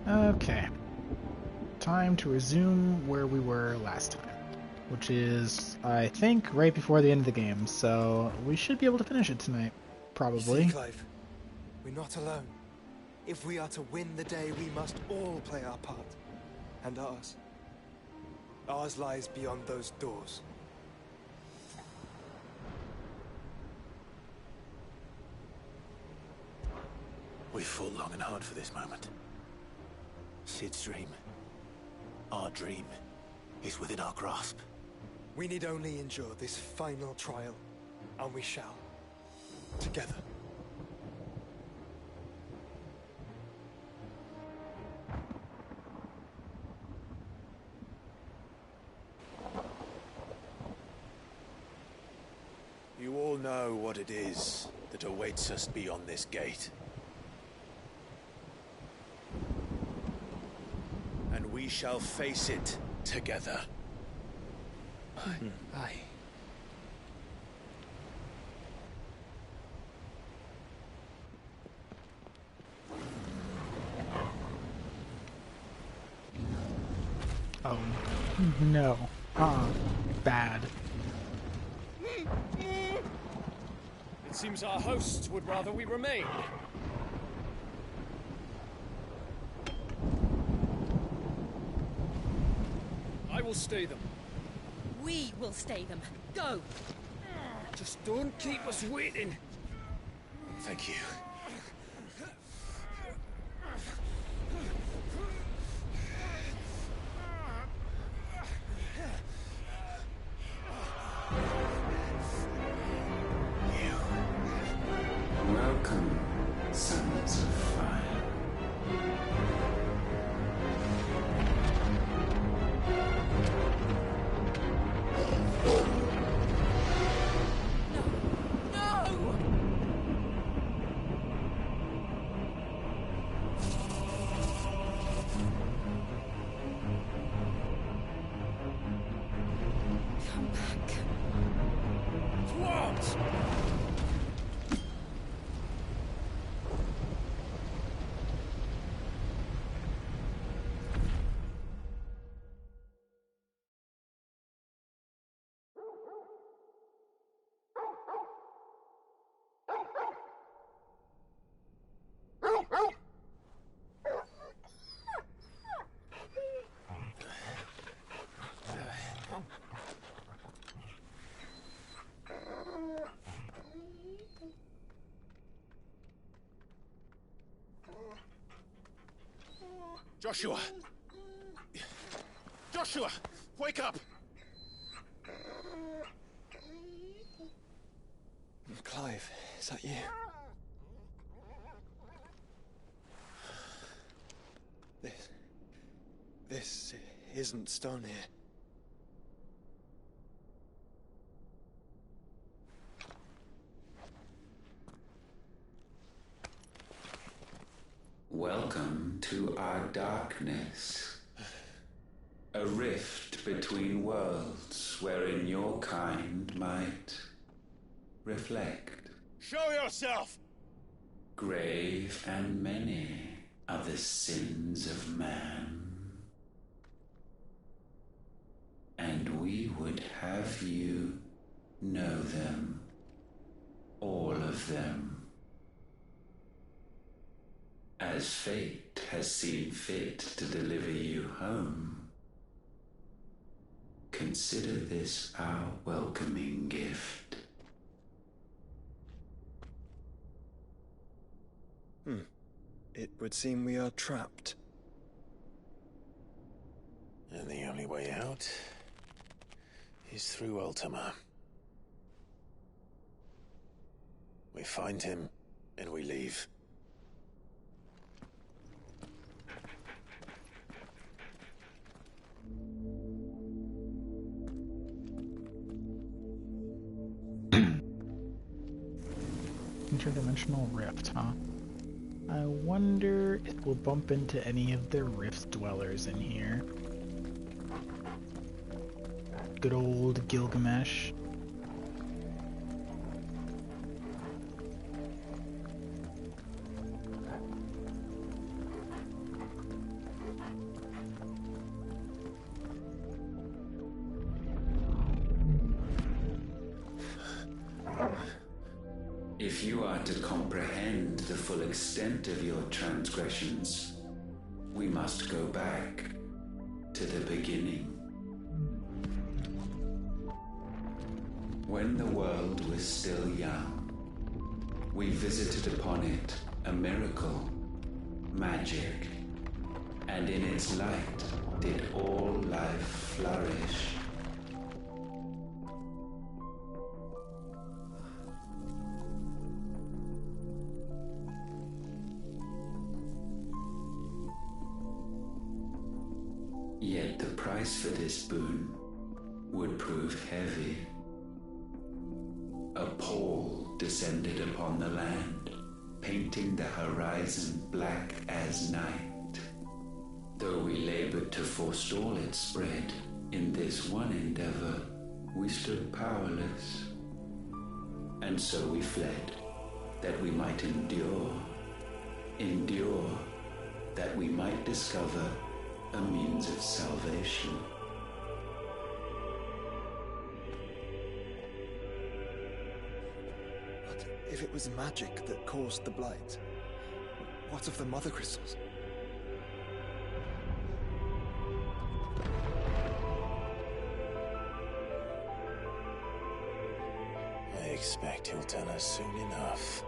Okay. Time to resume where we were last time, which is, I think, right before the end of the game, so we should be able to finish it tonight, probably. You see, Clive, we're not alone. If we are to win the day, we must all play our part. And ours lies beyond those doors. We fought long and hard for this moment. Sid's dream, our dream, is within our grasp. We need only endure this final trial, and we shall. Together. You all know what it is that awaits us beyond this gate. And we shall face it together. Aye. Oh, no. Bad. It seems our hosts would rather we remain. I will stay them. We will stay them. Go! Just don't keep us waiting. Thank you. Welcome, sons of fire. Come back. What? Joshua! Joshua! Wake up! Clive, is that you? This isn't stone here. Welcome to our darkness. A rift between worlds wherein your kind might reflect. Show yourself! Grave and many are the sins of man. And we would have you know them. All of them. As fate has seen fit to deliver you home, consider this our welcoming gift. It would seem we are trapped. And the only way out is through Ultima. We find him, and we leave. Interdimensional rift, huh? I wonder if we'll bump into any of the rift dwellers in here. Good old Gilgamesh. If you are to comprehend the full extent of your transgressions, we must go back to the beginning. When the world was still young, we visited upon it a miracle, magic, and in its light did all life flourish. Yet the price for this boon would prove heavy. A pall descended upon the land, painting the horizon black as night. Though we labored to forestall its spread, in this one endeavor we stood powerless. And so we fled, that we might endure, that we might discover a means of salvation. But if it was magic that caused the blight, what of the mother crystals? I expect he'll tell us soon enough.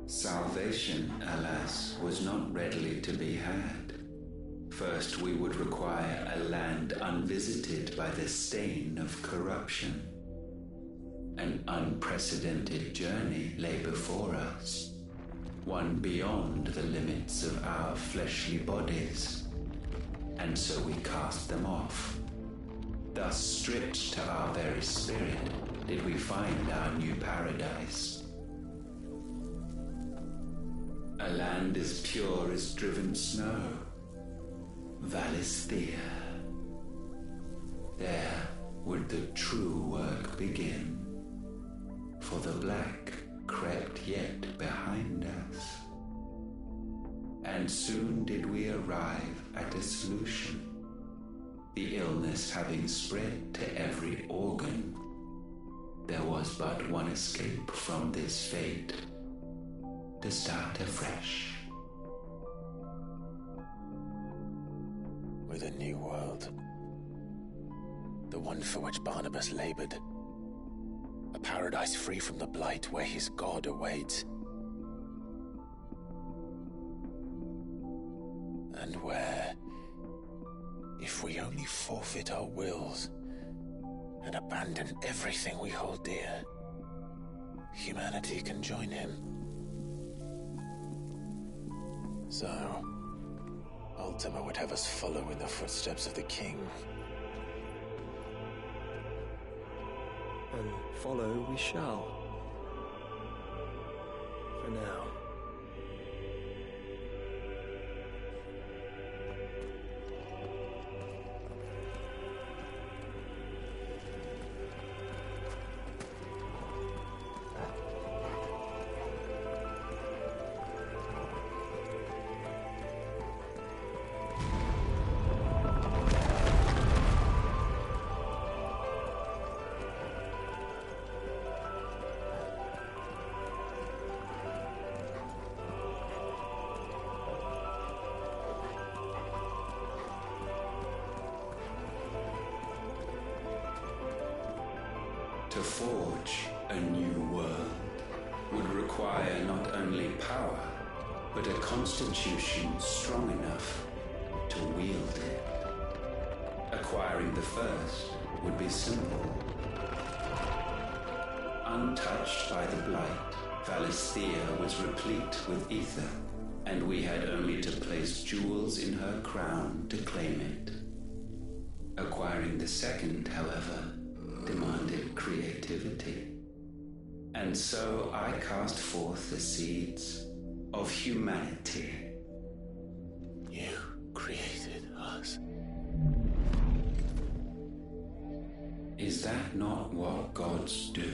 Salvation, alas, was not readily to be had. First, we would require a land unvisited by the stain of corruption. An unprecedented journey lay before us, one beyond the limits of our fleshly bodies, and so we cast them off. Thus, stripped to our very spirit, did we find our new paradise. A land as pure as driven snow, Valisthea. There would the true work begin, for the black crept yet behind us. And soon did we arrive at a solution, the illness having spread to every organ. There was but one escape from this fate, to start afresh. With a new world. The one for which Barnabas labored. A paradise free from the blight where his God awaits. And where, if we only forfeit our wills and abandon everything we hold dear, humanity can join him. So, Ultima would have us follow in the footsteps of the king. And follow we shall. For now. To forge a new world would require not only power, but a constitution strong enough to wield it. Acquiring the first would be simple. Untouched by the blight, Valisthea was replete with ether, and we had only to place jewels in her crown to claim it. Acquiring the second, however, demanded creativity. And so I cast forth the seeds of humanity. You created us. Is that not what gods do?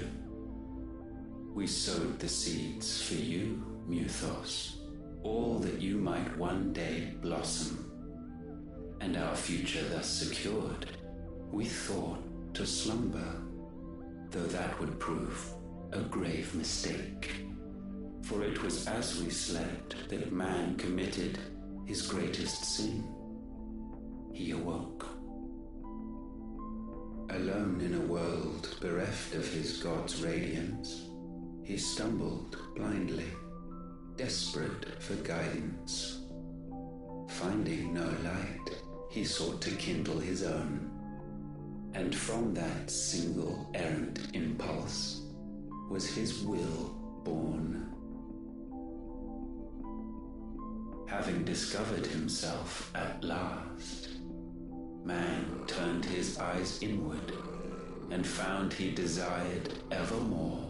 We sowed the seeds for you, Muthos, all that you might one day blossom. And our future thus secured, we thought to slumber, though that would prove a grave mistake. For it was as we slept that man committed his greatest sin. He awoke. Alone in a world bereft of his god's radiance, he stumbled blindly, desperate for guidance. Finding no light, he sought to kindle his own, and from that single errant impulse was his will born. Having discovered himself at last, man turned his eyes inward and found he desired evermore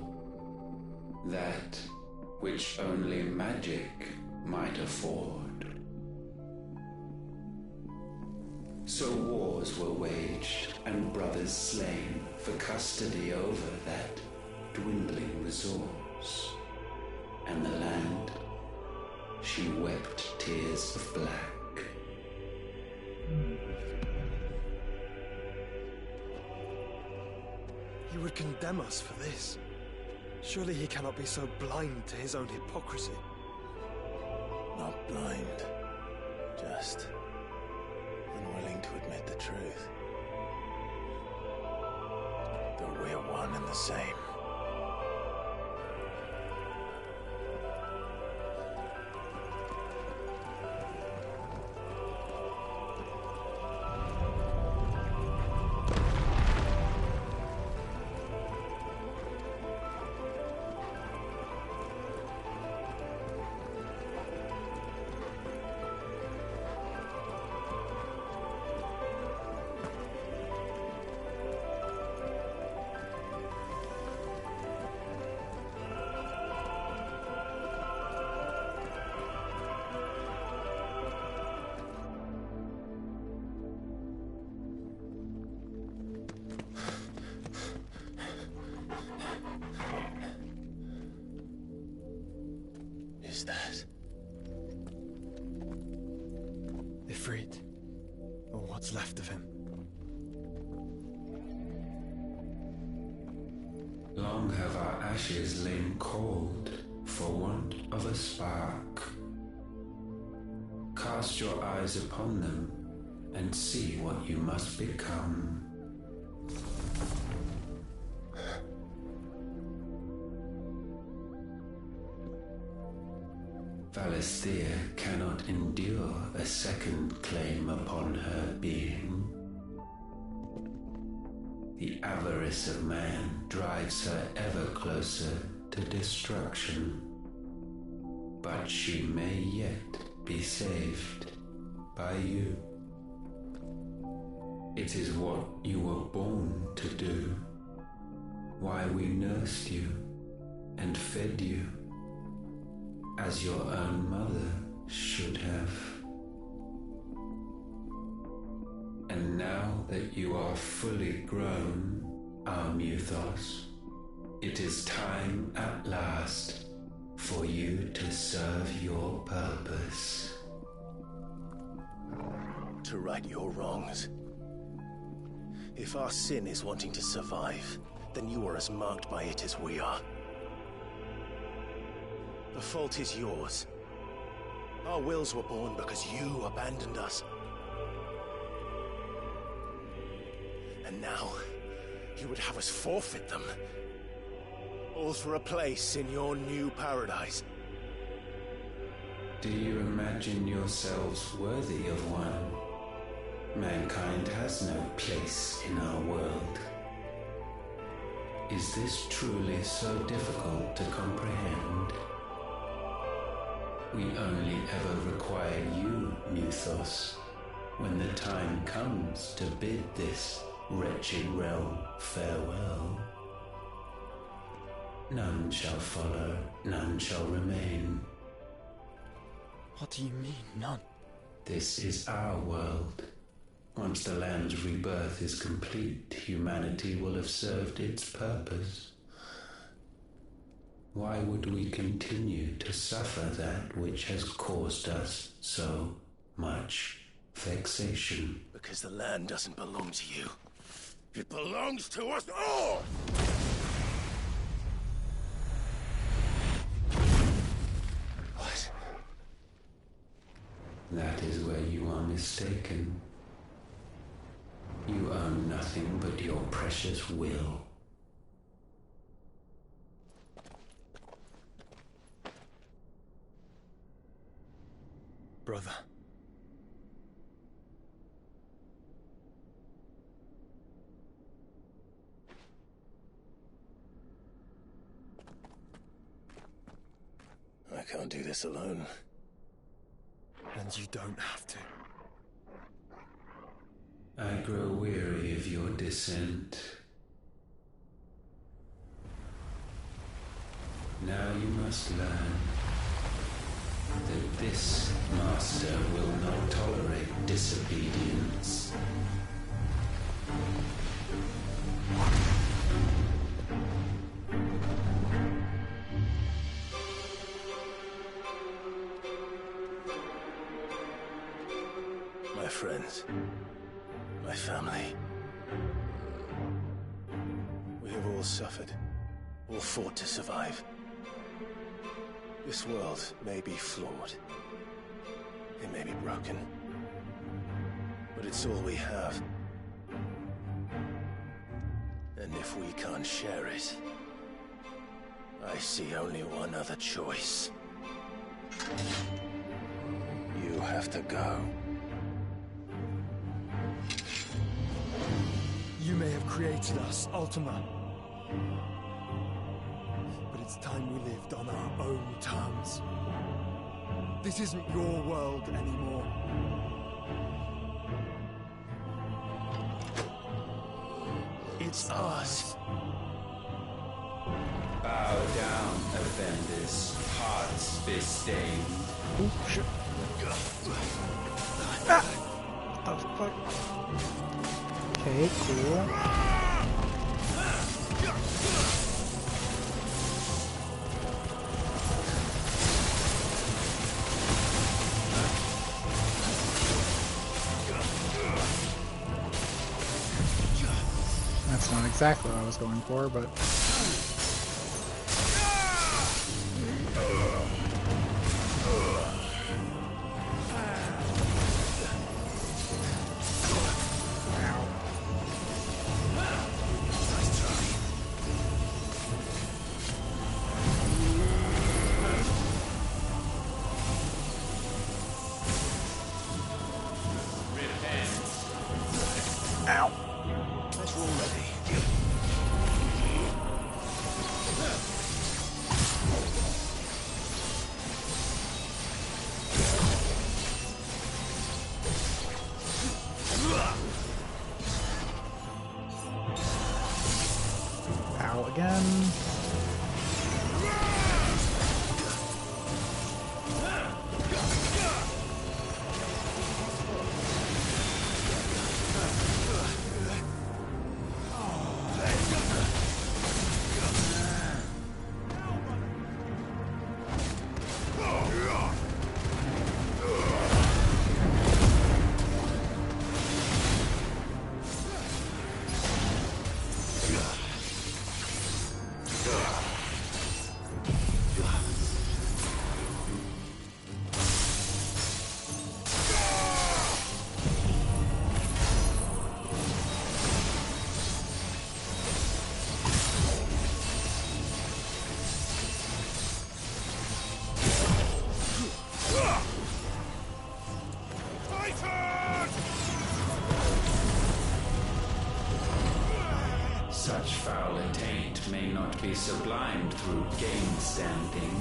that which only magic might afford. So wars were waged and brothers slain for custody over that dwindling resource, and the land, she wept tears of black. He would condemn us for this. Surely he cannot be so blind to his own hypocrisy. Not blind, just unwilling to admit the truth. Though we're one and the same. Is that Ifrit, or what's left of him? Long have our ashes lain cold for want of a spark. Cast your eyes upon them and see what you must become. Valisthea cannot endure a second claim upon her being. The avarice of man drives her ever closer to destruction. But she may yet be saved by you. It is what you were born to do, why we nursed you and fed you, as your own mother should have. And now that you are fully grown, our Muthos, it is time at last for you to serve your purpose. to right your wrongs? If our sin is wanting to survive, then you are as marked by it as we are. The fault is yours. Our wills were born because you abandoned us. And now, you would have us forfeit them. All for a place in your new paradise. Do you imagine yourselves worthy of one? Mankind has no place in our world. Is this truly so difficult to comprehend? We only ever require you, Muthos, when the time comes to bid this wretched realm farewell. None shall follow, none shall remain. What do you mean, none? This is our world. Once the land's rebirth is complete, humanity will have served its purpose. Why would we continue to suffer that which has caused us so much vexation? Because the land doesn't belong to you. It belongs to us all! What? That is where you are mistaken. You own nothing but your precious will. Brother. I can't do this alone. And you don't have to. I grow weary of your dissent. Now you must learn that this master will not tolerate disobedience. My friends, my family. We have all suffered, all fought to survive. This world may be flawed. It may be broken. But it's all we have. And if we can't share it, I see only one other choice. You have to go. You may have created us, Ultima. But it's time we lived on our own terms. This isn't your world anymore. It's us. Bow down, offenders, hearts be-stained. Oh, shit. Ah! What the fuck? Okay, cool. That's not exactly what I was going for, but... Again. Such foul attaint may not be sublimed through game standing.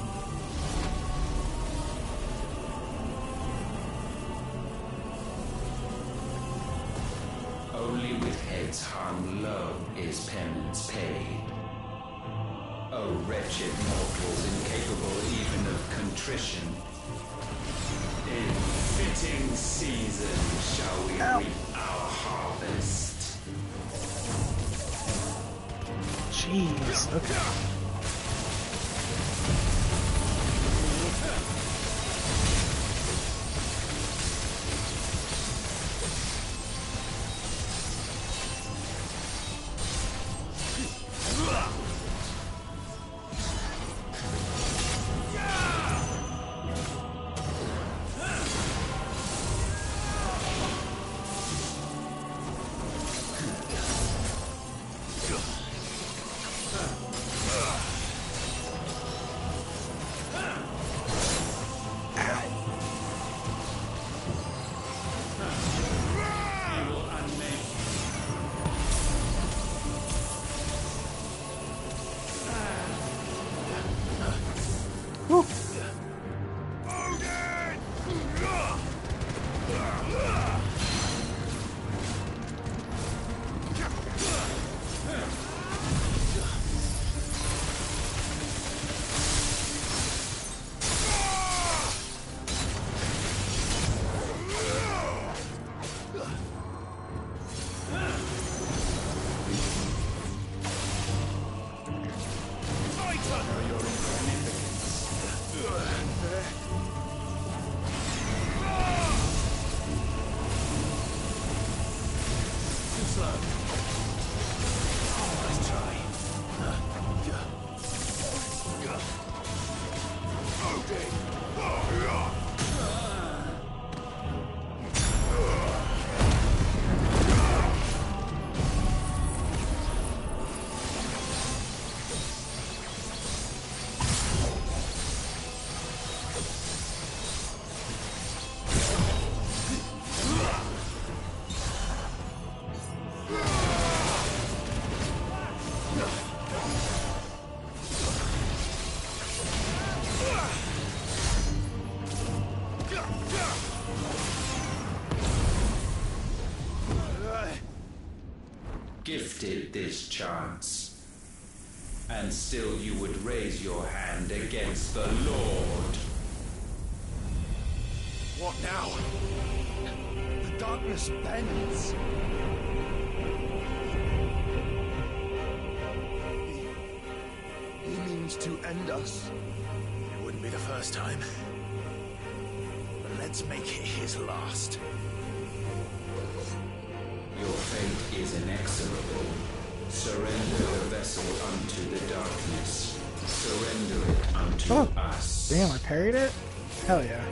spirits hung low is penance paid. O wretched mortals incapable even of contrition, in fitting season shall we reap our harvest. Jeez, okay. Gifted this chance, and still you would raise your hand against the Lord. What now? The darkness bends. He means to end us. It wouldn't be the first time. But let's make it his last. Your fate is inexorable. Surrender the vessel unto the darkness. Surrender it unto us. Damn, I parried it? Hell yeah.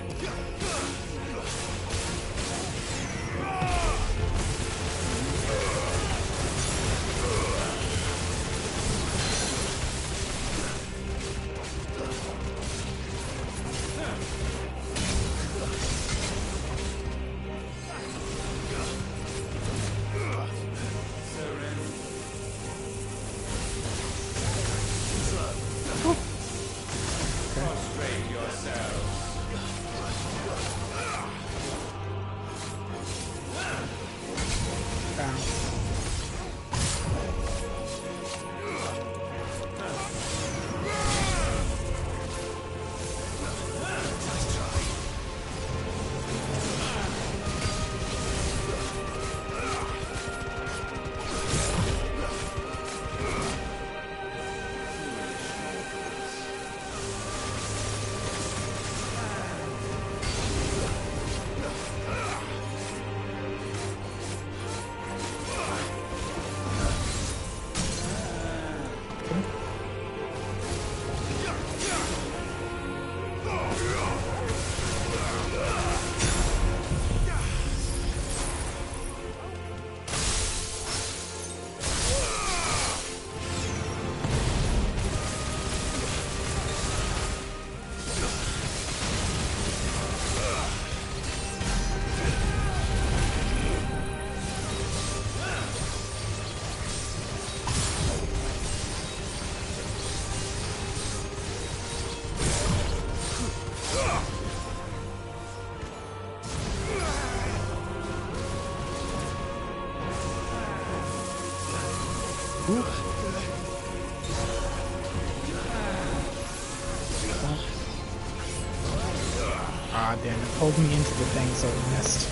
Ah, damn it. Pulled me into the thing, so I missed.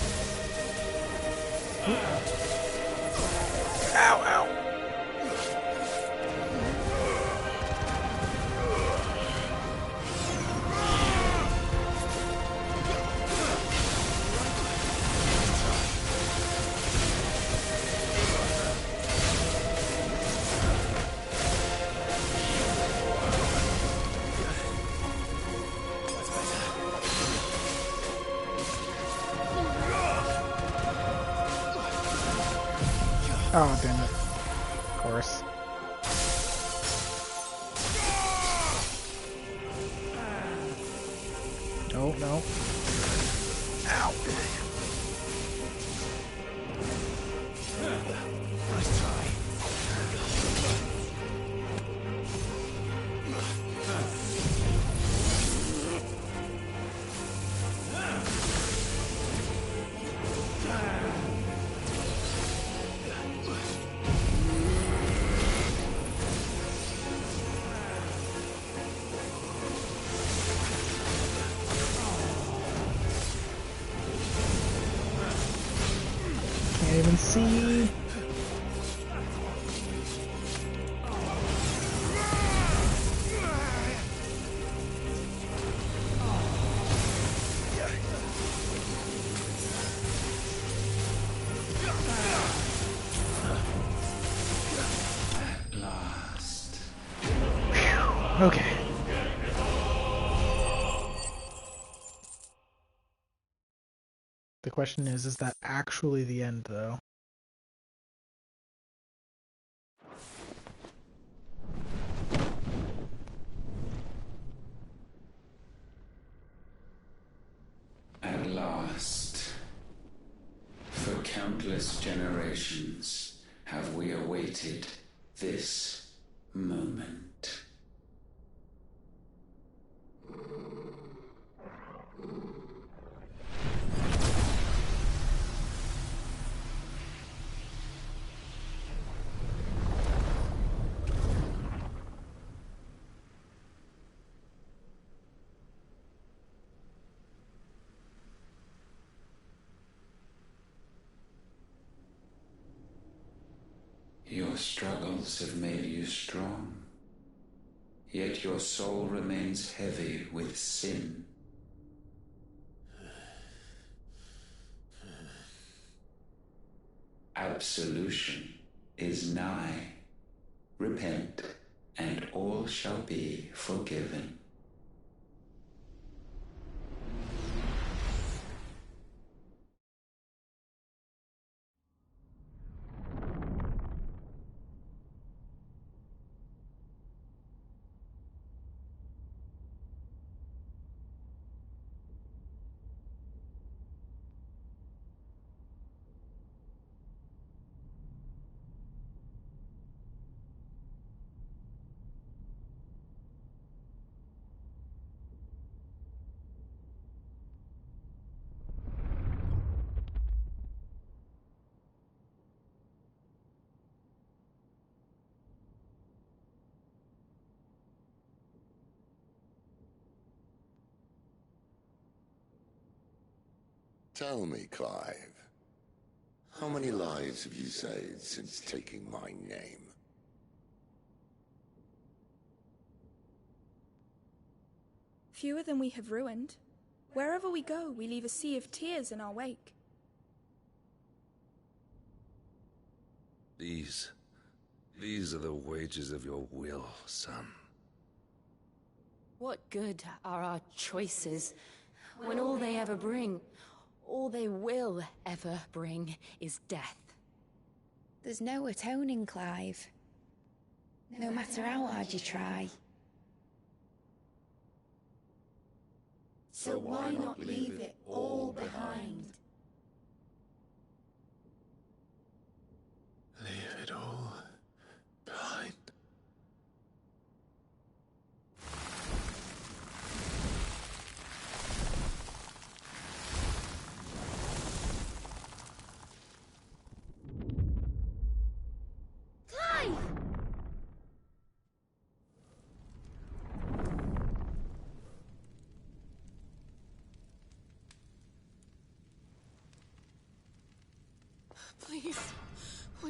Ow, ow. Oh, damn it. Of course. Oh, no. Ow. Nice try. Can't even see. Last. Okay. The question is that actually the end, though? At last, for countless generations, have we awaited this moment. Your struggles have made you strong, yet your soul remains heavy with sin. Absolution is nigh. Repent, and all shall be forgiven. Tell me, Clive, how many lives have you saved since taking my name? Fewer than we have ruined. Wherever we go, we leave a sea of tears in our wake. These are the wages of your will, son. What good are our choices when all they ever bring, all they will ever bring, is death? There's no atoning, Clive. No matter how hard you try. So why not leave it all behind? Leave it all behind. Clive!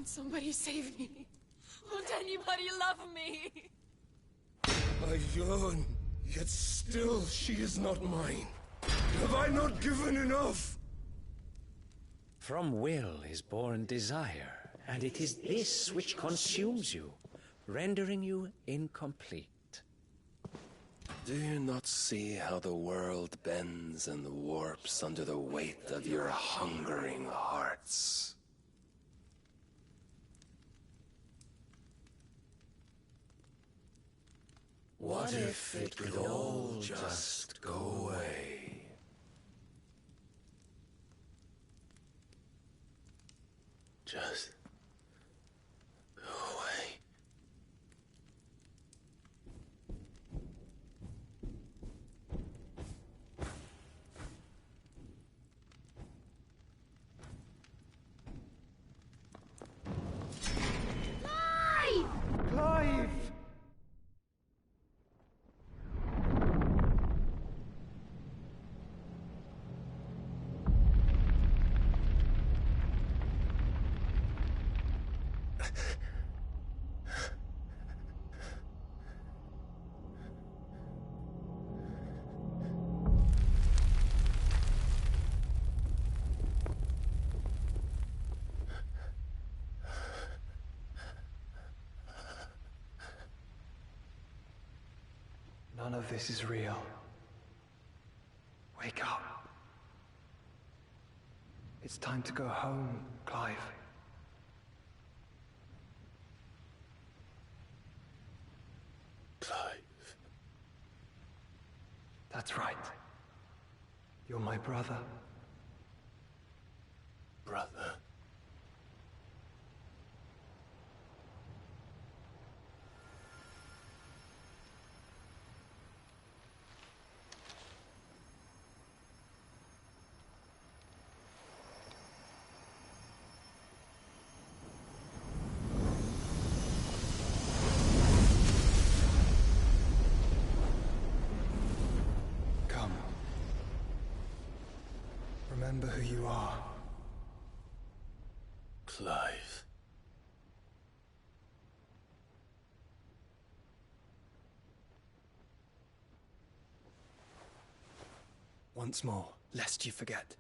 Somebody save me. Won't anybody love me? I yearn, yet still she is not mine. Have I not given enough? From will is born desire, and it is this which consumes you, rendering you incomplete. Do you not see how the world bends and warps under the weight of your hungering hearts? What if it could all just go away? Just go away. Clive! None of this is real. Wake up. It's time to go home, Clive. Clive. That's right. You're my brother. Brother. Come. Remember who you are. Clive. Once more, lest you forget.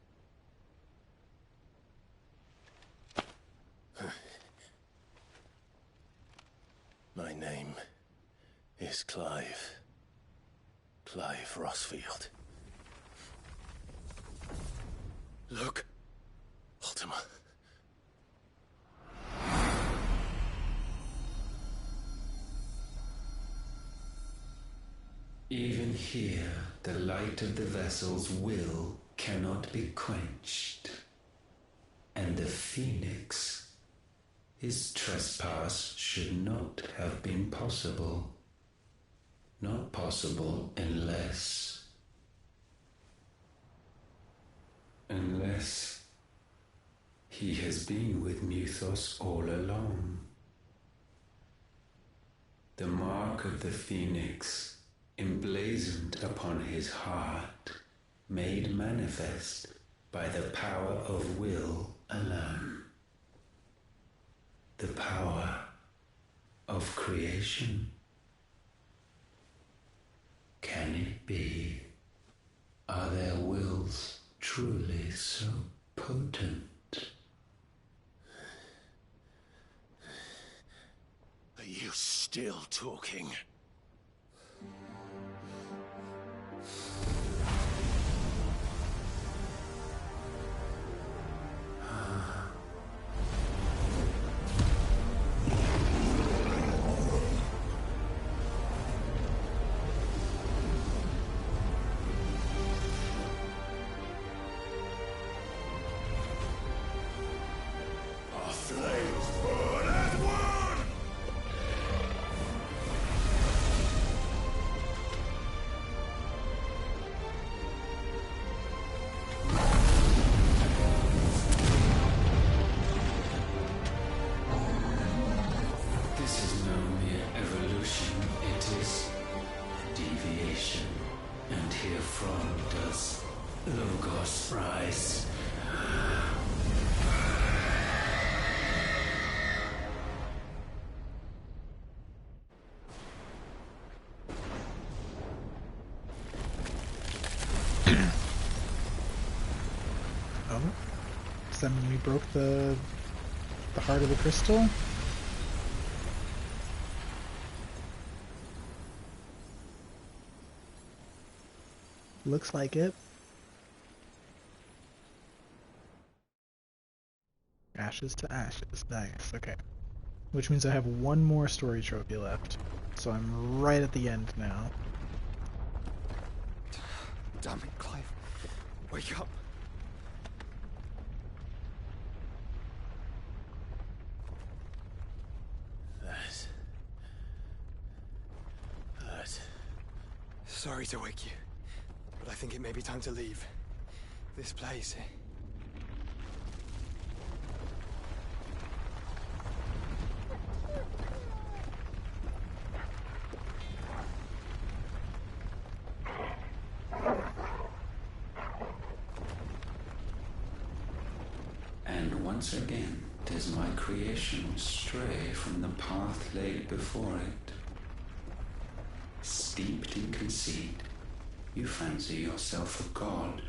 My name is Clive. Clive Rosfield. Look, Ultima. Even here, the light of the vessel's will cannot be quenched. And the Phoenix, his trespass should not have been possible. Not possible unless he has been with Muthos all along. The mark of the Phoenix, emblazoned upon his heart, made manifest by the power of will alone. The power of creation. Can it be? Are their wills truly so potent? Are you still talking? Our flames burn as one! Oh? Does that mean we broke the heart of the crystal? Looks like it. Ashes to ashes. Nice, okay. Which means I have one more story trophy left. So I'm right at the end now. Damn it, Clive. Wake up. That. Sorry to wake you, but I think it may be time to leave. This place. And once again does my creation stray from the path laid before it. Steeped in conceit, you fancy yourself a god.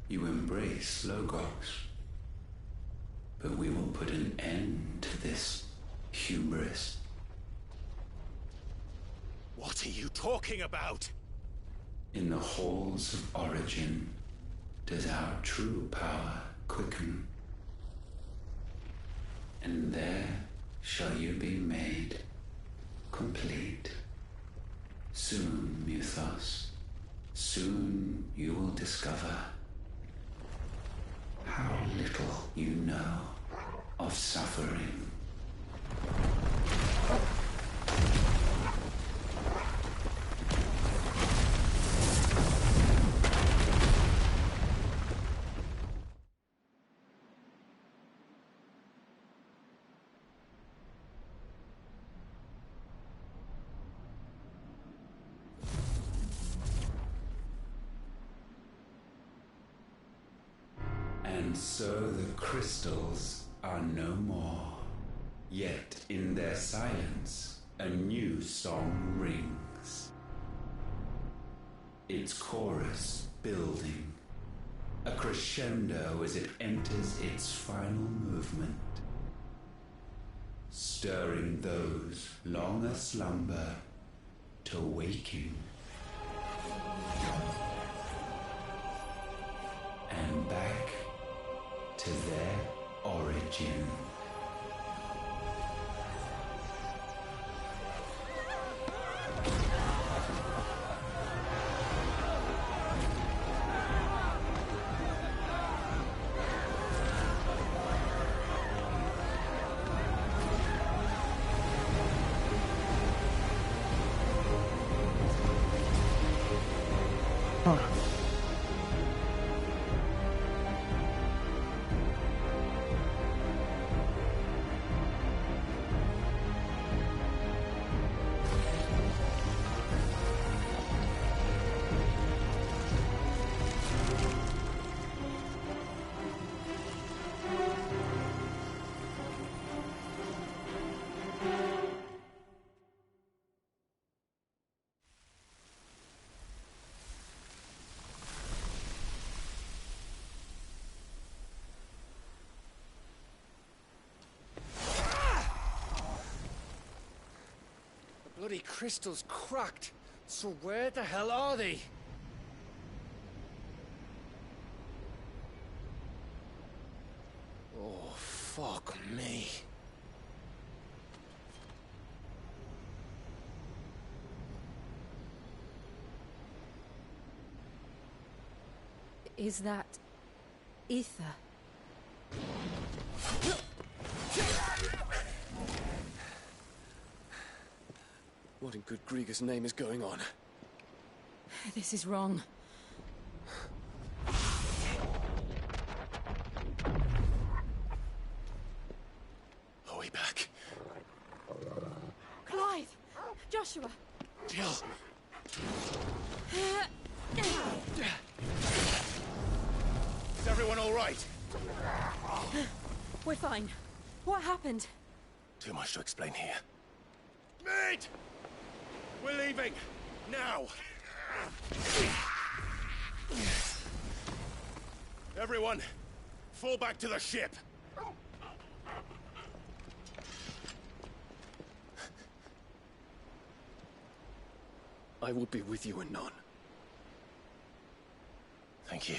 You embrace Logos. But we will put an end to this hubris. What are you talking about? In the halls of origin does our true power quicken. And there shall you be made complete. Soon, Mythos, soon you will discover how little you know of suffering. And so the crystals are no more. Yet in their silence, a new song rings. Its chorus building, a crescendo as it enters its final movement, stirring those long aslumber to waking. And back to their origin. Bloody crystal's cracked. So where the hell are they? Oh, fuck me. Is that ether? What in good Grieger's name is going on? This is wrong. Are we back? Clive! Joshua! Jill! Is everyone all right? We're fine. What happened? Too much to explain here. Mate! We're leaving! Now! Everyone, Fall back to the ship! I will be with you anon. Thank you.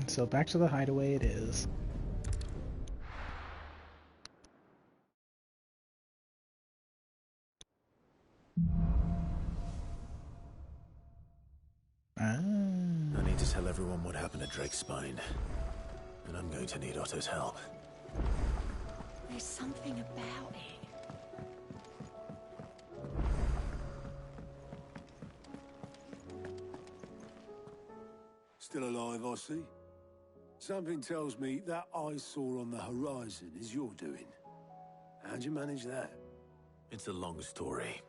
So back to the hideaway it is. I need to tell everyone what happened at Drake's Spine. And I'm going to need Otto's help. There's something about it. Still alive, I see. Something tells me that eyesore on the horizon is your doing. How'd you manage that? It's a long story.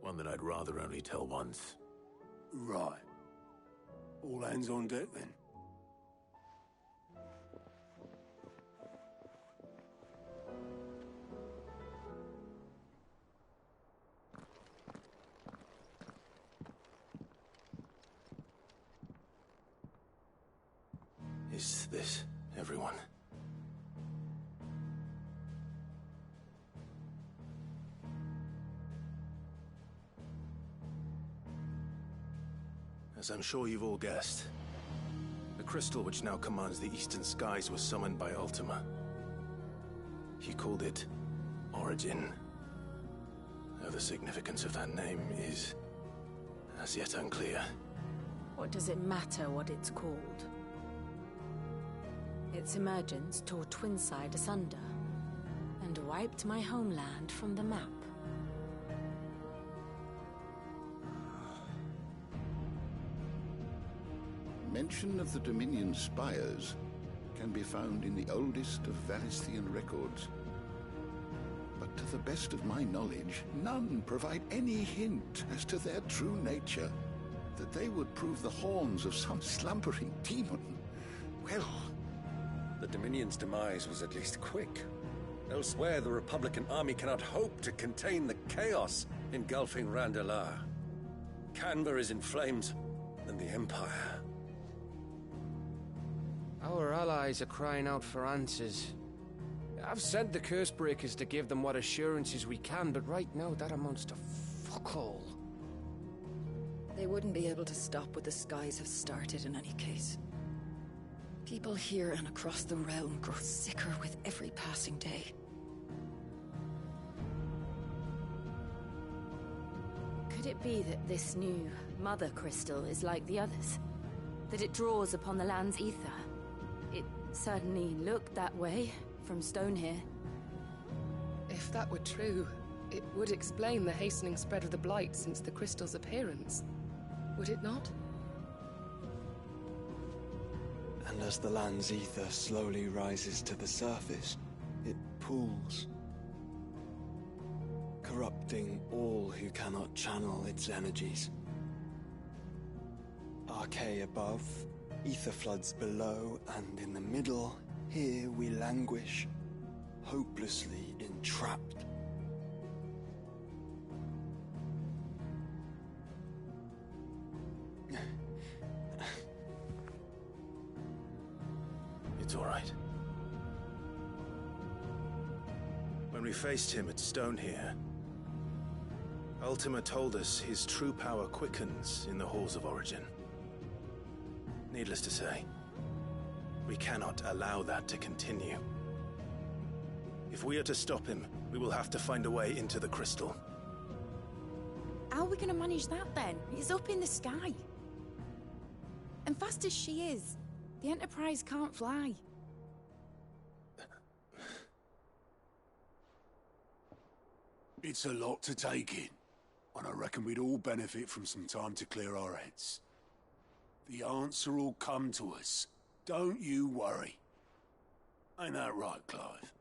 One that I'd rather only tell once. Right. All hands on deck, then. Is this everyone? As I'm sure you've all guessed, the crystal which now commands the eastern skies was summoned by Ultima. He called it Origin. Though the significance of that name is as yet unclear. What does it matter what it's called? Its emergence tore Twinside asunder and wiped my homeland from the map. Mention of the Dominion spires can be found in the oldest of Valisthian records. But to the best of my knowledge, none provide any hint as to their true nature. That they would prove the horns of some slumbering demon. Well... The Dominion's demise was at least quick. Elsewhere, the Republican army cannot hope to contain the chaos engulfing Randalar. Canberra is in flames, and the Empire. Our allies are crying out for answers. I've sent the Cursebreakers to give them what assurances we can, but right now that amounts to fuck all. They wouldn't be able to stop what the skies have started in any case. People here and across the realm grow sicker with every passing day. Could it be that this new Mother Crystal is like the others? That it draws upon the land's ether? It certainly looked that way from stone here. If that were true, it would explain the hastening spread of the Blight since the crystal's appearance. Would it not? And as the land's ether slowly rises to the surface, it pools, corrupting all who cannot channel its energies. Archay above, ether floods below, and in the middle, here we languish, hopelessly entrapped. It's all right. When we faced him at Stonehere, Ultima told us his true power quickens in the halls of Origin. Needless to say, we cannot allow that to continue. If we are to stop him, we will have to find a way into the crystal. How are we going to manage that then? It's up in the sky. And fast as she is, the Enterprise can't fly. It's a lot to take in, and I reckon we'd all benefit from some time to clear our heads. The answer will come to us. Don't you worry. Ain't that right, Clive?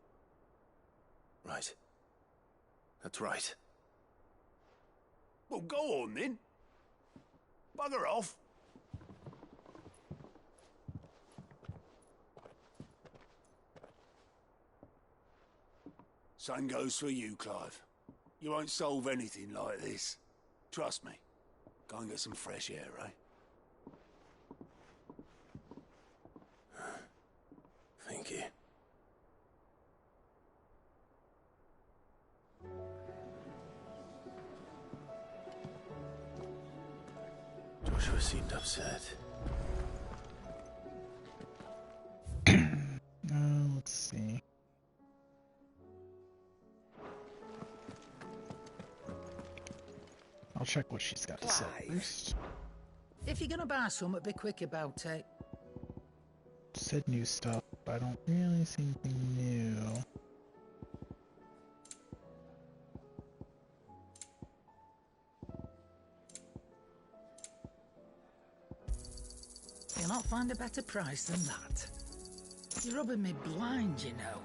Right. That's right. Well, go on then. Bugger off. Same goes for you, Clive. You won't solve anything like this. Trust me. Go and get some fresh air, eh? Thank you. Joshua seemed upset. Let's see. I'll check what she's got to say first. If you're gonna buy something, be quick about it. Said new stuff, but I don't really see anything new. You'll not find a better price than that. You're rubbing me blind, you know.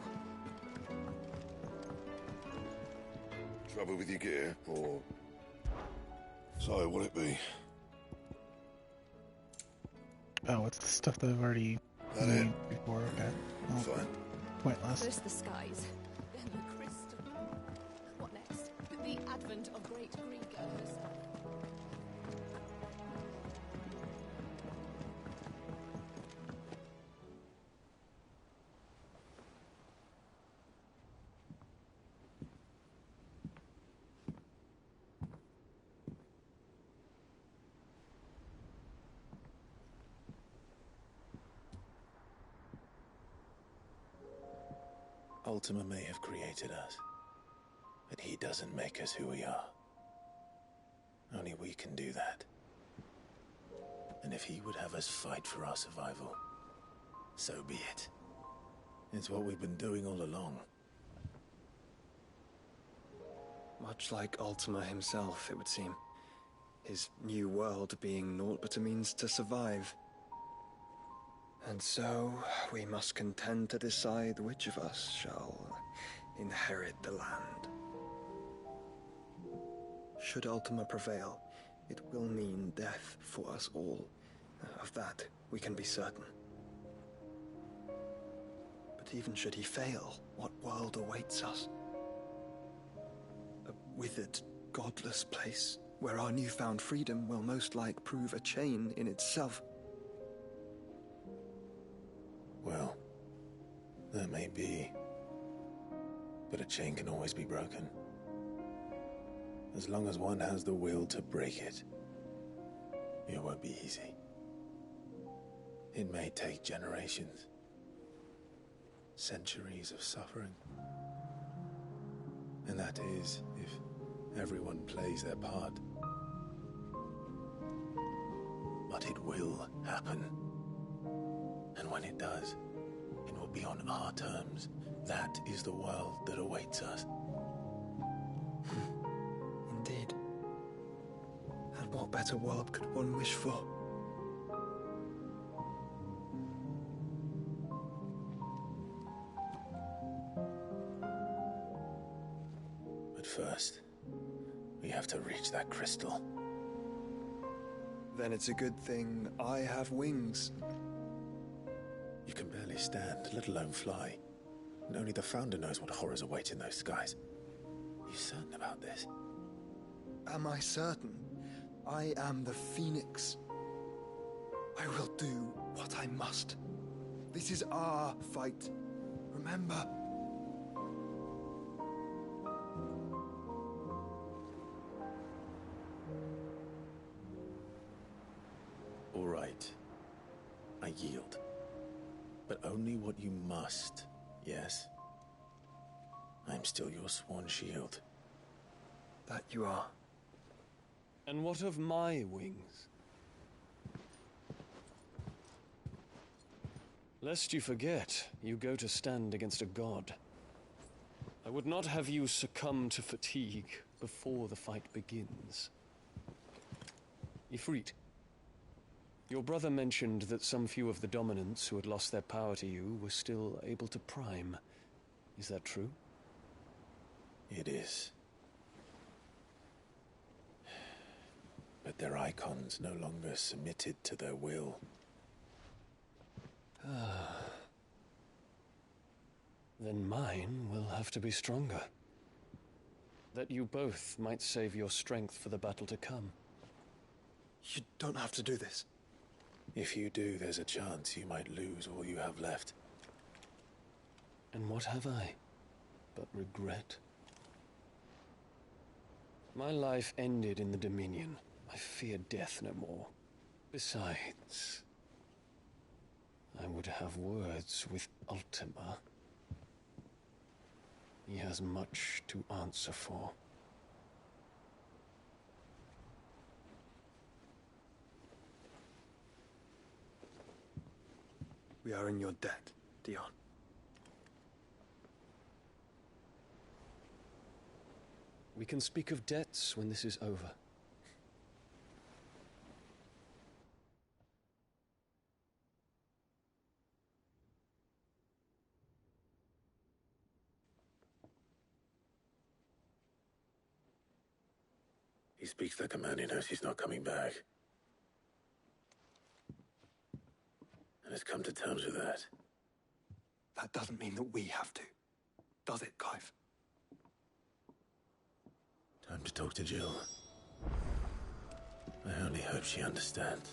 Trouble with your gear, or... So, what'll it be? Oh, it's the stuff that I've already made before. Okay. Well, fine. Pointless. First the skies, then the crystal. What next? The advent of Great Greek herself. Ultima may have created us, but he doesn't make us who we are. Only we can do that. And if he would have us fight for our survival, so be it. It's what we've been doing all along. Much like Ultima himself, it would seem. His new world being naught but a means to survive. And so, we must contend to decide which of us shall inherit the land. Should Ultima prevail, it will mean death for us all. Of that, we can be certain. But even should he fail, what world awaits us? A withered, godless place, where our newfound freedom will most like prove a chain in itself. Well, that may be, but a chain can always be broken. As long as one has the will to break it, it won't be easy. It may take generations, centuries of suffering. And that is if everyone plays their part. But it will happen. And when it does, it will be on our terms. That is the world that awaits us. Indeed. And what better world could one wish for? But first, we have to reach that crystal. Then it's a good thing I have wings. You can barely stand, let alone fly. And only the Founder knows what horrors await in those skies. Are you certain about this? Am I certain? I am the Phoenix. I will do what I must. This is our fight. Remember? All right. I yield. But only what you must, yes? I'm still your sworn shield. That you are. And what of my wings? Lest you forget, you go to stand against a god. I would not have you succumb to fatigue before the fight begins. Ifrit, your brother mentioned that some few of the dominants who had lost their power to you were still able to prime. Is that true? It is. But their icons no longer submitted to their will. Then mine will have to be stronger. That you both might save your strength for the battle to come. You don't have to do this. If you do, there's a chance you might lose all you have left. And what have I but regret? My life ended in the Dominion. I fear death no more. Besides, I would have words with Ultima. He has much to answer for. We are in your debt, Dion. We can speak of debts when this is over. He speaks like a man who knows he's not coming back. And has come to terms with that. That doesn't mean that we have to. Does it, Clive? Time to talk to Jill. I only hope she understands.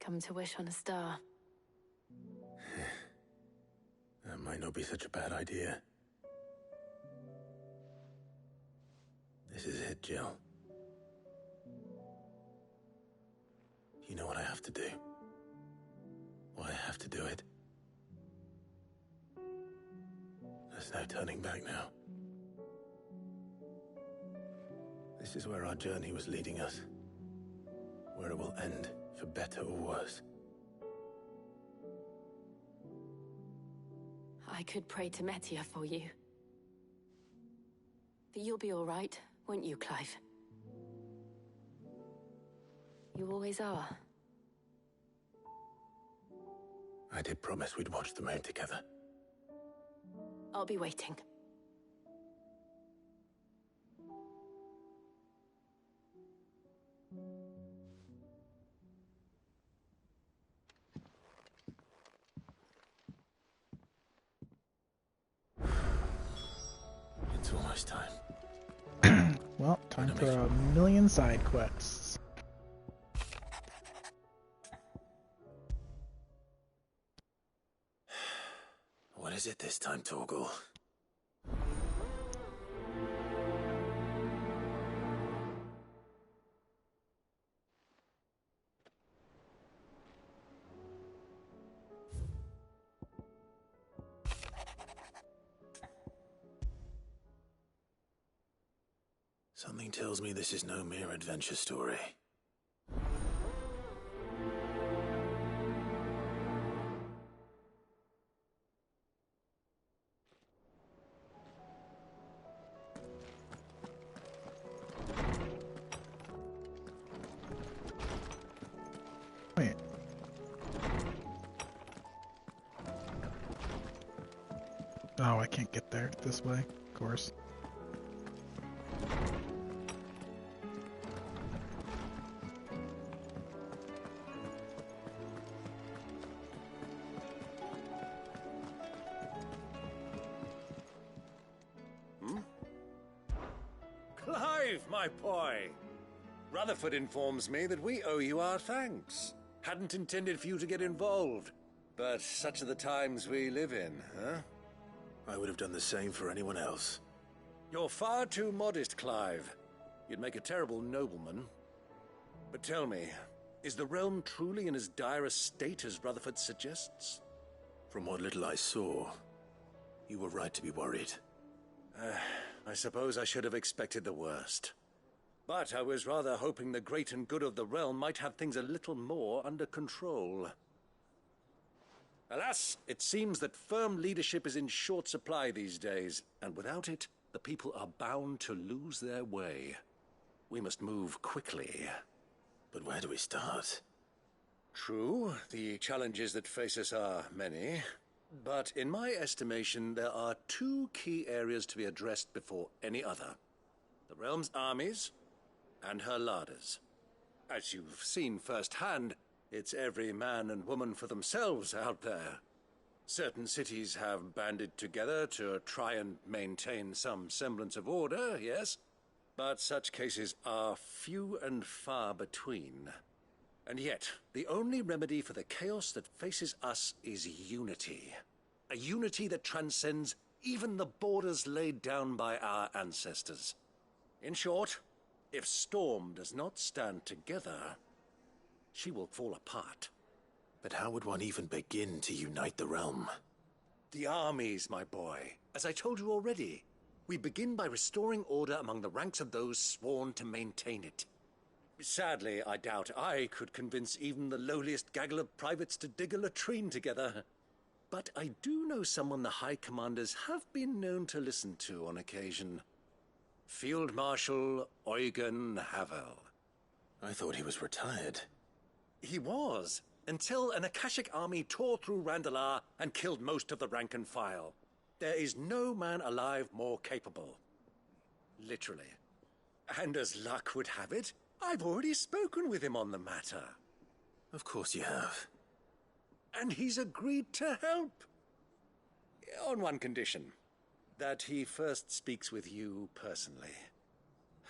Come to wish on a star. That might not be such a bad idea. This is it, Jill. You know what I have to do. Why I have to do it. There's no turning back now. This is where our journey was leading us. Where it will end, for better or worse. I could pray to Metia for you. But you'll be all right, won't you, Clive? You always are. I did promise we'd watch the moon together. I'll be waiting. It's almost time. Well, time for a million side quests. What is it this time, Torgal? Something tells me this is no mere adventure story. Wait. Oh, I can't get there this way, of course. Clive, my boy! Rutherford informs me that we owe you our thanks. Hadn't intended for you to get involved, but such are the times we live in, huh? I would have done the same for anyone else. You're far too modest, Clive. You'd make a terrible nobleman. But tell me, is the realm truly in as dire a state as Rutherford suggests? From what little I saw, you were right to be worried. I suppose I should have expected the worst. But I was rather hoping the great and good of the realm might have things a little more under control. Alas, it seems that firm leadership is in short supply these days, and without it, the people are bound to lose their way. We must move quickly. But where do we start? True, the challenges that face us are many. But in my estimation, there are two key areas to be addressed before any other. The realm's armies and her larders. As you've seen firsthand, it's every man and woman for themselves out there. Certain cities have banded together to try and maintain some semblance of order, yes, but such cases are few and far between. And yet, the only remedy for the chaos that faces us is unity. A unity that transcends even the borders laid down by our ancestors. In short, if Storm does not stand together, she will fall apart. But how would one even begin to unite the realm? The armies, my boy. As I told you already, we begin by restoring order among the ranks of those sworn to maintain it. Sadly, I doubt I could convince even the lowliest gaggle of privates to dig a latrine together. But I do know someone the High Commanders have been known to listen to on occasion. Field Marshal Eugen Havel. I thought he was retired. He was, until an Akashic army tore through Randalar and killed most of the rank and file. There is no man alive more capable. Literally. And as luck would have it, I've already spoken with him on the matter. Of course you have. And he's agreed to help. On one condition. That he first speaks with you personally.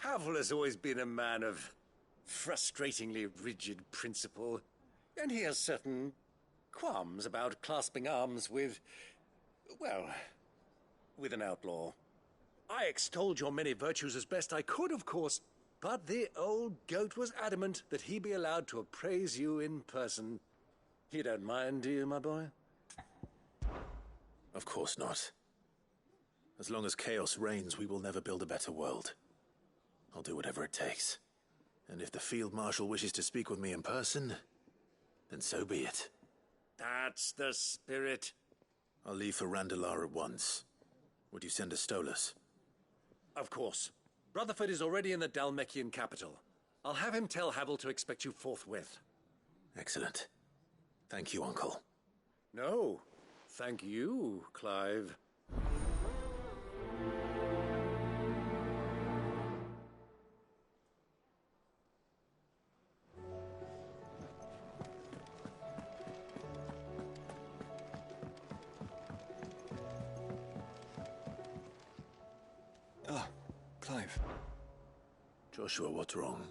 Havel has always been a man of frustratingly rigid principle, and he has certain qualms about clasping arms with, well, with an outlaw. I extolled your many virtues as best I could, of course, but the old goat was adamant that he be allowed to appraise you in person. You don't mind, do you, my boy? Of course not. As long as chaos reigns, we will never build a better world. I'll do whatever it takes. And if the Field Marshal wishes to speak with me in person, then so be it. That's the spirit. I'll leave for Randalar at once. Would you send a Stolas? Of course. Rutherford is already in the Dhalmekian capital. I'll have him tell Havel to expect you forthwith. Excellent. Thank you, Uncle. No, thank you, Clive. Clive. Joshua, what's wrong?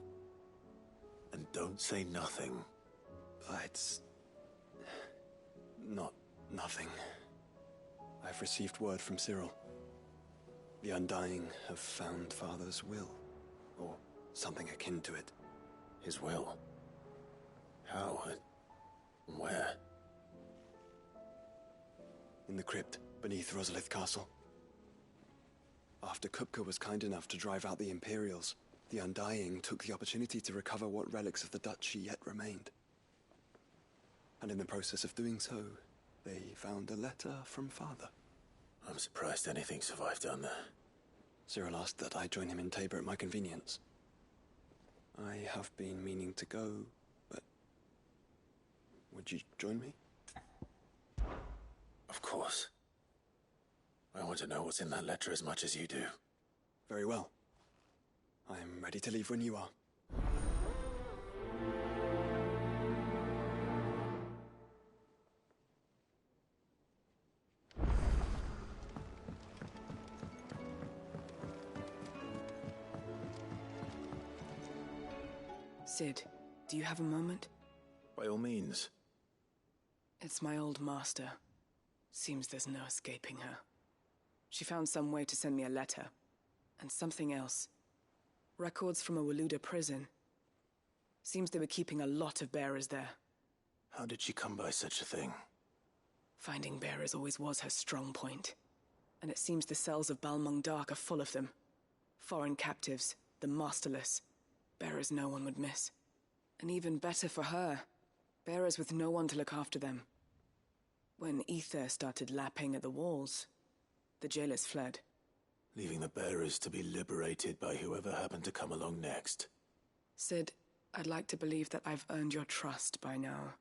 And don't say nothing. It's not nothing. I've received word from Cyril. The Undying have found Father's will, or something akin to it. His will? How? And where? In the crypt beneath Rosalith Castle. After Kupka was kind enough to drive out the Imperials, the Undying took the opportunity to recover what relics of the Duchy yet remained. And in the process of doing so, they found a letter from Father. I'm surprised anything survived down there. Cyril asked that I join him in Tabor at my convenience. I have been meaning to go, but... would you join me? Of course. I want to know what's in that letter as much as you do. Very well. I'm ready to leave when you are. Cid, do you have a moment? By all means. It's my old master. Seems there's no escaping her. She found some way to send me a letter. And something else. Records from a Waluda prison. Seems they were keeping a lot of bearers there. How did she come by such a thing? Finding bearers always was her strong point. And it seems the cells of Balmung Dark are full of them. Foreign captives, the masterless. Bearers no one would miss. And even better for her, bearers with no one to look after them. When Ether started lapping at the walls, the jailers fled. Leaving the bearers to be liberated by whoever happened to come along next. Cid, I'd like to believe that I've earned your trust by now.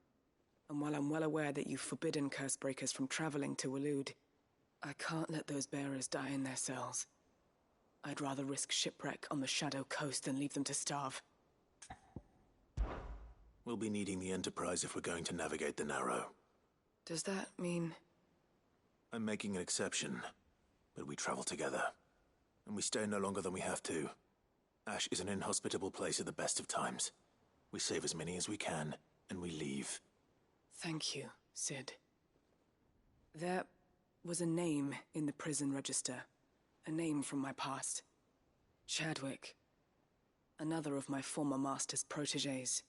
And while I'm well aware that you've forbidden Cursebreakers from traveling to Waloed, I can't let those bearers die in their cells. I'd rather risk shipwreck on the Shadow Coast than leave them to starve. We'll be needing the Enterprise if we're going to navigate the Narrow. Does that mean... I'm making an exception, but we travel together. And we stay no longer than we have to. Ash is an inhospitable place at the best of times. We save as many as we can, and we leave. Thank you, Cid. There was a name in the prison register. A name from my past. Chadwick. Another of my former master's protégés.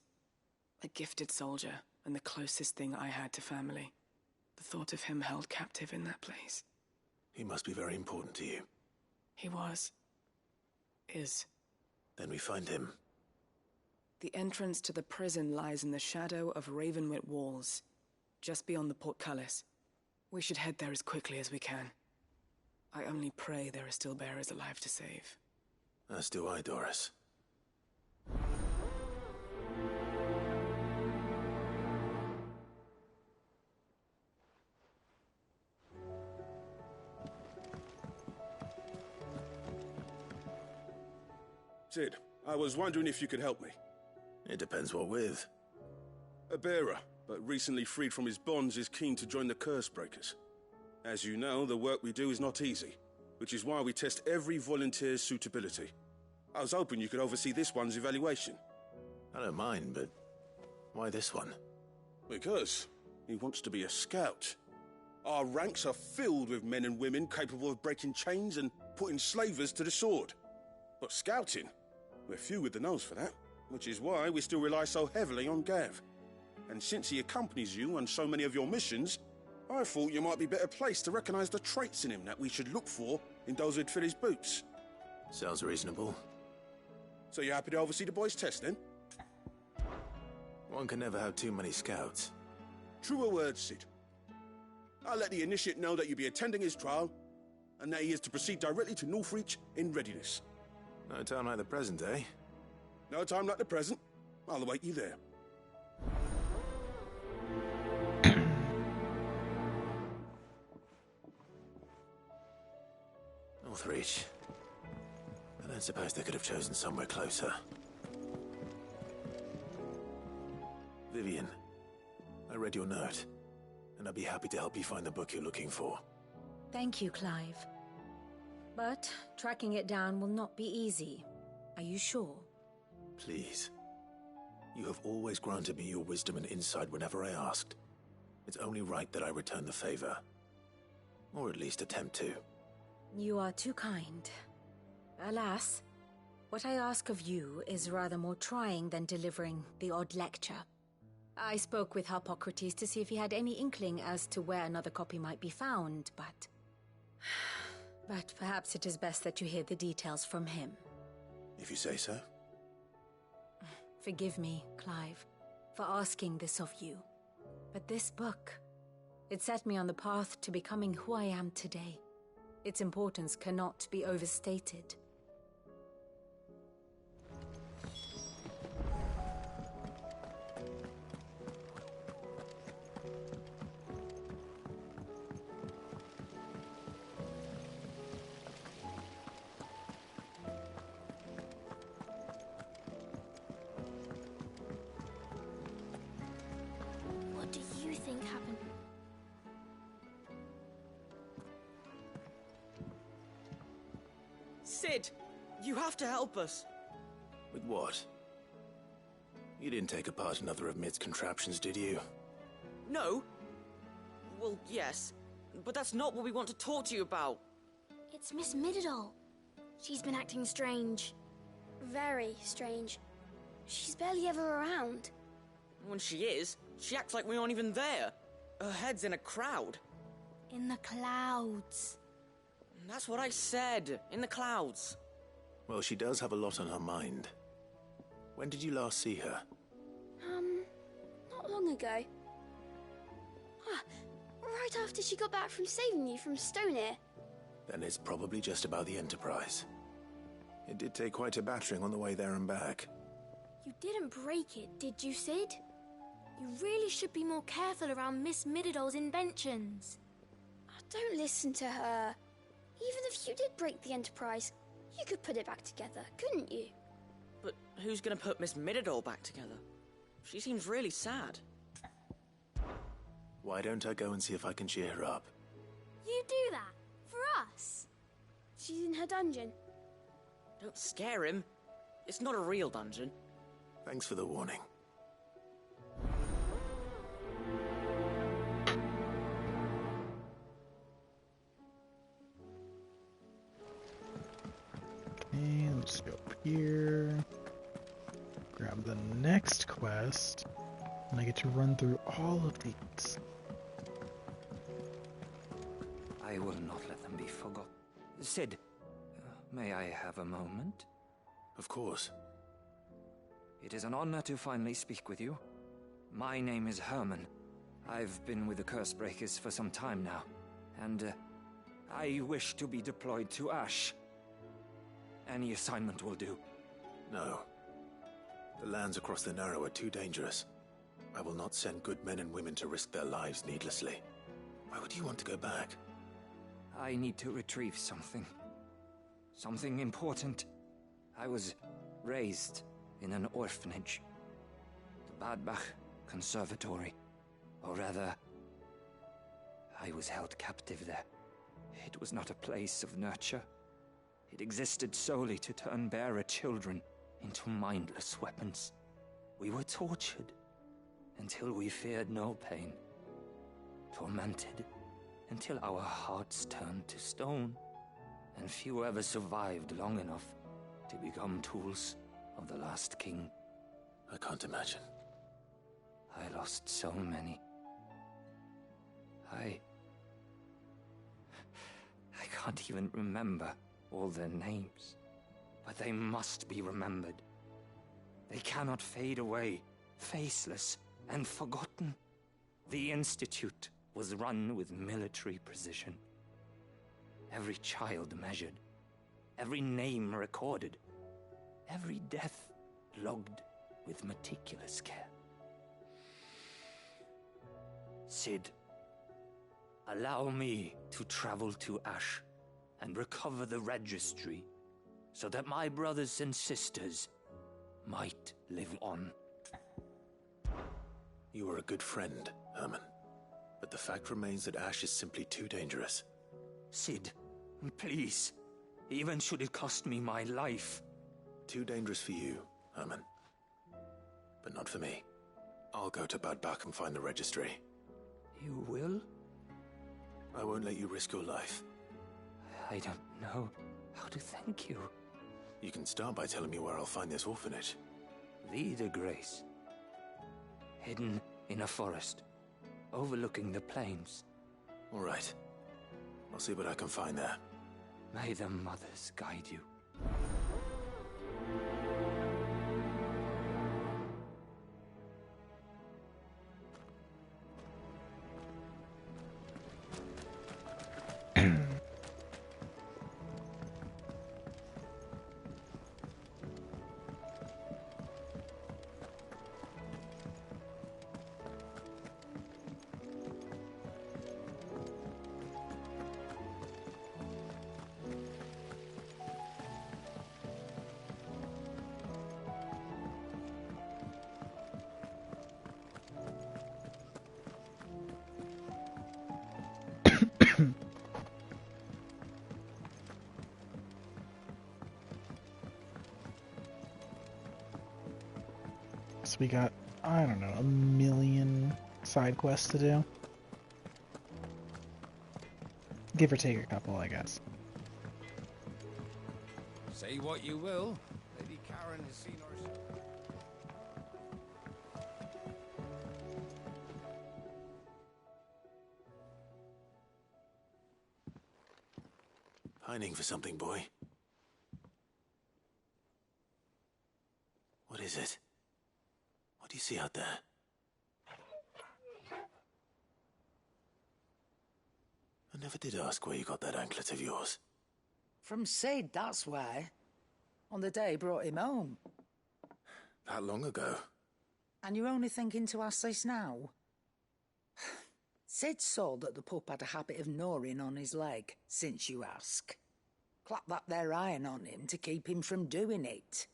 A gifted soldier, and the closest thing I had to family. The thought of him held captive in that place. He must be very important to you. He was. Is. Then we find him. The entrance to the prison lies in the shadow of Ravenwit Walls, just beyond the portcullis. We should head there as quickly as we can. I only pray there are still bearers alive to save. As do I, Doris. Cid, I was wondering if you could help me. It depends what with. A bearer, but recently freed from his bonds, is keen to join the Cursebreakers. As you know, the work we do is not easy, which is why we test every volunteer's suitability. I was hoping you could oversee this one's evaluation. I don't mind, but why this one? Because he wants to be a scout. Our ranks are filled with men and women capable of breaking chains and putting slavers to the sword. But scouting, we're few with the nose for that, which is why we still rely so heavily on Gav. And since he accompanies you on so many of your missions, I thought you might be better placed to recognize the traits in him that we should look for in those who'd fill his boots. Sounds reasonable. So you're happy to oversee the boys' test, then? One can never have too many scouts. Truer words, Cid. I'll let the initiate know that you'll be attending his trial, and that he is to proceed directly to Northreach in readiness. No time like the present, eh? No time like the present. I'll await you there. Northreach. I don't suppose they could have chosen somewhere closer. Vivian, I read your note, and I'd be happy to help you find the book you're looking for. Thank you, Clive. But tracking it down will not be easy. Are you sure? Please. You have always granted me your wisdom and insight whenever I asked. It's only right that I return the favor. Or at least attempt to. You are too kind. Alas, what I ask of you is rather more trying than delivering the odd lecture. I spoke with Harpocrates to see if he had any inkling as to where another copy might be found, but... But perhaps it is best that you hear the details from him. If you say so. Forgive me, Clive, for asking this of you. But this book, it set me on the path to becoming who I am today. Its importance cannot be overstated. Cid! You have to help us. With what? You didn't take apart another of Mid's contraptions, did you? No. Well, yes. But that's not what we want to talk to you about. It's Miss Mididol. She's been acting strange. Very strange. She's barely ever around. When she is, she acts like we aren't even there. Her head's in a crowd. In the clouds. That's what I said. In the clouds. Well, she does have a lot on her mind. When did you last see her? Not long ago. Right after she got back from saving you from Stoneir. Then it's probably just about the Enterprise. It did take quite a battering on the way there and back. You didn't break it, did you, Cid? You really should be more careful around Miss Mididol's inventions. Don't listen to her. Even if you did break the Enterprise, you could put it back together, couldn't you? But who's gonna put Miss Mididol back together? She seems really sad. Why don't I go and see if I can cheer her up? You do that? For us? She's in her dungeon. Don't scare him. It's not a real dungeon. Thanks for the warning. Okay, let's go up here. Grab the next quest. And I get to run through all of these. I will not let them be forgotten. Cid, may I have a moment? Of course. It is an honor to finally speak with you. My name is Herman. I've been with the Cursebreakers for some time now, and I wish to be deployed to Ash. Any assignment will do. No. The lands across the Narrow are too dangerous. I will not send good men and women to risk their lives needlessly. Why would you want to go back? I need to retrieve something. Something important. I was raised in an orphanage. The Badbach Conservatory. Or rather, I was held captive there. It was not a place of nurture. It existed solely to turn bearer children into mindless weapons. We were tortured until we feared no pain. Tormented until our hearts turned to stone. And few ever survived long enough to become tools of the last king. I can't imagine. I lost so many. I can't even remember all their names. But they must be remembered. They cannot fade away, faceless and forgotten. The Institute was run with military precision. Every child measured, every name recorded, every death logged with meticulous care. Cid, allow me to travel to Ash and recover the registry so that my brothers and sisters might live on. You are a good friend, Herman. But the fact remains that Ash is simply too dangerous. Cid, please. Even should it cost me my life. Too dangerous for you, Herman. But not for me. I'll go to Badbach and find the registry. You will? I won't let you risk your life. I don't know how to thank you. You can start by telling me where I'll find this orphanage. Vie de Grace. Hidden in a forest, overlooking the plains. All right. I'll see what I can find there. May the mothers guide you. we got, I don't know, 1,000,000 side quests to do. Give or take a couple, I guess. Say what you will, Lady Karen has seen her... Pining for something, boy. What is it? What do you see out there? I never did ask where you got that anklet of yours. From Sid, that's why. On the day he brought him home. That long ago? And you're only thinking to ask this now? Sid saw that the pup had a habit of gnawing on his leg, since you ask. Clap that there iron on him to keep him from doing it.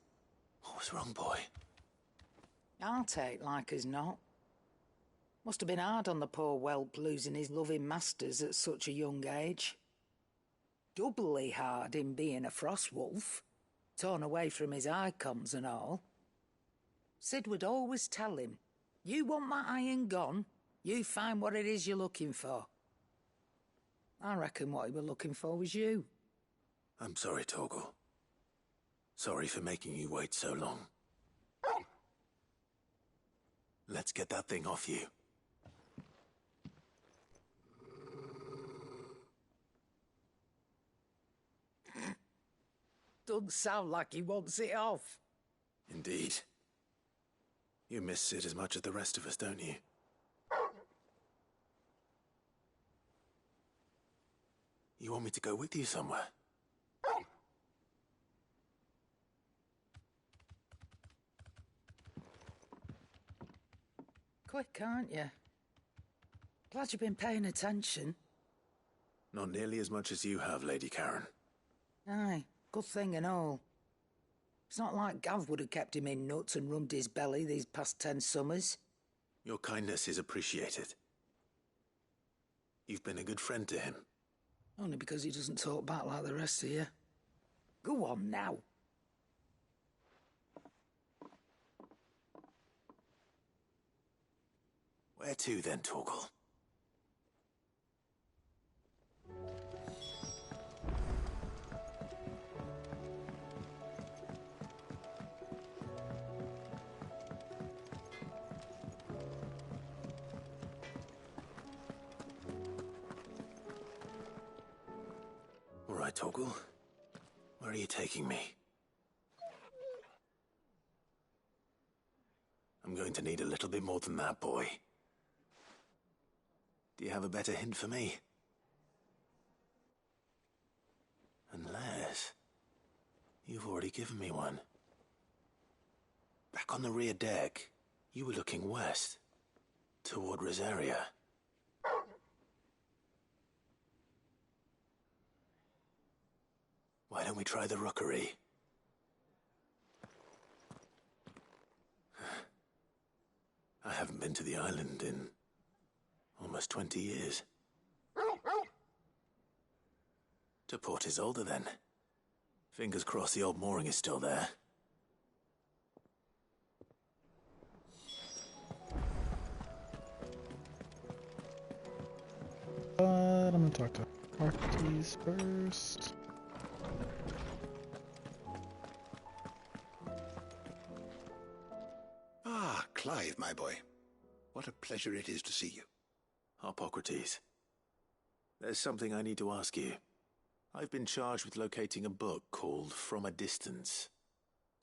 What was wrong, boy? I'll take like as not. Must have been hard on the poor whelp losing his loving masters at such a young age. Doubly hard in being a frost wolf, torn away from his icons and all. Sid would always tell him, you want that iron gone, you find what it is you're looking for. I reckon what he were looking for was you. I'm sorry, Torgal. Sorry for making you wait so long. Let's get that thing off you. Doesn't sound like he wants it off. Indeed. You miss Sid as much as the rest of us, don't you? You want me to go with you somewhere? Quick, aren't you? Glad you've been paying attention. Not nearly as much as you have, Lady Karen. Aye, good thing and all. It's not like Gav would have kept him in nuts and rubbed his belly these past 10 summers. Your kindness is appreciated. You've been a good friend to him. Only because he doesn't talk back like the rest of you. Go on now. Where to then, Torgal? All right, Torgal. Where are you taking me? I'm going to need a little bit more than that, boy. Do you have a better hint for me? Unless... you've already given me one. Back on the rear deck, you were looking west, toward Rosaria. Why don't we try the rookery? I haven't been to the island in almost 20 years. To Port Isolde, then. Fingers crossed the old mooring is still there. But I'm gonna talk to Arctes first. Ah, Clive, my boy. What a pleasure it is to see you. Harpocrates. There's something I need to ask you. I've been charged with locating a book called From a Distance.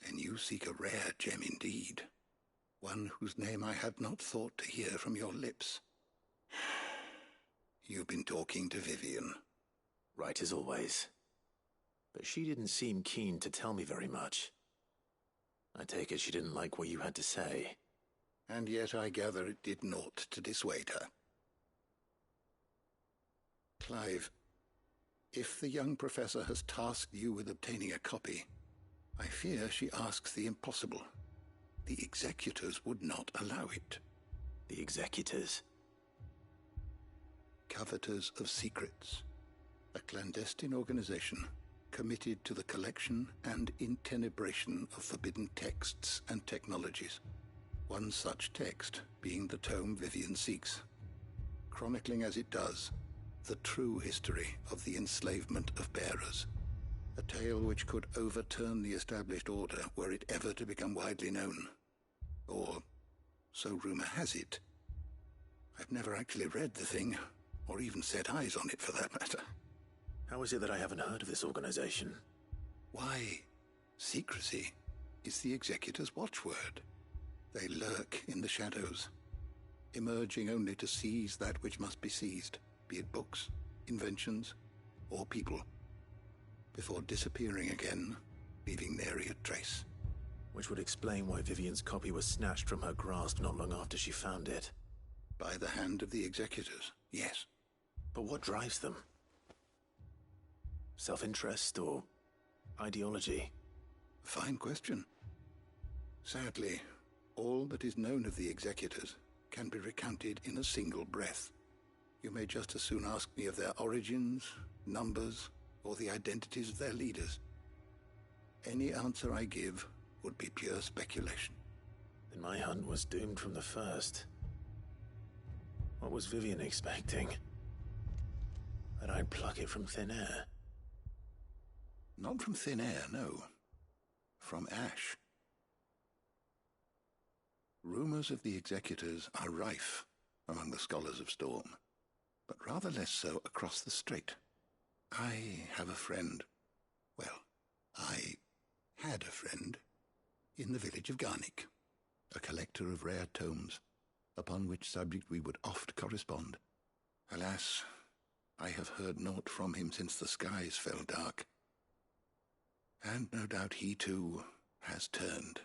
Then you seek a rare gem indeed. One whose name I had not thought to hear from your lips. You've been talking to Vivian. Right as always. But she didn't seem keen to tell me very much. I take it she didn't like what you had to say. And yet I gather it did naught to dissuade her. Clive, if the young professor has tasked you with obtaining a copy, I fear she asks the impossible. The executors would not allow it. The executors? Coveters of Secrets. A clandestine organization committed to the collection and intenebration of forbidden texts and technologies. One such text being the tome Vivian seeks, chronicling as it does the true history of the enslavement of bearers. A tale which could overturn the established order were it ever to become widely known. Or so rumor has it. I've never actually read the thing, or even set eyes on it for that matter. How is it that I haven't heard of this organization? Why, secrecy is the Executor's watchword. They lurk in the shadows, emerging only to seize that which must be seized, be it books, inventions, or people, before disappearing again, leaving nary a trace. Which would explain why Vivian's copy was snatched from her grasp not long after she found it. By the hand of the Executors, yes. But what drives them? Self-interest or ideology? Fine question. Sadly, all that is known of the Executors can be recounted in a single breath. You may just as soon ask me of their origins, numbers, or the identities of their leaders. Any answer I give would be pure speculation. Then my hunt was doomed from the first. What was Vivian expecting? That I'd pluck it from thin air? Not from thin air, no. From ash. Rumors of the Executors are rife among the scholars of Storm, but rather less so across the Strait. I have a friend. Well, I had a friend in the village of Garnick, a collector of rare tomes, upon which subject we would oft correspond. Alas, I have heard naught from him since the skies fell dark. And no doubt he, too, has turned.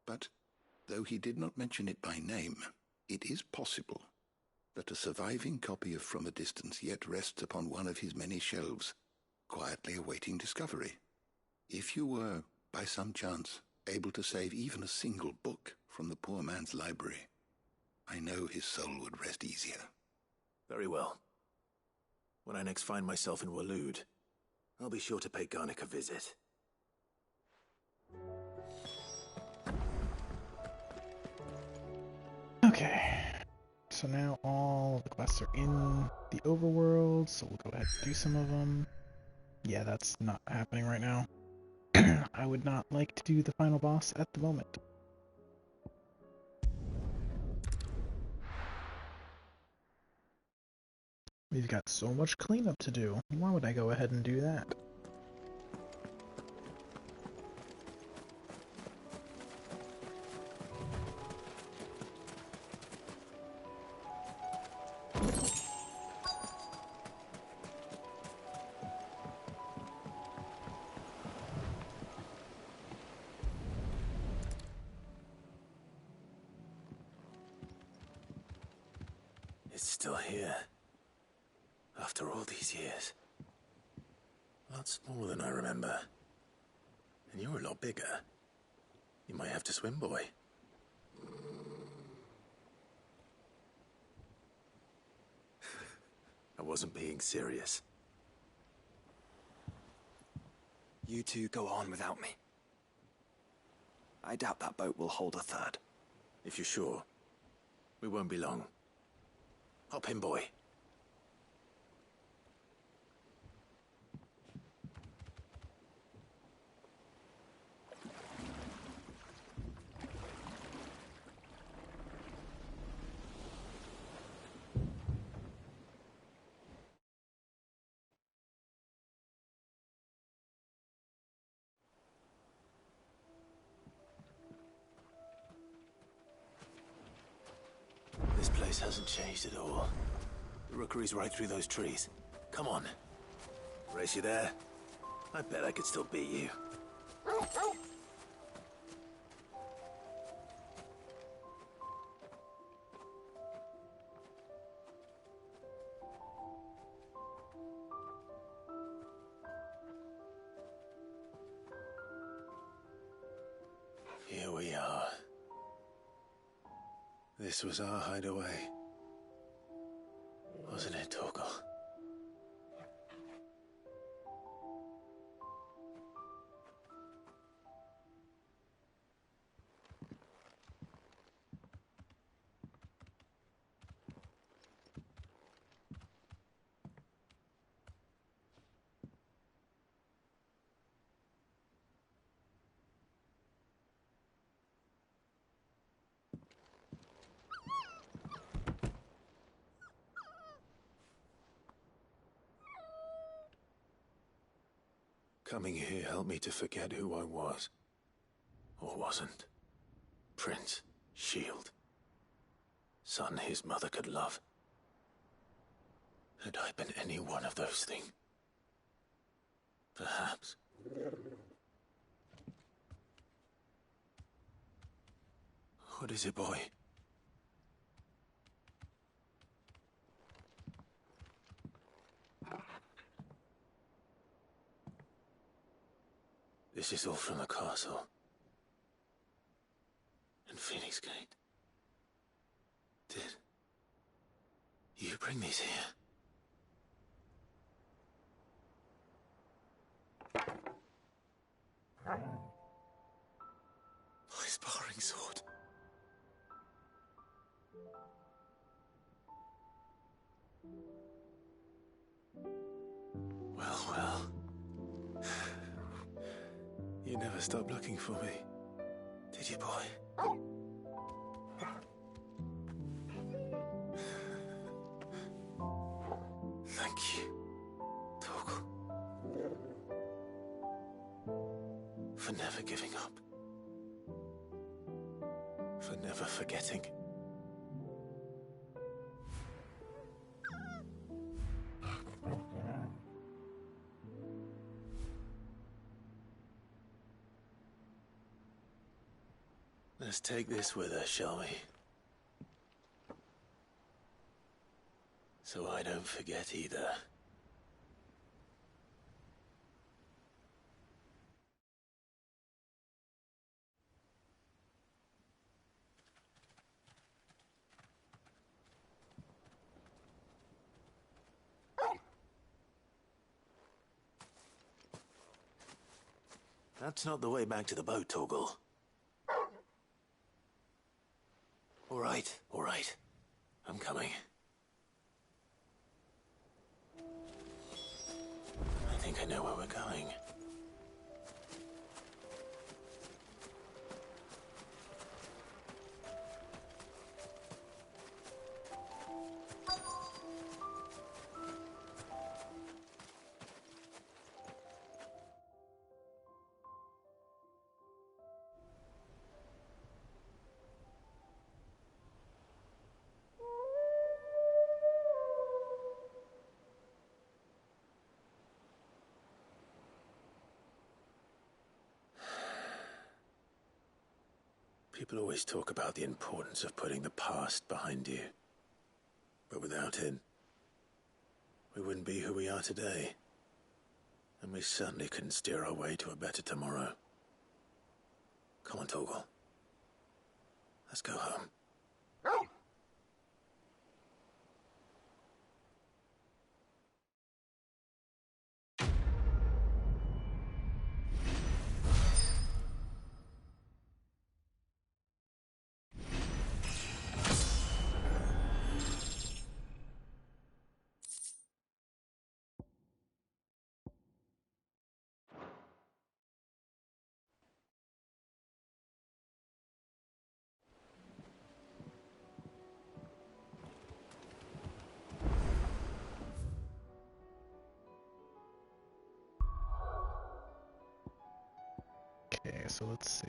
But, though he did not mention it by name, it is possible that a surviving copy of From a Distance yet rests upon one of his many shelves, quietly awaiting discovery. If you were, by some chance, able to save even a single book from the poor man's library, I know his soul would rest easier. Very well. When I next find myself in Waloed, I'll be sure to pay Garnick a visit. Okay. So now all the quests are in the overworld, so we'll go ahead and do some of them. Yeah, that's not happening right now. I would not like to do the final boss at the moment. We've got so much cleanup to do. Why would I go ahead and do that? It's still here. After all these years. Lots more than I remember. And you're a lot bigger. You might have to swim, boy. I wasn't being serious. You two go on without me. I doubt that boat will hold a third. If you're sure, we won't be long. Hop in, boy. This place hasn't changed at all. The rookery's right through those trees. Come on. Race you there? I bet I could still beat you. Here we are. This was our hideaway. Wasn't it, Torgal? Coming here helped me to forget who I was. Or wasn't. Prince, shield. Son his mother could love. Had I been any one of those things? Perhaps. What is it, boy? This is all from the castle. And Phoenix Gate. Did you bring these here? My sparring sword. Well. You never stopped looking for me, did you, boy? Thank you, Torgal, for never giving up, for never forgetting. Let's take this with us, shall we? So I don't forget either. That's not the way back to the boat, Torgal. All right. I'm coming. I think I know where we're going. People always talk about the importance of putting the past behind you. But without it, we wouldn't be who we are today. And we certainly couldn't steer our way to a better tomorrow. Come on, Torgal. Let's go home. Okay, so let's see.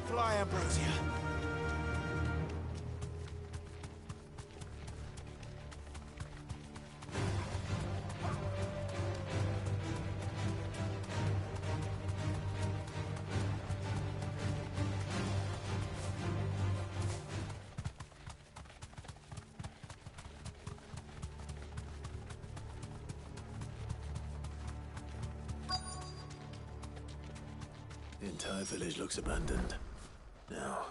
Fly, Ambrosia. The entire village looks abandoned. Now,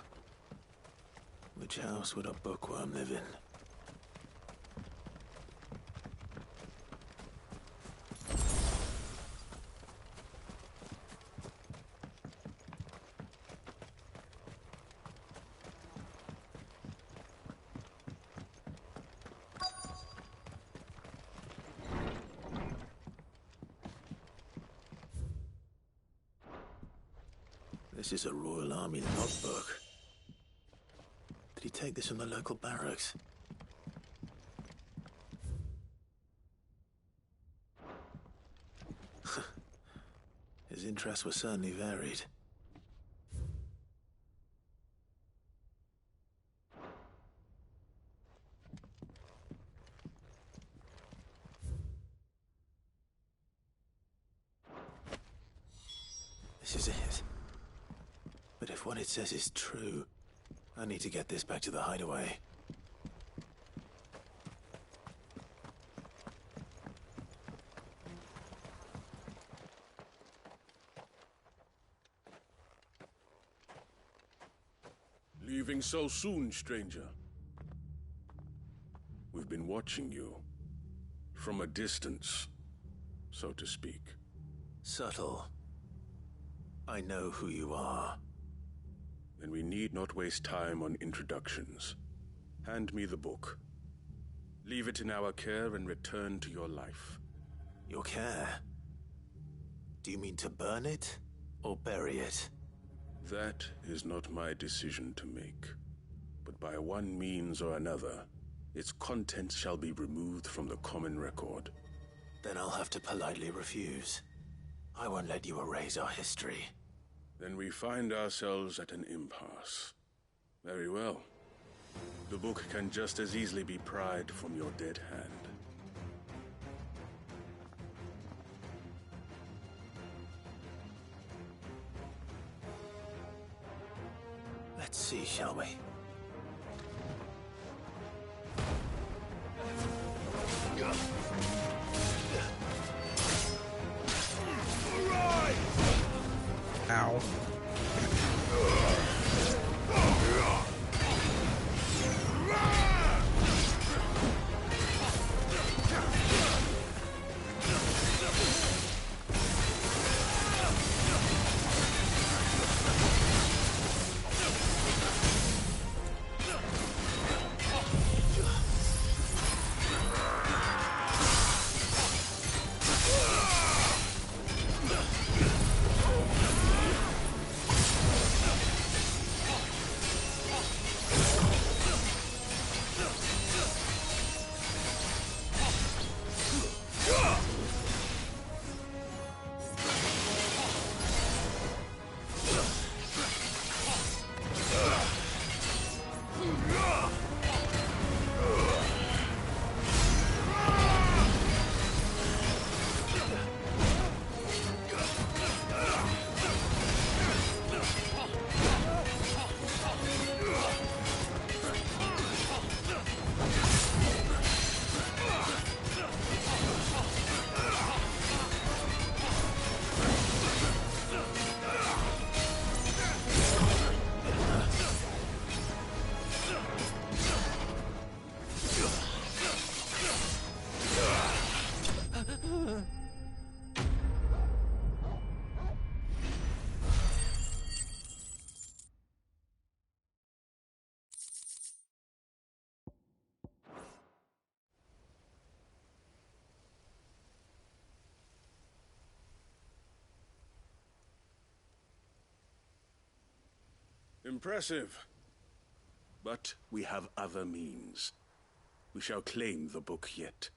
which house would a bookworm live in? This is a Royal Army logbook. Did he take this from the local barracks? His interests were certainly varied. This is it. But if what it says is true, I need to get this back to the hideaway. Leaving so soon, stranger? We've been watching you. From a distance, so to speak. Subtle. I know who you are. Then we need not waste time on introductions. Hand me the book. Leave it in our care and return to your life. Your care? Do you mean to burn it or bury it? That is not my decision to make. But by one means or another, its contents shall be removed from the common record. Then I'll have to politely refuse. I won't let you erase our history. Then we find ourselves at an impasse. Very well. The book can just as easily be pried from your dead hand. Let's see, shall we? Ow. Impressive. But we have other means. We shall claim the book yet.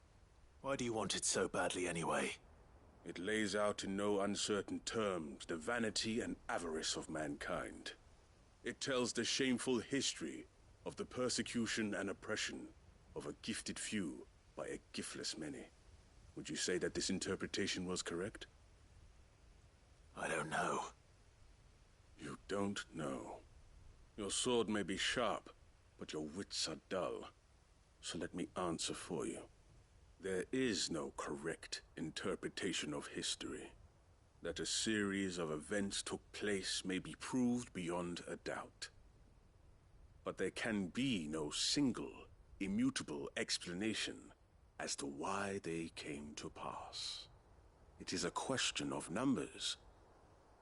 Why do you want it so badly anyway? It lays out in no uncertain terms the vanity and avarice of mankind. It tells the shameful history of the persecution and oppression of a gifted few by a giftless many. Would you say that this interpretation was correct? I don't know. You don't know. Your sword may be sharp, but your wits are dull. So let me answer for you. There is no correct interpretation of history. That a series of events took place may be proved beyond a doubt. But there can be no single, immutable explanation as to why they came to pass. It is a question of numbers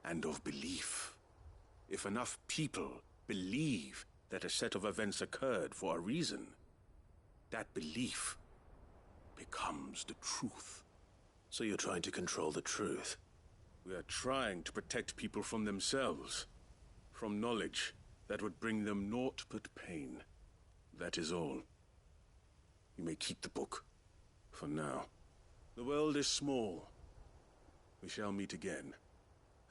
and of belief. If enough people believe that a set of events occurred for a reason, that belief becomes the truth. So you're trying to control the truth? We are trying to protect people from themselves. from knowledge that would bring them naught but pain. That is all. You may keep the book, for now. The world is small. We shall meet again.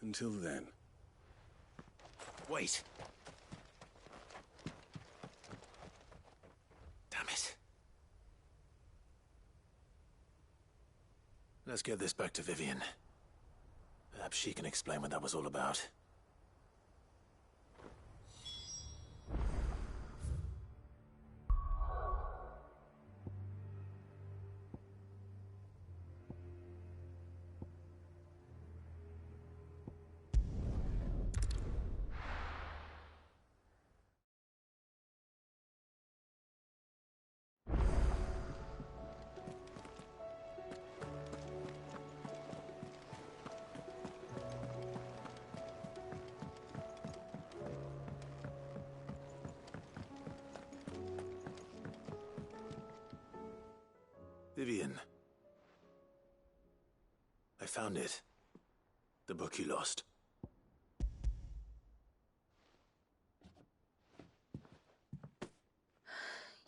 Until then. Wait. Damn it. Let's get this back to Vivian. Perhaps she can explain what that was all about. Vivian. I found it. The book you lost.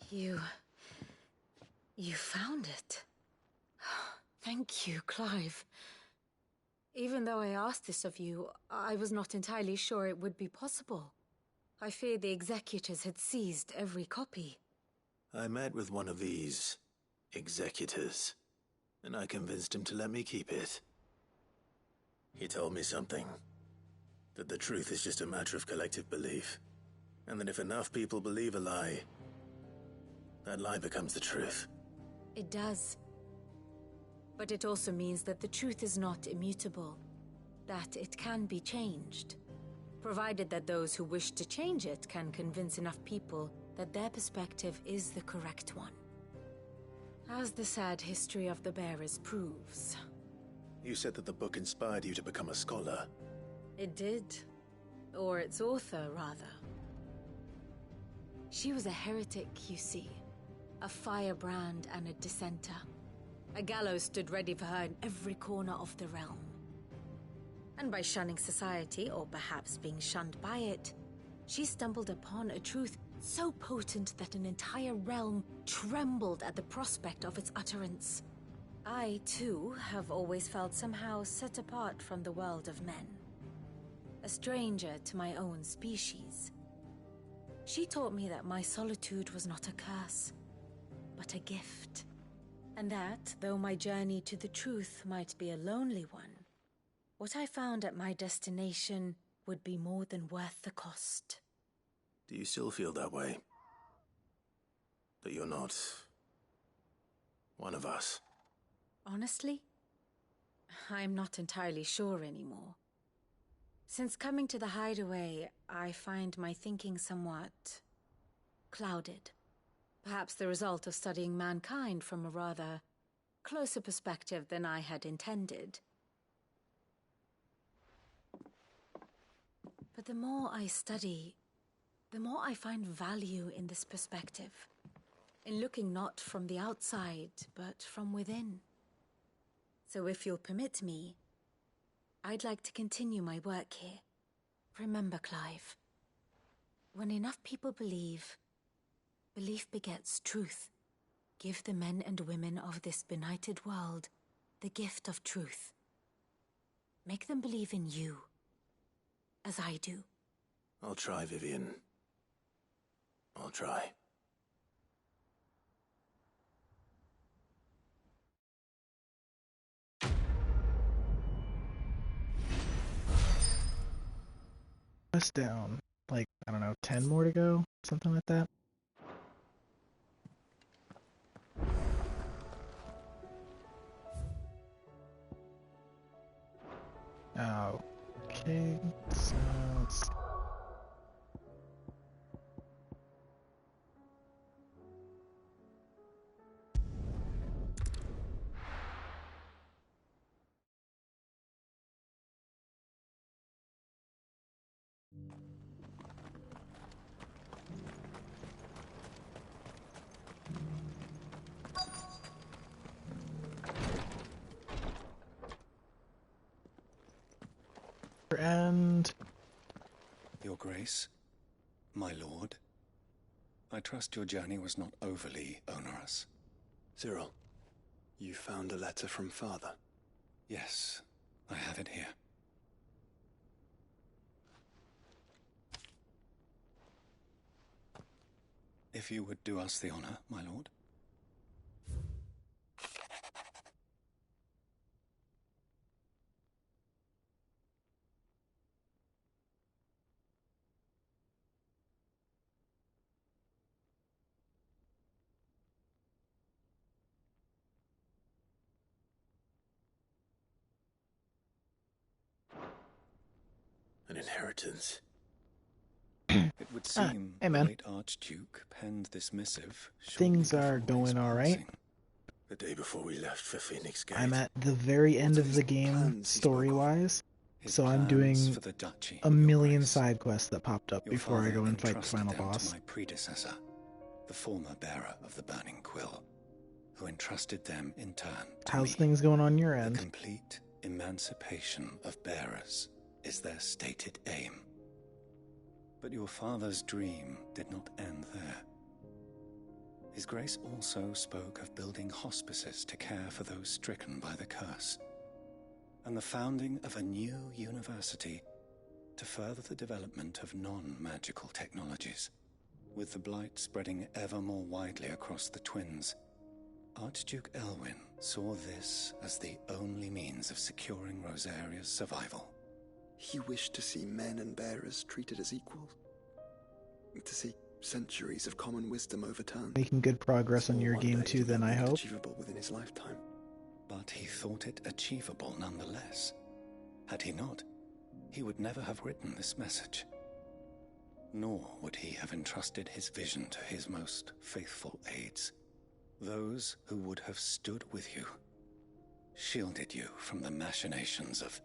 You found it. Thank you, Clive. Even though I asked this of you, I was not entirely sure it would be possible. I feared the executors had seized every copy. I met with one of these executors, and I convinced him to let me keep it. He told me something. That the truth is just a matter of collective belief. And that if enough people believe a lie, that lie becomes the truth. It does. But it also means that the truth is not immutable. That it can be changed. Provided that those who wish to change it can convince enough people that their perspective is the correct one. As the sad history of the Bearers proves. You said that the book inspired you to become a scholar. It did. Or its author, rather. She was a heretic, you see. A firebrand and a dissenter. A gallows stood ready for her in every corner of the realm. And by shunning society, or perhaps being shunned by it, she stumbled upon a truth so potent that an entire realm trembled at the prospect of its utterance. I, too, have always felt somehow set apart from the world of men. A stranger to my own species. She taught me that my solitude was not a curse, but a gift. And that, though my journey to the truth might be a lonely one, what I found at my destination would be more than worth the cost. Do you still feel that way? That you're not one of us? Honestly, I'm not entirely sure anymore. Since coming to the Hideaway, I find my thinking somewhat clouded. Perhaps the result of studying mankind from a rather closer perspective than I had intended. But the more I study, the more I find value in this perspective. In looking not from the outside, but from within. So if you'll permit me, I'd like to continue my work here. Remember, Clive, when enough people believe, belief begets truth. Give the men and women of this benighted world the gift of truth. Make them believe in you, as I do. I'll try, Vivian. I'll try. Us down. Like, I don't know, 10 more to go? Something like that? Okay, so let's see. And Your Grace, my lord, I trust your journey was not overly onerous. Cyril, you found a letter from Father? Yes, I have it here. If you would do us the honor, my lord. An inheritance. It would seem hey, the man. late Archduke penned this missive. Things are going all right. The day before we left for Phoenix Gate. I'm at the very end of the game, story-wise, so I'm doing a million side quests that popped up before I go and fight the final boss. To my predecessor, the former bearer of the Burning Quill, who entrusted them in turn to How's me. things going on your end? The complete emancipation of bearers is their stated aim. But your father's dream did not end there. His Grace also spoke of building hospices to care for those stricken by the curse, and the founding of a new university to further the development of non-magical technologies. With the blight spreading ever more widely across the twins, Archduke Elwyn saw this as the only means of securing Rosaria's survival. He wished to see men and bearers treated as equals. To see centuries of common wisdom overturned. Making good progress on your game too, then, I hope. Achievable within his lifetime. But he thought it achievable nonetheless. Had he not, he would never have written this message. Nor would he have entrusted his vision to his most faithful aides, those who would have stood with you, shielded you from the machinations of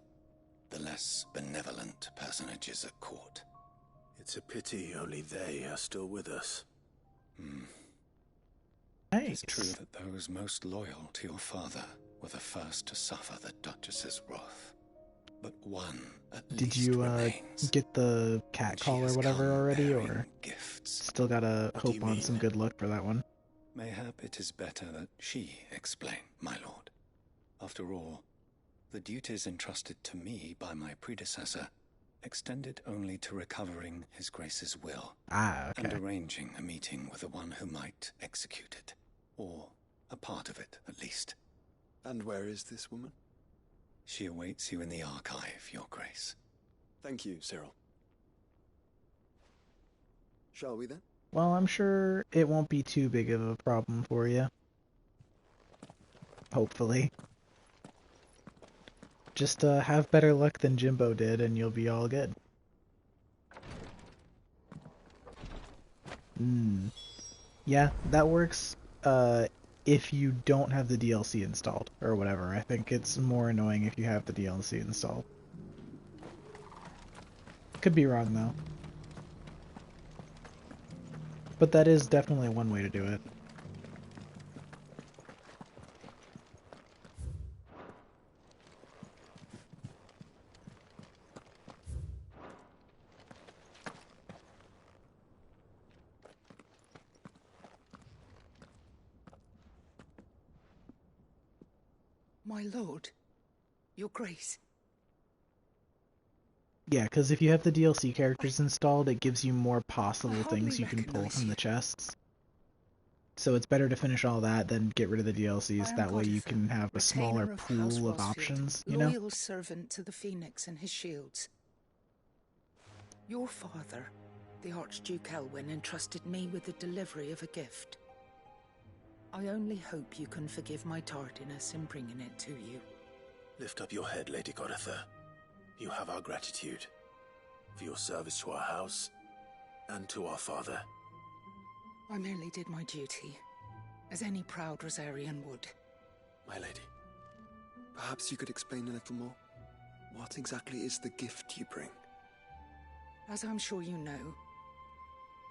the less benevolent personages at court. It's a pity only they are still with us. Nice. It's true that those most loyal to your father were the first to suffer the Duchess's wrath. But one at Did least you remains. get the cat call or whatever already, or gifts. still gotta hope on some good luck for that one? Mayhap it is better that she explain, my lord. After all, the duties entrusted to me by my predecessor extended only to recovering His Grace's will and arranging a meeting with the one who might execute it, or a part of it at least. And where is this woman? She awaits you in the archive, Your Grace. Thank you, Cyril. Shall we then? Well, I'm sure it won't be too big of a problem for you. Hopefully. Just have better luck than Jimbo did, and you'll be all good. Yeah, that works if you don't have the DLC installed, or whatever. I think it's more annoying if you have the DLC installed. Could be wrong, though. But that is definitely one way to do it. My lord, Your Grace. Yeah, because if you have the DLC characters installed, it gives you more possible things you can pull from the chests. So it's better to finish all that than get rid of the DLCs. That way you can have a smaller pool of options, you know? Loyal servant to the Phoenix and his shields. Your father, the Archduke Elwyn, entrusted me with the delivery of a gift. I only hope you can forgive my tardiness in bringing it to you. Lift up your head, Lady Goditha. You have our gratitude for your service to our house and to our father. I merely did my duty, as any proud Rosarian would. My lady, perhaps you could explain a little more. What exactly is the gift you bring? As I'm sure you know,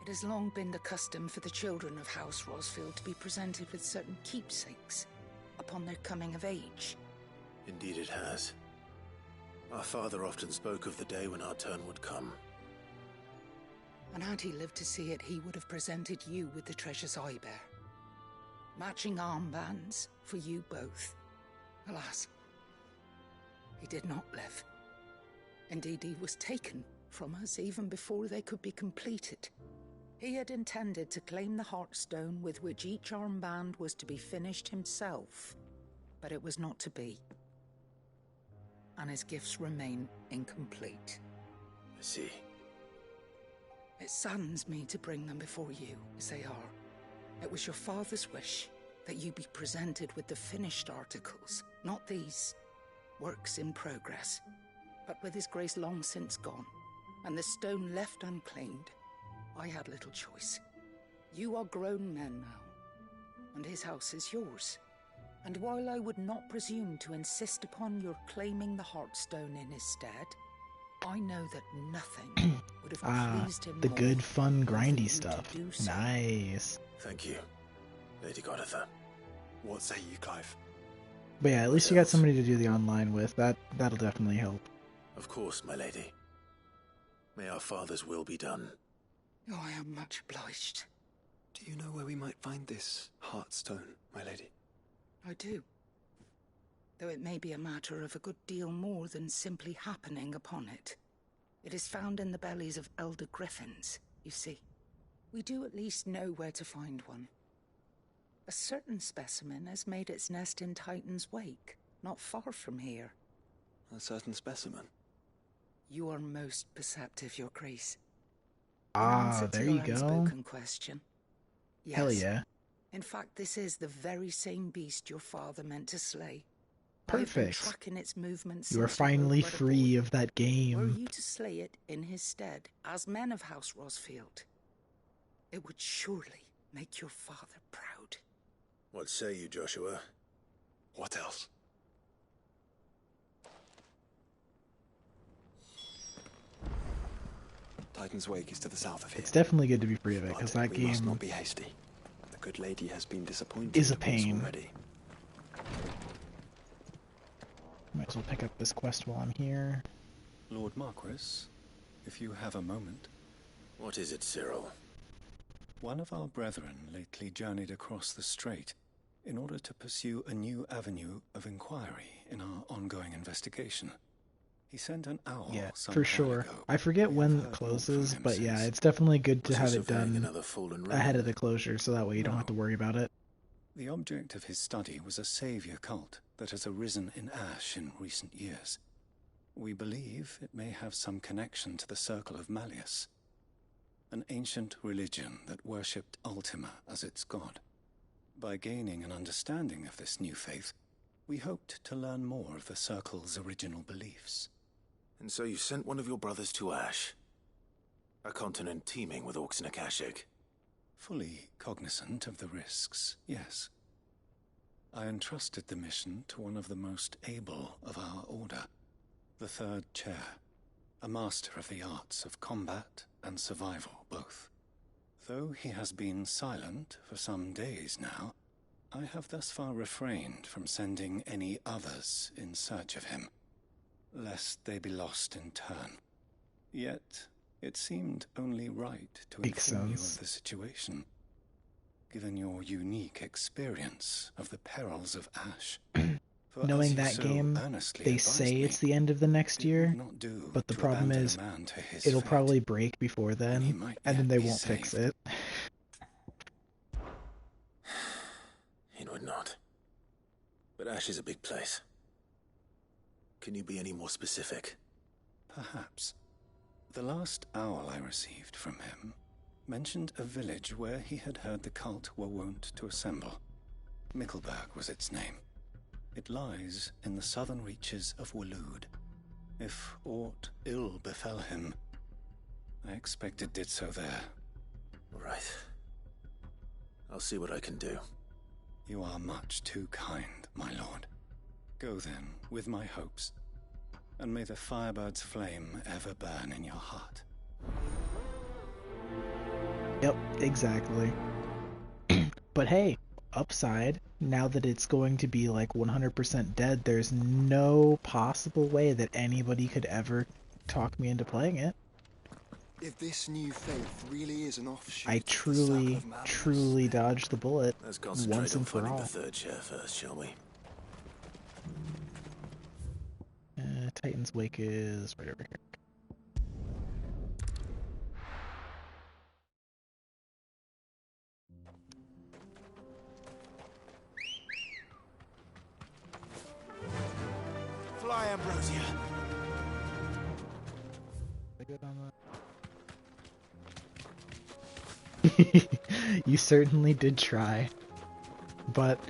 it has long been the custom for the children of House Rosfield to be presented with certain keepsakes upon their coming of age. Indeed it has. Our father often spoke of the day when our turn would come. And had he lived to see it, he would have presented you with the treasures I bear. Matching armbands for you both. Alas, he did not live. Indeed, he was taken from us even before they could be completed. He had intended to claim the Heartstone with which each armband was to be finished himself, but it was not to be. And his gifts remain incomplete. I see. It saddens me to bring them before you, as they are. It was your father's wish that you be presented with the finished articles, not these, works in progress. But with his grace long since gone, and the stone left unclaimed, I had little choice. You are grown men now, and his house is yours. And while I would not presume to insist upon your claiming the Heartstone in his stead, I know that nothing would have pleased him the more good, fun, than for grindy you to stuff. do so. Nice. Thank you, Lady Goditha. What say you, Clive? But yeah, at least you got somebody to do the online with. That'll definitely help. Of course, my lady. May our father's will be done. Oh, I am much obliged. Do you know where we might find this Heartstone, my lady? I do. Though it may be a matter of a good deal more than simply happening upon it. It is found in the bellies of elder griffins, you see. We do at least know where to find one. A certain specimen has made its nest in Titan's Wake, not far from here. A certain specimen? You are most perceptive, Your Grace. There you go. Unspoken question. Yes. Hell yeah. In fact, this is the very same beast your father meant to slay. Perfect. I've been tracking its movements. You are since finally were but a free boy. of that game. Were you to slay it in his stead, as men of House Rosfield, it would surely make your father proud. What say you, Joshua? What else? Titan's Wake is to the south of here. It's definitely good to be free of it, because But that we must game not be hasty. The good lady has been disappointed is a once pain. already. Might as well pick up this quest while I'm here. Lord Marquis, if you have a moment. What is it, Cyril? One of our brethren lately journeyed across the strait in order to pursue a new avenue of inquiry in our ongoing investigation. He sent an owl Yeah, some for time sure. ago. I forget when it closes, but yeah, it's definitely good to Was he have it surveying done another fallen ahead realm? of the closure, so that way you don't have to worry about it. The object of his study was a savior cult that has arisen in Ash in recent years. We believe it may have some connection to the Circle of Malleus, an ancient religion that worshipped Ultima as its god. By gaining an understanding of this new faith, we hoped to learn more of the Circle's original beliefs. And so you sent one of your brothers to Ash, a continent teeming with orcs and Akashic. Fully cognizant of the risks, yes. I entrusted the mission to one of the most able of our order, the Third Chair, a master of the arts of combat and survival both. Though he has been silent for some days now, I have thus far refrained from sending any others in search of him, lest they be lost in turn. Yet, it seemed only right to inform you of the situation, given your unique experience of the perils of Ash. For Knowing as you that so game, earnestly they advised say me, it's the end of the next year, not do but the to problem abandon is a man to his it'll fate. probably break before then, and then they won't fix it. It would not. But Ash is a big place. Can you be any more specific? Perhaps. The last owl I received from him mentioned a village where he had heard the cult were wont to assemble. Mickleburg was its name. It lies in the southern reaches of Waloed. If aught ill befell him, I expect it did so there. Right. I'll see what I can do. You are much too kind, my lord. Go then, with my hopes, and may the Firebird's flame ever burn in your heart. Yep, exactly. But hey, upside, now that it's going to be like 100% dead, there's no possible way that anybody could ever talk me into playing it. If this new faith really is an offshoot I of the Circle truly, of Madness, truly dodged the bullet Let's concentrate once on and for finding all. the third chair first, shall we? Titan's Wake is right over here. fly, Ambrosia. You certainly did try, but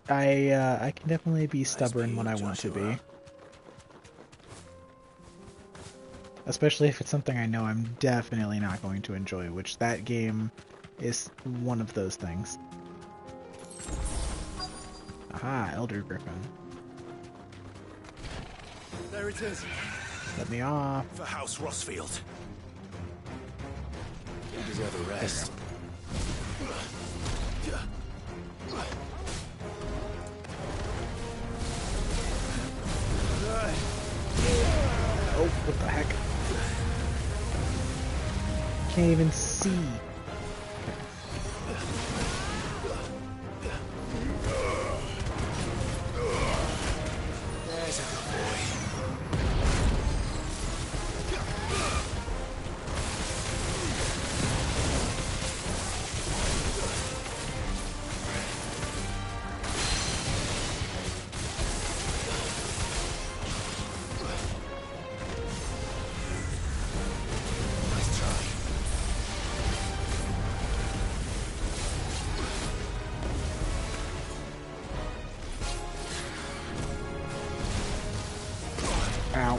I can definitely be stubborn when I want to be. Especially if it's something I know I'm definitely not going to enjoy, which that game is one of those things. Aha, Elder Griffin. There it is. Let me off. For House Rossfield. You deserve a rest. Oh, what the heck? Can't even see. There's a good boy. Nice try. Ow.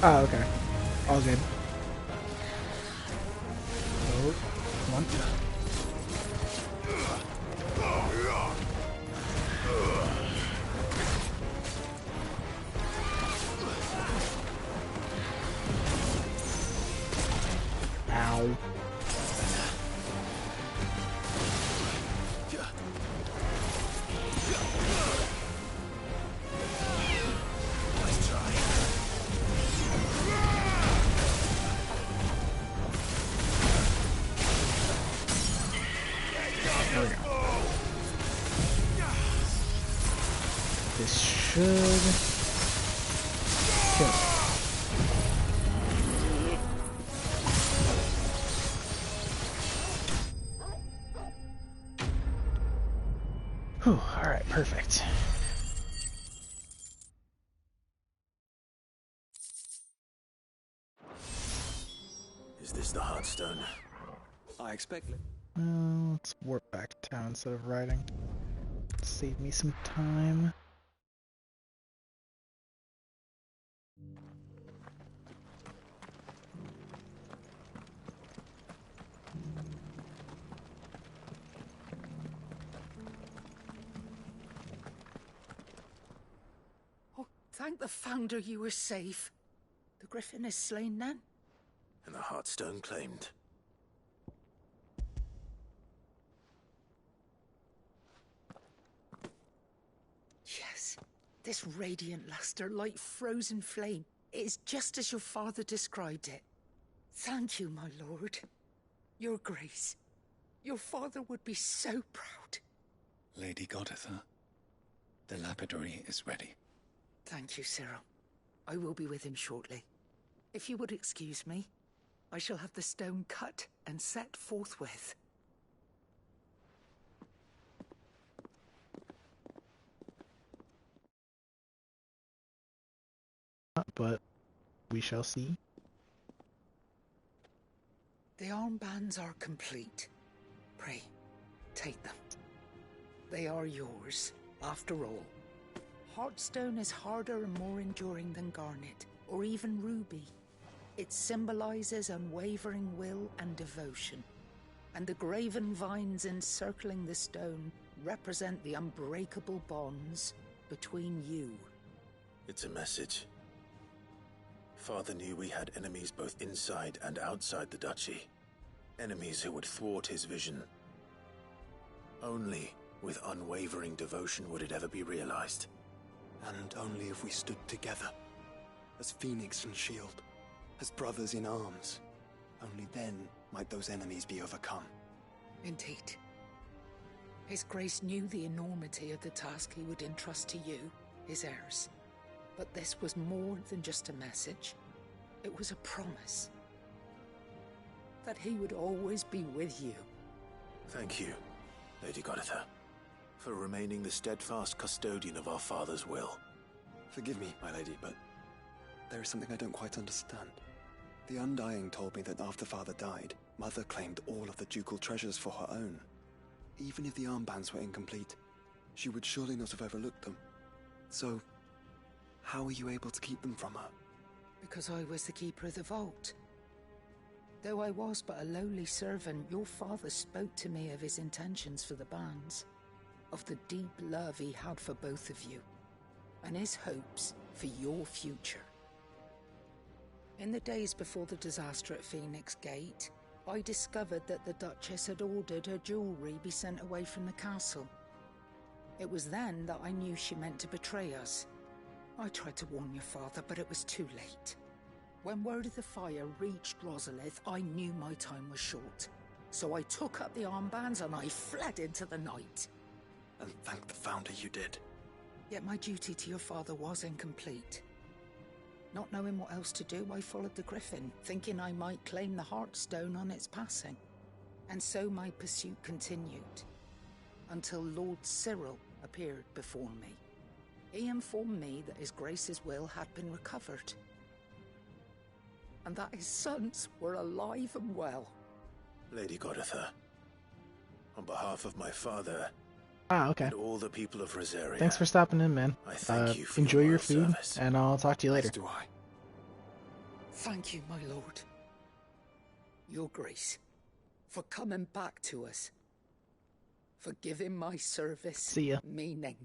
Oh, okay. All good. Oh, come on. Ow. Nice try. There we go. This should kill it. Whew, alright, perfect. Is this the Heartstone? I expect it. Let's warp back to town instead of riding. Save me some time. Oh, thank the Founder you were safe. The Griffin is slain then? And the Heartstone claimed. Yes. This radiant luster like frozen flame. It is just as your father described it. Thank you, my lord. Your grace. Your father would be so proud. Lady Goditha, the lapidary is ready. Thank you, Cyril. I will be with him shortly. If you would excuse me, I shall have the stone cut and set forthwith. But we shall see. The armbands are complete. Pray, take them. They are yours, after all. Heartstone is harder and more enduring than garnet, or even ruby. It symbolizes unwavering will and devotion, and the graven vines encircling the stone represent the unbreakable bonds between you. It's a message. Father knew we had enemies both inside and outside the duchy. Enemies who would thwart his vision. Only with unwavering devotion would it ever be realized. And only if we stood together, as Phoenix and Shield, as brothers in arms. Only then might those enemies be overcome. Indeed. His Grace knew the enormity of the task he would entrust to you, his heirs. But this was more than just a message. It was a promise. That he would always be with you. Thank you, Lady Goditha, for remaining the steadfast custodian of our father's will. Forgive me, my lady, but there is something I don't quite understand. The Undying told me that after Father died, Mother claimed all of the ducal treasures for her own. Even if the armbands were incomplete, she would surely not have overlooked them. So, how were you able to keep them from her? Because I was the keeper of the vault. Though I was but a lowly servant, your father spoke to me of his intentions for the bands, of the deep love he had for both of you, and his hopes for your future. In the days before the disaster at Phoenix Gate, I discovered that the Duchess had ordered her jewelry be sent away from the castle. It was then that I knew she meant to betray us. I tried to warn your father, but it was too late. When word of the fire reached Rosalith, I knew my time was short. So I took up the armbands and I fled into the night. And thank the Founder you did. Yet my duty to your father was incomplete. Not knowing what else to do, I followed the Griffin, thinking I might claim the Heartstone on its passing. And so my pursuit continued, until Lord Cyril appeared before me. He informed me that His Grace's will had been recovered, and that his sons were alive and well. Lady Goditha, on behalf of my father okay. and all the people of Rosaria, Thanks for stopping in, man. I thank you for enjoy your loyal food, service. and I'll talk to you later. As do I. Thank you, my lord. Your Grace, for coming back to us. For giving my service See ya. meaning.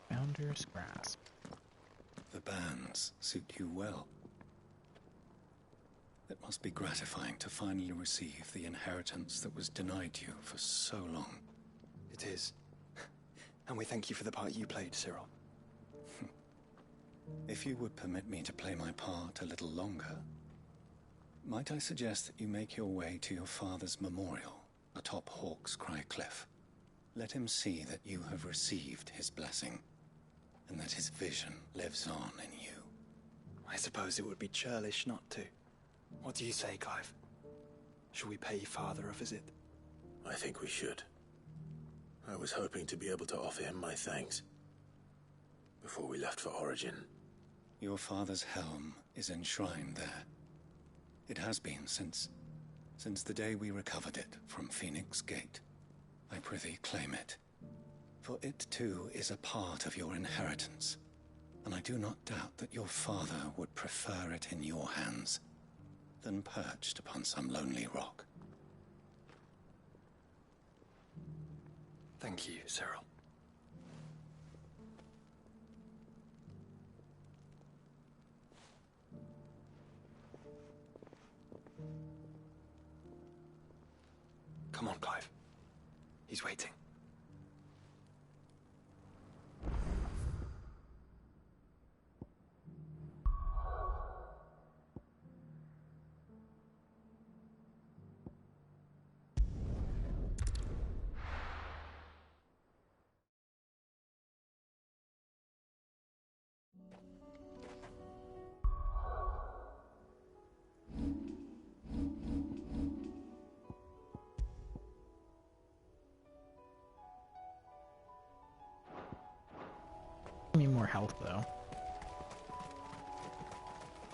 Founder's Grasp. The bands suit you well. It must be gratifying to finally receive the inheritance that was denied you for so long. It is. And we thank you for the part you played, Cyril. If you would permit me to play my part a little longer, might I suggest that you make your way to your father's memorial atop Hawk's Cry Cliff? Let him see that you have received his blessing, and that his vision lives on in you. I suppose it would be churlish not to. What do you say, Clive? Shall we pay Father a visit? I think we should. I was hoping to be able to offer him my thanks before we left for Origin. Your father's helm is enshrined there. It has been since the day we recovered it from Phoenix Gate. I prithee claim it, for it too is a part of your inheritance, and I do not doubt that your father would prefer it in your hands than perched upon some lonely rock. Thank you, Cyril. Come on, Clive. He's waiting. Give me more health, though.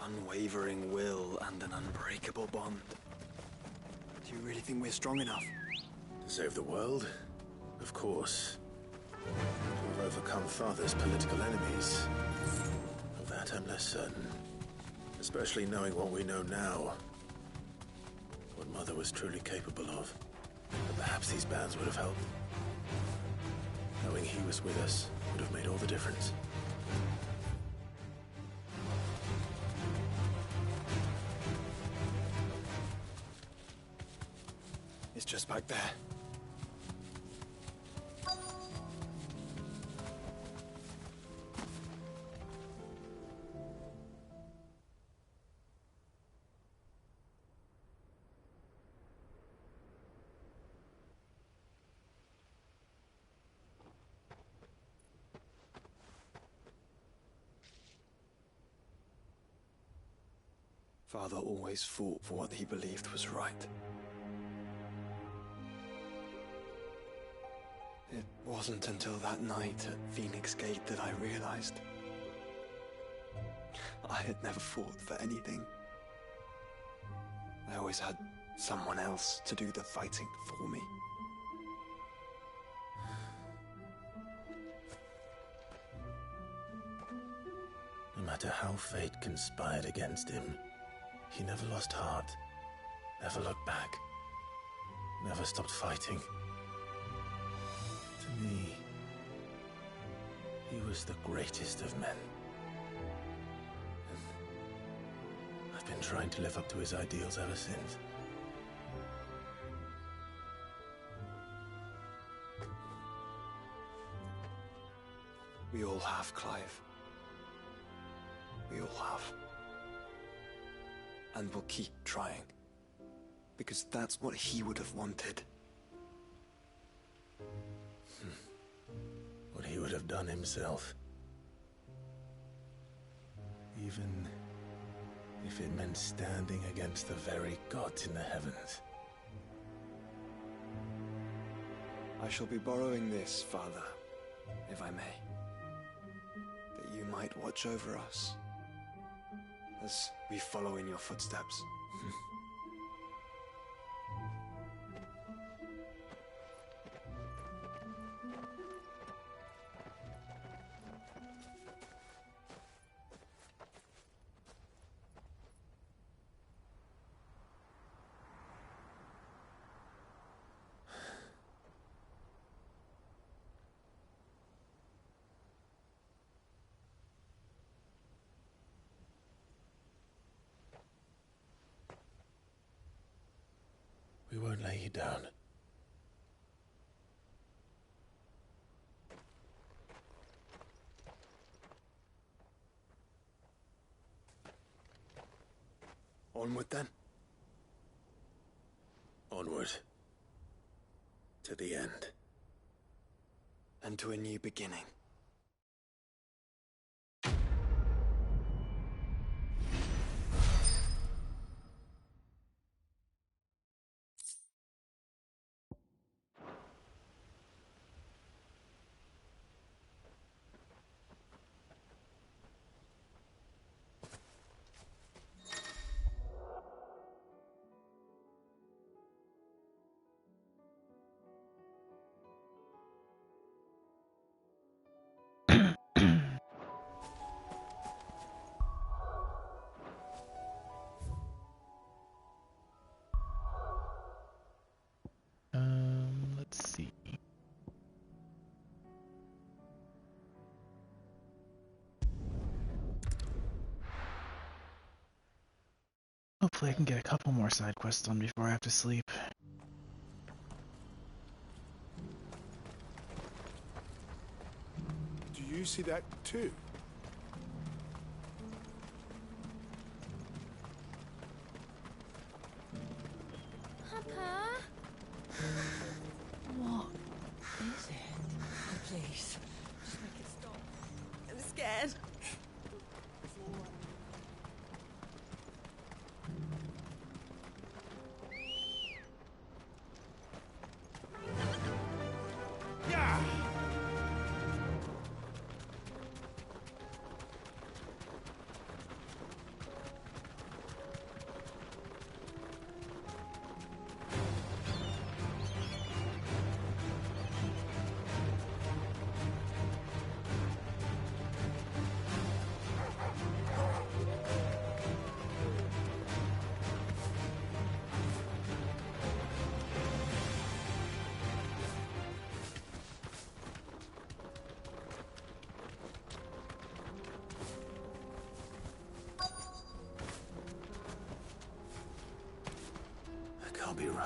Unwavering will and an unbreakable bond. Do you really think we're strong enough? To save the world? Of course. To have overcome Father's political enemies? Of that I'm less certain. Especially knowing what we know now. What Mother was truly capable of. But perhaps these bands would have helped. Knowing he was with us would have made all the difference. It's just back there. Father always fought for what he believed was right. It wasn't until that night at Phoenix Gate that I realized I had never fought for anything. I always had someone else to do the fighting for me. No matter how fate conspired against him, he never lost heart, never looked back, never stopped fighting. To me, he was the greatest of men. And I've been trying to live up to his ideals ever since. We all have, Clive. We all have. And we'll keep trying. Because that's what he would have wanted. What he would have done himself. Even if it meant standing against the very gods in the heavens. I shall be borrowing this, Father, if I may. That you might watch over us as we follow in your footsteps. We won't lay you down. Onward then. Onward. To the end. And to a new beginning. Let's see. Hopefully I can get a couple more side quests done before I have to sleep. Do you see that too? Papa? What is it? Please, just make it stop. I'm scared.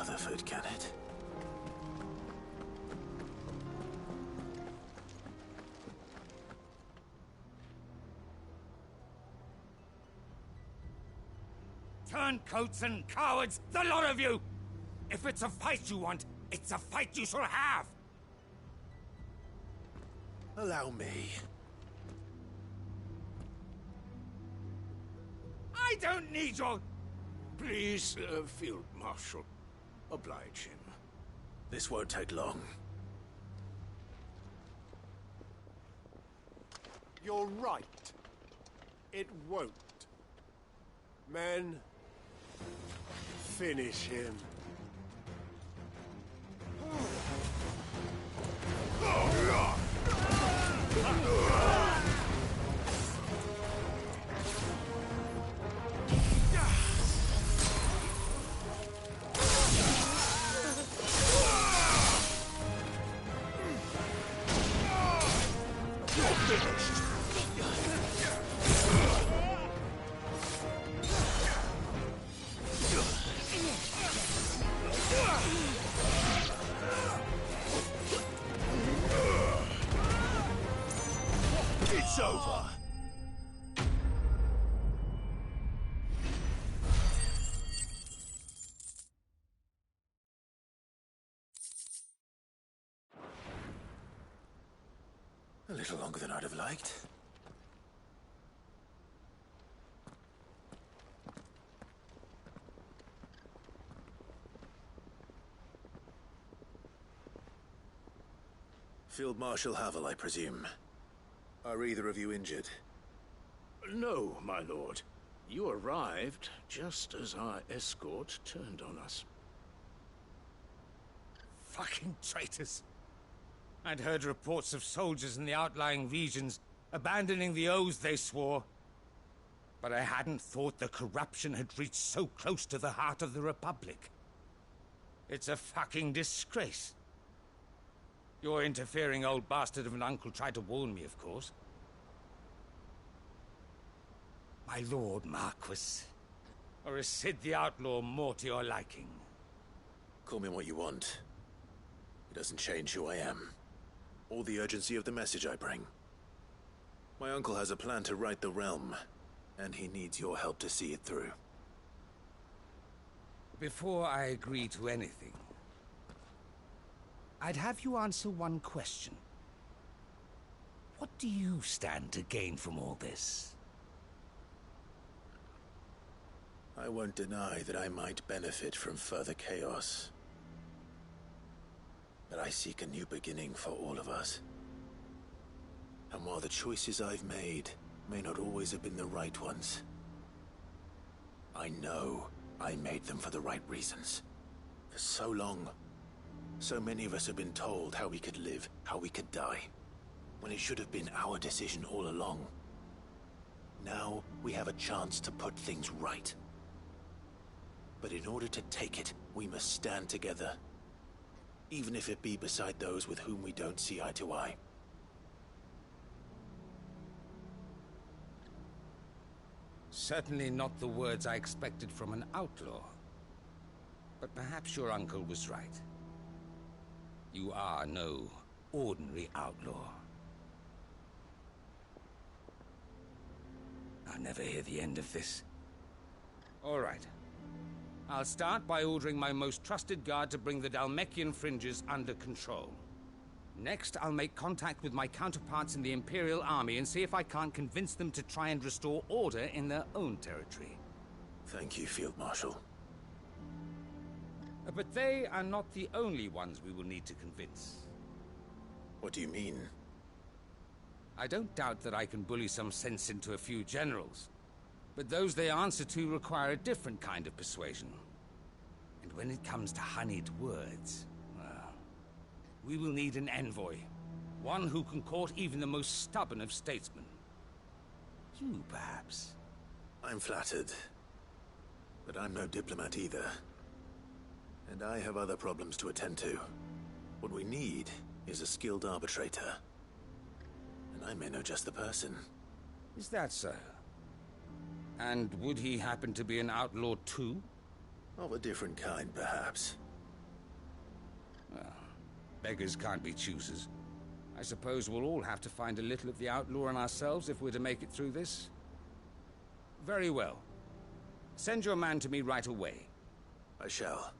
Rutherford, can it? Turncoats and cowards, the lot of you! If it's a fight you want, it's a fight you shall have! Allow me. I don't need your... Please, Field Marshal, oblige him. This won't take long. You're right. It won't. Men, finish him. It's over. A little longer than I'd have liked. Field Marshal Havel, I presume. Are either of you injured? No, my lord. You arrived just as our escort turned on us. Fucking traitors. I'd heard reports of soldiers in the outlying regions abandoning the oaths they swore. But I hadn't thought the corruption had reached so close to the heart of the Republic. It's a fucking disgrace. Your interfering old bastard of an uncle tried to warn me, of course. My lord Marquis. Or is Sid the Outlaw more to your liking? Call me what you want. It doesn't change who I am, or the urgency of the message I bring. My uncle has a plan to right the realm, and he needs your help to see it through. Before I agree to anything, I'd have you answer one question. What do you stand to gain from all this? I won't deny that I might benefit from further chaos. But I seek a new beginning for all of us. And while the choices I've made may not always have been the right ones, I know I made them for the right reasons. For so long, so many of us have been told how we could live, how we could die, when it should have been our decision all along. Now we have a chance to put things right. But in order to take it, we must stand together. Even if it be beside those with whom we don't see eye to eye. Certainly not the words I expected from an outlaw. But perhaps your uncle was right. You are no ordinary outlaw. I'll never hear the end of this. All right. I'll start by ordering my most trusted guard to bring the Dhalmekian fringes under control. Next, I'll make contact with my counterparts in the Imperial Army and see if I can't convince them to try and restore order in their own territory. Thank you, Field Marshal. But they are not the only ones we will need to convince. What do you mean? I don't doubt that I can bully some sense into a few generals. But those they answer to require a different kind of persuasion. And when it comes to honeyed words, well, we will need an envoy. One who can court even the most stubborn of statesmen. You, perhaps? I'm flattered. But I'm no diplomat either. And I have other problems to attend to. What we need is a skilled arbitrator. And I may know just the person. Is that so? And would he happen to be an outlaw too? Of a different kind, perhaps. Well, beggars can't be choosers. I suppose we'll all have to find a little of the outlaw in ourselves if we're to make it through this. Very well. Send your man to me right away. I shall.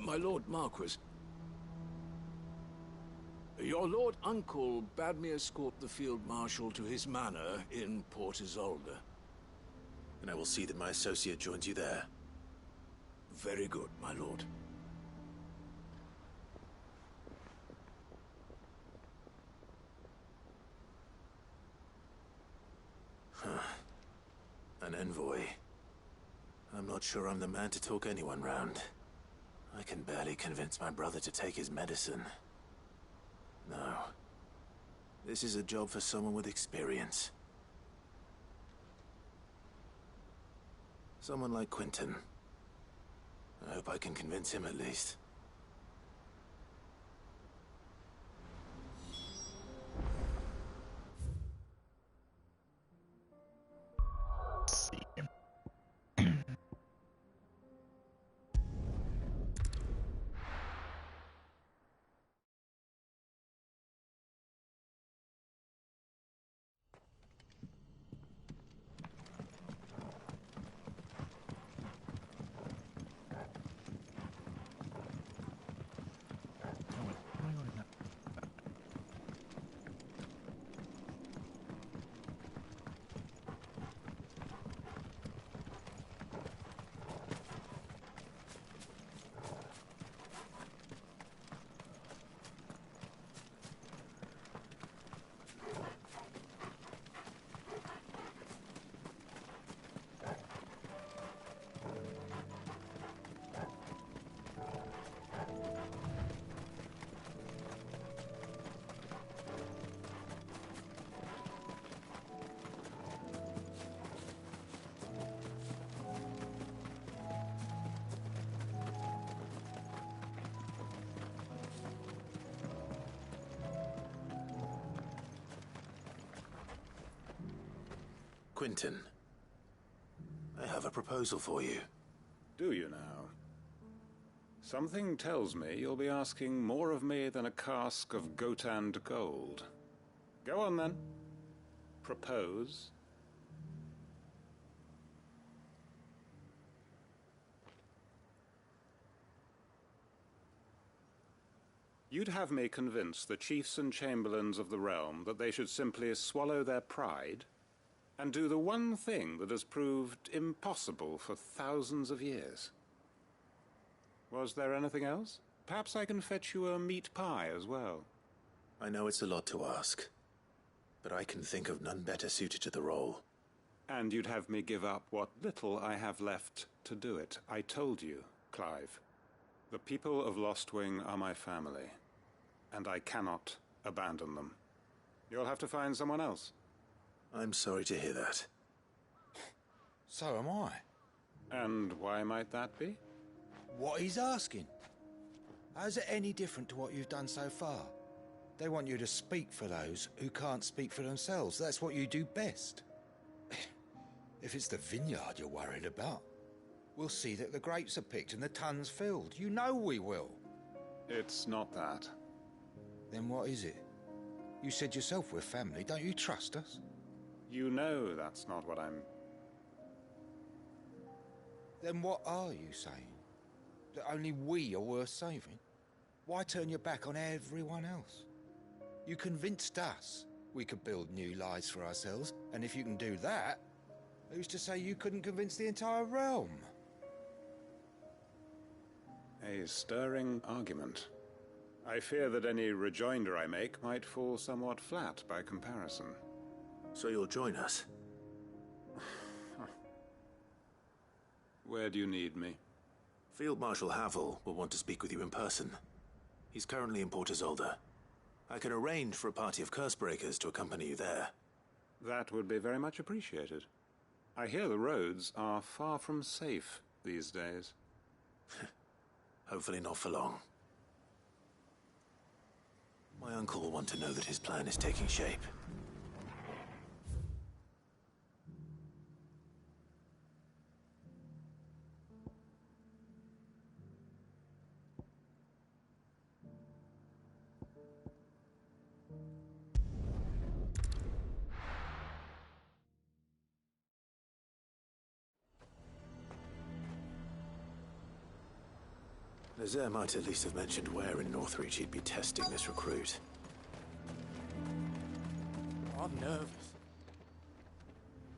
My Lord Marquis. Your Lord Uncle bade me escort the Field Marshal to his manor in Port Isolde. And I will see that my associate joins you there. Very good, my lord. An envoy. I'm not sure I'm the man to talk anyone round. I can barely convince my brother to take his medicine. No. This is a job for someone with experience. Someone like Quentin. I hope I can convince him at least. Let's see. Quentin, I have a proposal for you. Do you now? Something tells me you'll be asking more of me than a cask of Gotand gold. Go on then. Propose. You'd have me convince the chiefs and chamberlains of the realm that they should simply swallow their pride and do the one thing that has proved impossible for thousands of years. Was there anything else? Perhaps I can fetch you a meat pie as well. I know it's a lot to ask, but I can think of none better suited to the role. And you'd have me give up what little I have left to do it. I told you, Clive. The people of Lostwing are my family, and I cannot abandon them. You'll have to find someone else. I'm sorry to hear that. So am I. And why might that be? What he's asking. How's it any different to what you've done so far? They want you to speak for those who can't speak for themselves. That's what you do best. If it's the vineyard you're worried about, we'll see that the grapes are picked and the tons filled. You know we will. It's not that. Then what is it? You said yourself we're family. Don't you trust us? You know that's not what I'm... Then what are you saying? That only we are worth saving? Why turn your back on everyone else? You convinced us we could build new lives for ourselves, and if you can do that, who's to say you couldn't convince the entire realm? A stirring argument. I fear that any rejoinder I make might fall somewhat flat by comparison. So you'll join us? Where do you need me? Field Marshal Havel will want to speak with you in person. He's currently in Port Isolde. I can arrange for a party of Cursebreakers to accompany you there. That would be very much appreciated. I hear the roads are far from safe these days. Hopefully not for long. My uncle will want to know that his plan is taking shape. Nazaire might at least have mentioned where in Northreach he'd be testing this recruit. I'm nervous.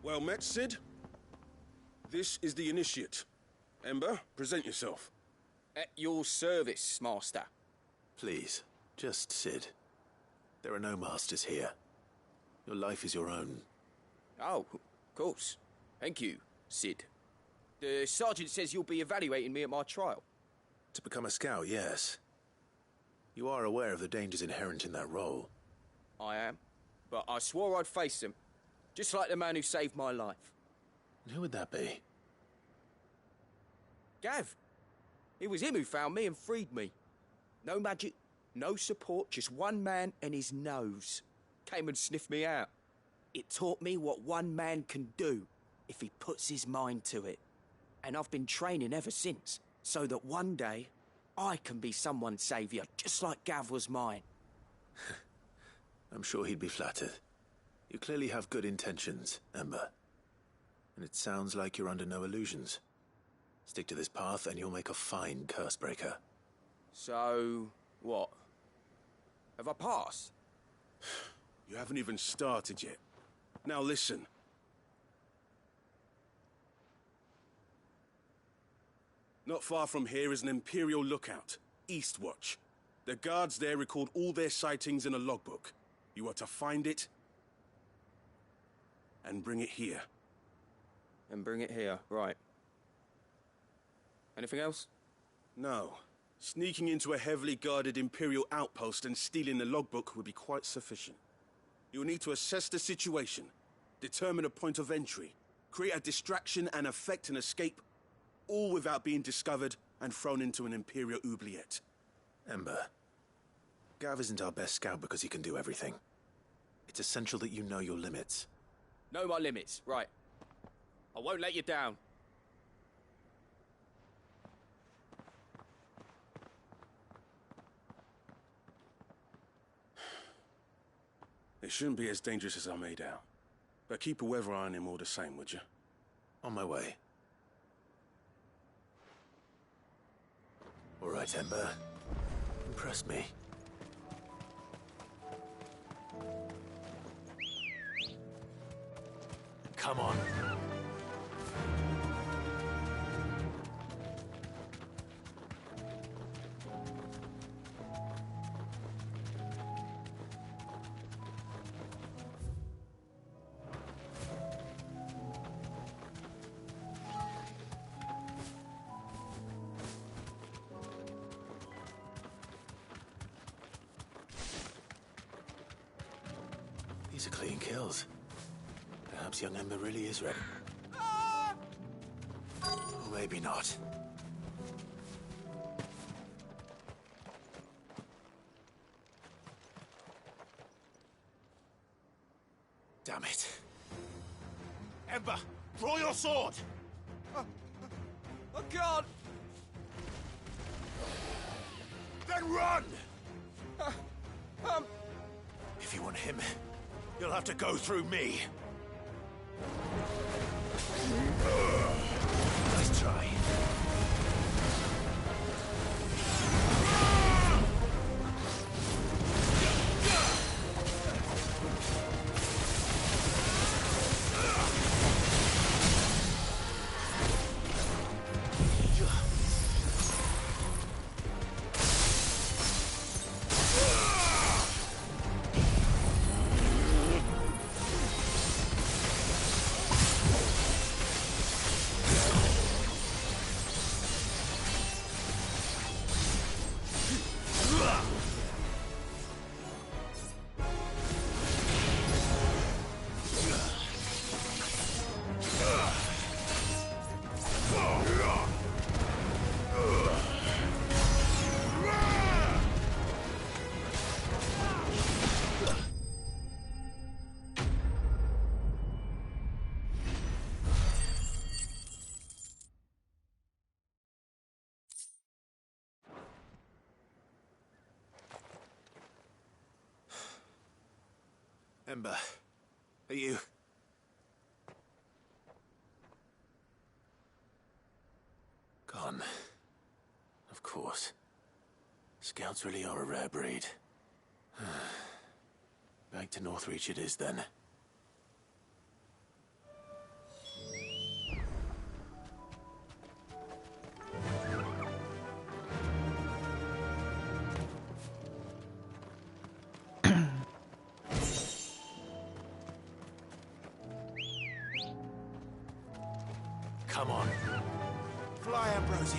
Well met, Cid. This is the Initiate. Ember, present yourself. At your service, Master. Please, just Cid. There are no masters here. Your life is your own. Oh, of course. Thank you, Cid. The Sergeant says you'll be evaluating me at my trial. To become a scout, yes. You are aware of the dangers inherent in that role. I am. But I swore I'd face them. Just like the man who saved my life. And who would that be? Gav. It was him who found me and freed me. No magic, no support, just one man and his nose. Came and sniffed me out. It taught me what one man can do if he puts his mind to it. And I've been training ever since, so that one day I can be someone's saviour, just like Gav was mine. I'm sure he'd be flattered. You clearly have good intentions, Ember. And it sounds like you're under no illusions. Stick to this path and you'll make a fine Cursebreaker. So, what? Have I passed? You haven't even started yet. Now listen. Not far from here is an Imperial lookout, Eastwatch. The guards there record all their sightings in a logbook. You are to find it and bring it here. And bring it here, right. Anything else? No. Sneaking into a heavily guarded Imperial outpost and stealing the logbook would be quite sufficient. You'll need to assess the situation, determine a point of entry, create a distraction and effect an escape, all without being discovered and thrown into an Imperial oubliette. Ember, Gav isn't our best scout because he can do everything. It's essential that you know your limits. Know my limits, right. I won't let you down. It shouldn't be as dangerous as I made out. But keep a weather eye on him all the same, would you? On my way. All right, Ember. Impress me. Come on. These are clean kills. Perhaps young Ember really is ready. Or maybe not. Damn it. Ember, draw your sword! I can't! Then run! If you want him, you'll have to go through me. Nice try. Ember, are you... Gone. Of course. Scouts really are a rare breed. Back to Northreach it is, then. Come on. Fly, Ambrosia.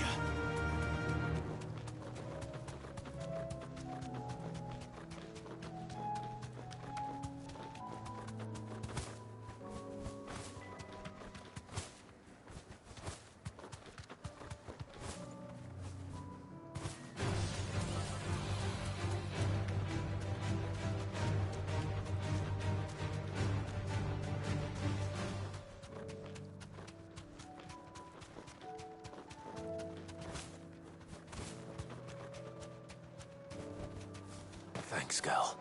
Thanks, Gal.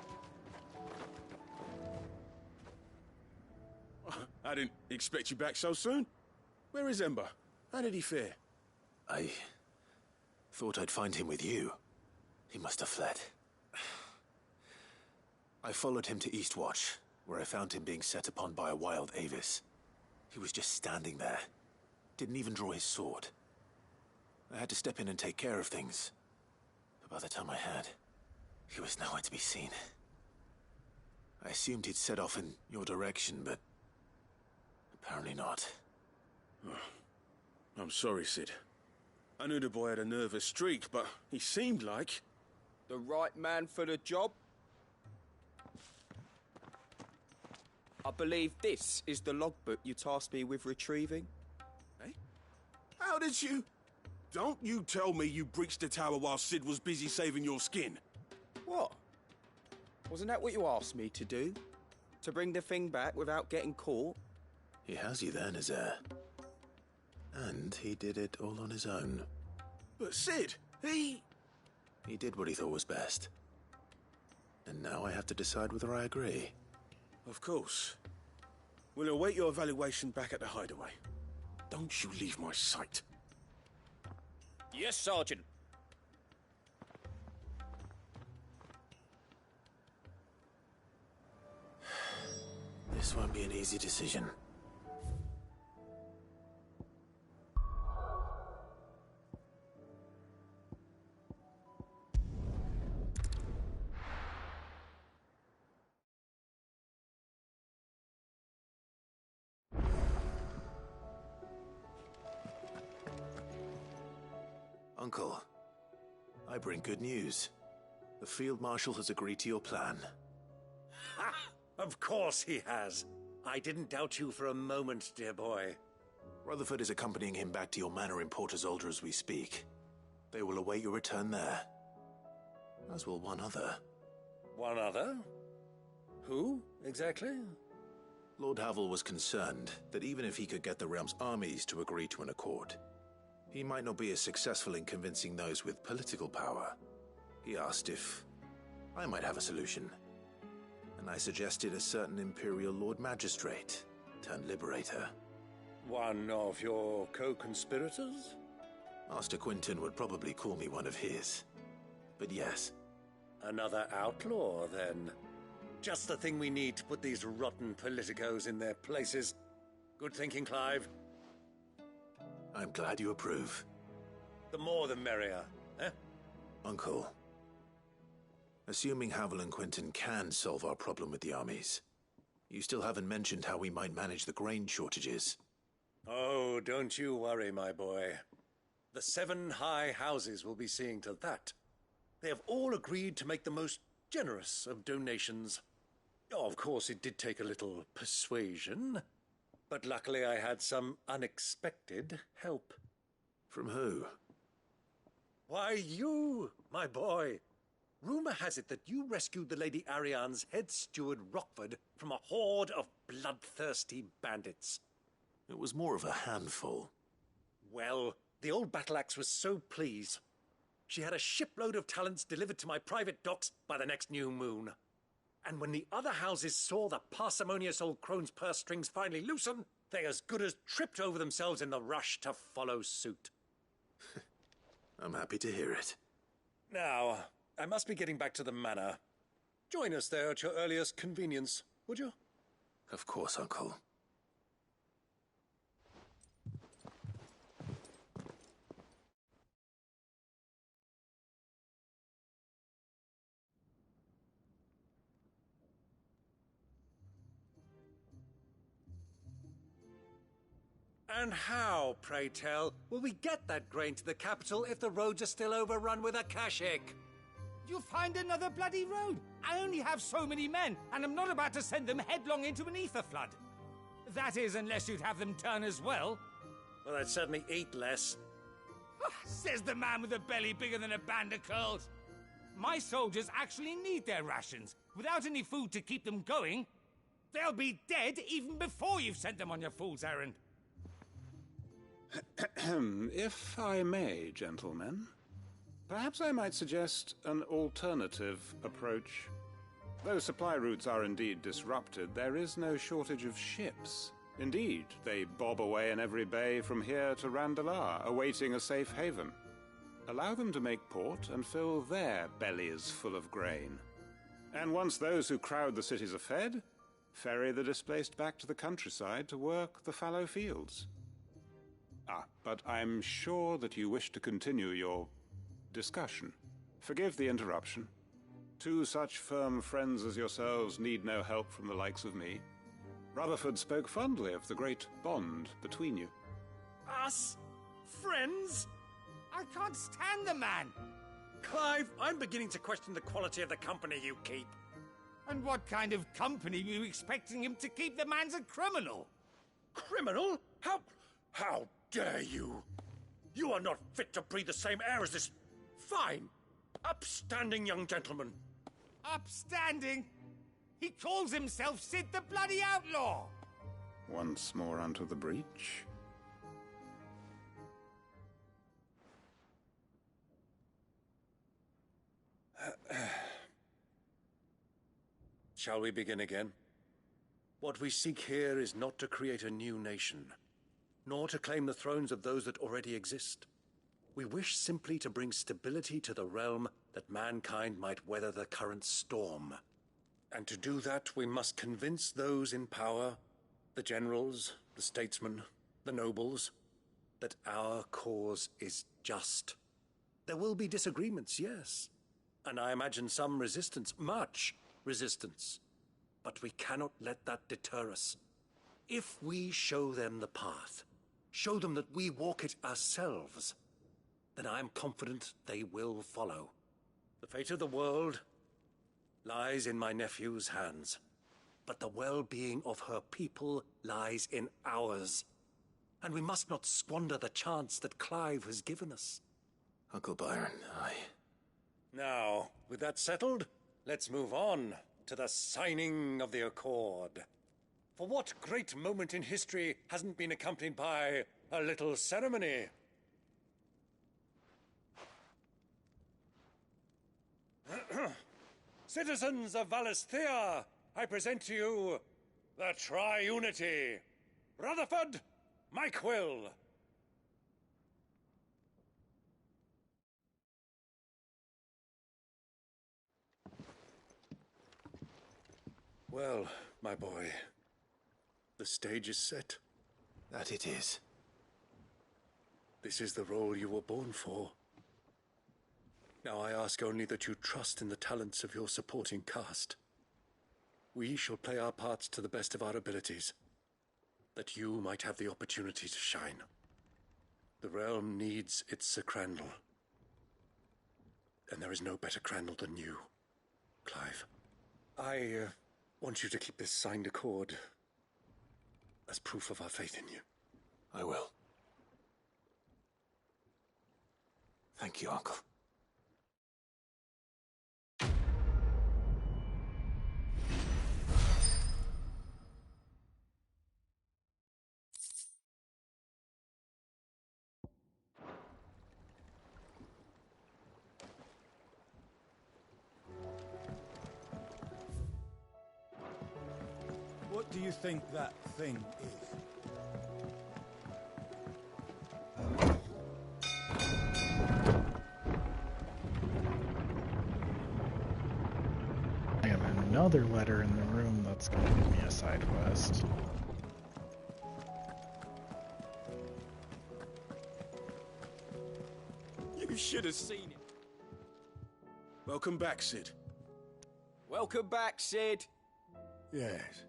I didn't expect you back so soon. Where is Ember? How did he fare? I thought I'd find him with you. He must have fled. I followed him to Eastwatch, where I found him being set upon by a wild Avis. He was just standing there. Didn't even draw his sword. I had to step in and take care of things. But by the time I had, he was nowhere to be seen. I assumed he'd set off in your direction, but apparently not. I'm sorry, Sid. I knew the boy had a nervous streak, but he seemed like... The right man for the job? I believe this is the logbook you tasked me with retrieving. Hey? How did you... Don't you tell me you breached the tower while Sid was busy saving your skin. What? Wasn't that what you asked me to do? To bring the thing back without getting caught? He has you there, Nazaire. And he did it all on his own. But Sid, he did what he thought was best. And now I have to decide whether I agree. Of course. We'll await your evaluation back at the hideaway. Don't you leave my sight. Yes, Sergeant. This won't be an easy decision. Uncle, I bring good news. The Field Marshal has agreed to your plan. Ha! Of course he has. I didn't doubt you for a moment, dear boy. Rutherford is accompanying him back to your manor in Port Isolde as we speak. They will await your return there. As will one other. One other? Who, exactly? Lord Havel was concerned that even if he could get the realm's armies to agree to an accord, he might not be as successful in convincing those with political power. He asked if I might have a solution. And I suggested a certain Imperial Lord Magistrate turned Liberator. One of your co-conspirators? Master Quinton would probably call me one of his. But yes. Another outlaw, then. Just the thing we need to put these rotten politicos in their places. Good thinking, Clive. I'm glad you approve. The more the merrier, eh? Uncle, assuming Havel and Quinton can solve our problem with the armies, you still haven't mentioned how we might manage the grain shortages. Oh, don't you worry, my boy. The 7 high houses will be seeing to that. They have all agreed to make the most generous of donations. Oh, of course, it did take a little persuasion, but luckily I had some unexpected help. From who? Why, you, my boy. Rumor has it that you rescued the Lady Ariane's head steward Rockford from a horde of bloodthirsty bandits. It was more of a handful. Well, the old battle-axe was so pleased. She had a shipload of talents delivered to my private docks by the next new moon. And when the other houses saw the parsimonious old crone's purse strings finally loosen, they as good as tripped over themselves in the rush to follow suit. I'm happy to hear it. Now, I must be getting back to the manor. Join us there at your earliest convenience, would you? Of course, Uncle. And how, pray tell, will we get that grain to the capital if the roads are still overrun with Akashic? You'll find another bloody road. I only have so many men, and I'm not about to send them headlong into an ether flood. That is, unless you'd have them turn as well. Well, I'd certainly eat less. Says the man with a belly bigger than a band of curls. My soldiers actually need their rations. Without any food to keep them going, they'll be dead even before you've sent them on your fool's errand. If I may, gentlemen, perhaps I might suggest an alternative approach. Though supply routes are indeed disrupted, there is no shortage of ships. Indeed, they bob away in every bay from here to Randalar, awaiting a safe haven. Allow them to make port and fill their bellies full of grain. And once those who crowd the cities are fed, ferry the displaced back to the countryside to work the fallow fields. But I'm sure that you wish to continue your discussion. Forgive the interruption. Two such firm friends as yourselves need no help from the likes of me. Rutherford spoke fondly of the great bond between you. Us? Friends? I can't stand the man! Clive, I'm beginning to question the quality of the company you keep. And what kind of company were you expecting him to keep? The man's a criminal! Criminal? How dare you? You are not fit to breathe the same air as this fine, upstanding young gentleman. Upstanding? He calls himself Sid the Bloody Outlaw! Once more onto the breach. Shall we begin again? What we seek here is not to create a new nation, nor to claim the thrones of those that already exist. We wish simply to bring stability to the realm that mankind might weather the current storm. And to do that, we must convince those in power, the generals, the statesmen, the nobles, that our cause is just. There will be disagreements, yes, and I imagine some resistance, much resistance. But we cannot let that deter us. If we show them the path, show them that we walk it ourselves, then I am confident they will follow. The fate of the world lies in my nephew's hands, but the well-being of her people lies in ours. And we must not squander the chance that Clive has given us. Uncle Byron, Now, with that settled, let's move on to the signing of the Accord. For what great moment in history hasn't been accompanied by a little ceremony? Citizens of Valisthea, I present to you the Triunity. Rutherford, Mike Will. Well, my boy, the stage is set. That it is. This is the role you were born for. Now I ask only that you trust in the talents of your supporting cast. We shall play our parts to the best of our abilities, that you might have the opportunity to shine. The realm needs its Sir Crandall, and there is no better Crandall than you, Clive. I want you to keep this signed accord as proof of our faith in you. I will. Thank you, Uncle. What do you think that thing is? another letter in the room that's gonna give me a side quest. You should have seen it. Welcome back, Cid. Welcome back, Cid. Yes.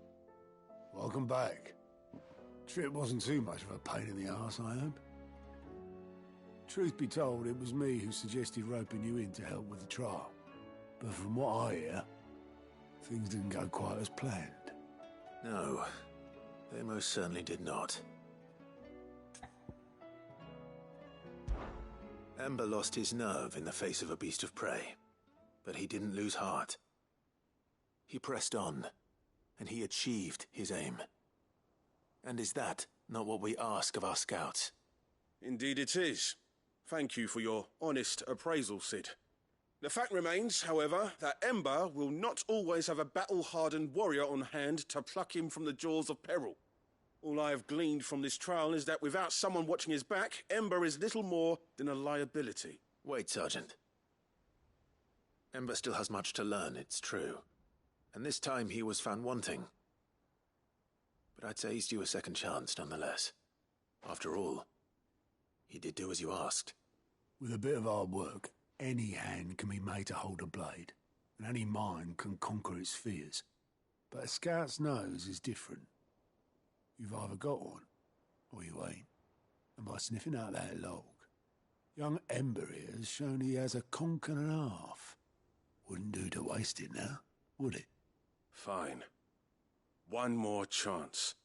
Welcome back. Trip wasn't too much of a pain in the arse, I hope. Truth be told, it was me who suggested roping you in to help with the trial. But from what I hear, things didn't go quite as planned. No, they most certainly did not. Ember lost his nerve in the face of a beast of prey, but he didn't lose heart. He pressed on, and he achieved his aim. And is that not what we ask of our scouts? Indeed it is. Thank you for your honest appraisal, Cid. The fact remains, however, that Ember will not always have a battle-hardened warrior on hand to pluck him from the jaws of peril. All I have gleaned from this trial is that without someone watching his back, Ember is little more than a liability. Wait, Sergeant. Ember still has much to learn, it's true. And this time he was found wanting. But I'd say he's due a second chance, nonetheless. After all, he did do as you asked. With a bit of hard work, any hand can be made to hold a blade, and any mind can conquer its fears. But a scout's nose is different. You've either got one, or you ain't. And by sniffing out that log, young Ember here has shown he has a conch and a half. Wouldn't do to waste it now, would it? Fine. One more chance.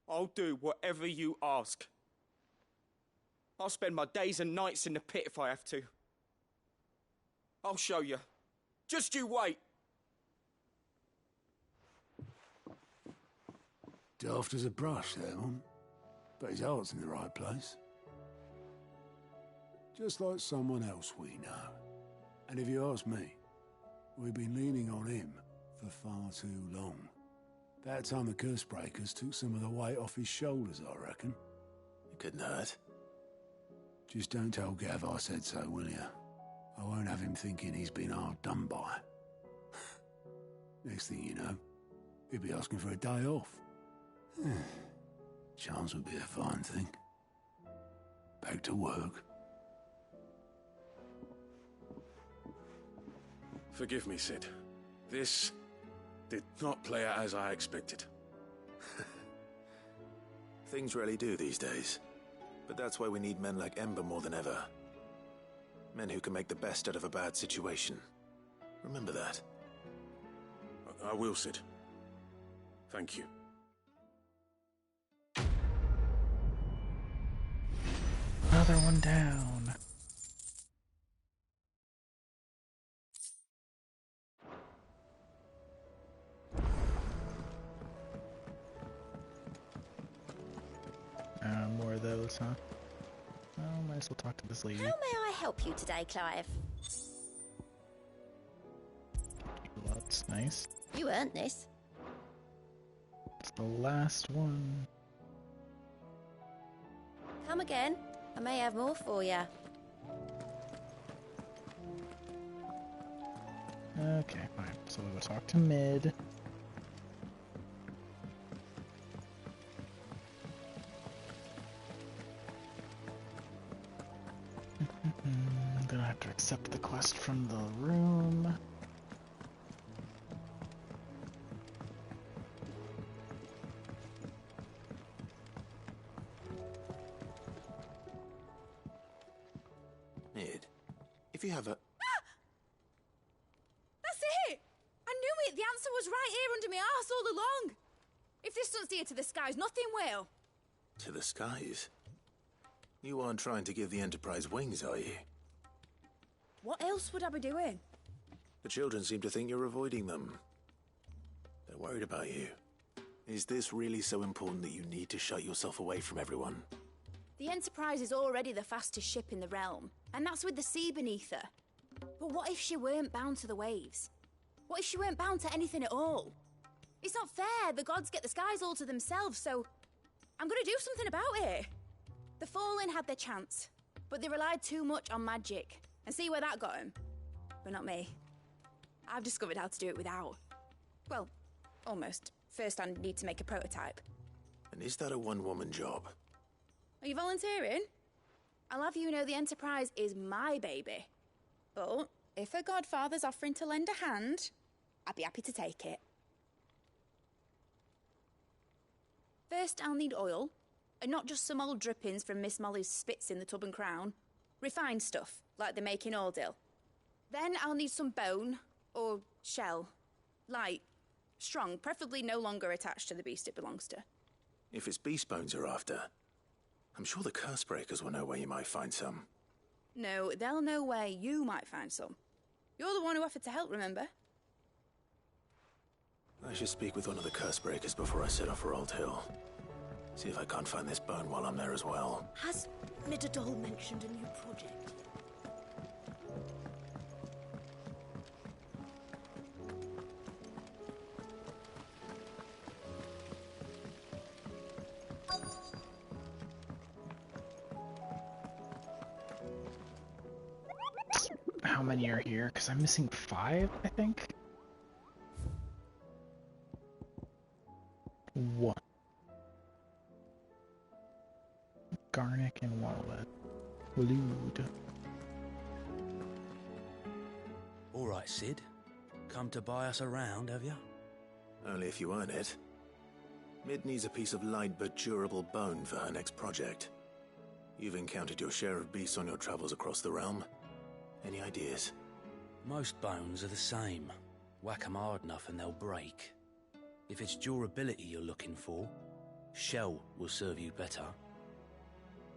I'll do whatever you ask. I'll spend my days and nights in the pit if I have to. I'll show you. Just you wait. Daft as a brush, that one. But his heart's in the right place. Just like someone else we know. And if you ask me, we've been leaning on him for far too long. That time the Cursebreakers took some of the weight off his shoulders, I reckon. It couldn't hurt. Just don't tell Gav I said so, will you? I won't have him thinking he's been hard done by. Next thing you know, he'll be asking for a day off. Chance would be a fine thing. Back to work. Forgive me, Cid. This did not play out as I expected. Things really do these days. But that's why we need men like Ember more than ever. Men who can make the best out of a bad situation. Remember that. I will, Cid. Thank you. Another one down. More of those, huh? Well, might as well talk to this lady. How may I help you today, Clive? Well, that's nice. You earned this. It's the last one. Come again. I may have more for you. Okay, fine. So we'll go talk to Mid. I'm gonna have to accept the quest from the room. Mid, if you have a... That's it! I knew it! The answer was right here under my arse all along! If this doesn't steer to the skies, nothing will! To the skies? You aren't trying to give the Enterprise wings, are you? What else would I be doing? The children seem to think you're avoiding them. They're worried about you. Is this really so important that you need to shut yourself away from everyone? The Enterprise is already the fastest ship in the realm, and that's with the sea beneath her. But what if she weren't bound to the waves? What if she weren't bound to anything at all? It's not fair. The gods get the skies all to themselves, so I'm gonna do something about it. The Fallen had their chance, but they relied too much on magic. And see where that got them? But not me. I've discovered how to do it without. Well, almost. First, I need to make a prototype. And is that a one-woman job? Are you volunteering? I'll have you know the Enterprise is my baby. But if a godfather's offering to lend a hand, I'd be happy to take it. First, I'll need oil, and not just some old drippings from Miss Molly's spits in the Tub and Crown. Refined stuff, like they make in Ordil. Then I'll need some bone, or shell. Light, strong, preferably no longer attached to the beast it belongs to. If it's beast bones you're after, I'm sure the Cursebreakers will know where you might find some. No, they'll know where you might find some. You're the one who offered to help, remember? I should speak with one of the Cursebreakers before I set off for Old Hill. See if I can't find this bone while I'm there as well. Has Midadol mentioned a new project? How many are here? Because I'm missing 5, I think. 1. Garnick and Wallet. Walood. Alright, Sid. Come to buy us around, have you? Only if you earn it. Mid needs a piece of light but durable bone for her next project. You've encountered your share of beasts on your travels across the realm. Any ideas? Most bones are the same. Whack 'em hard enough and they'll break. If it's durability you're looking for, shell will serve you better.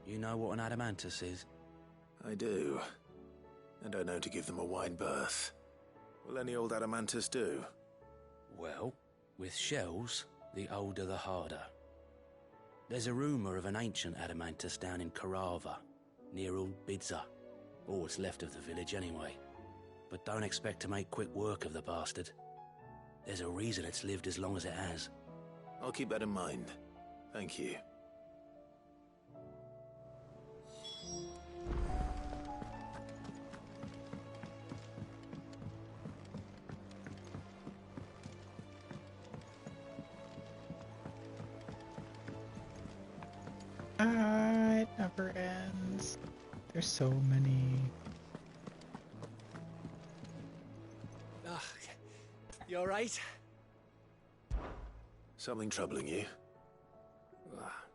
You know what an adamantus is? I do. And I know to give them a wide berth. Will any old adamantus do? Well, with shells, the older the harder. There's a rumour of an ancient adamantus down in Karava, near Old Bidza. Or what's left of the village anyway. But don't expect to make quick work of the bastard. There's a reason it's lived as long as it has. I'll keep that in mind. Thank you. It never ends. There's so many. You alright? Something troubling you?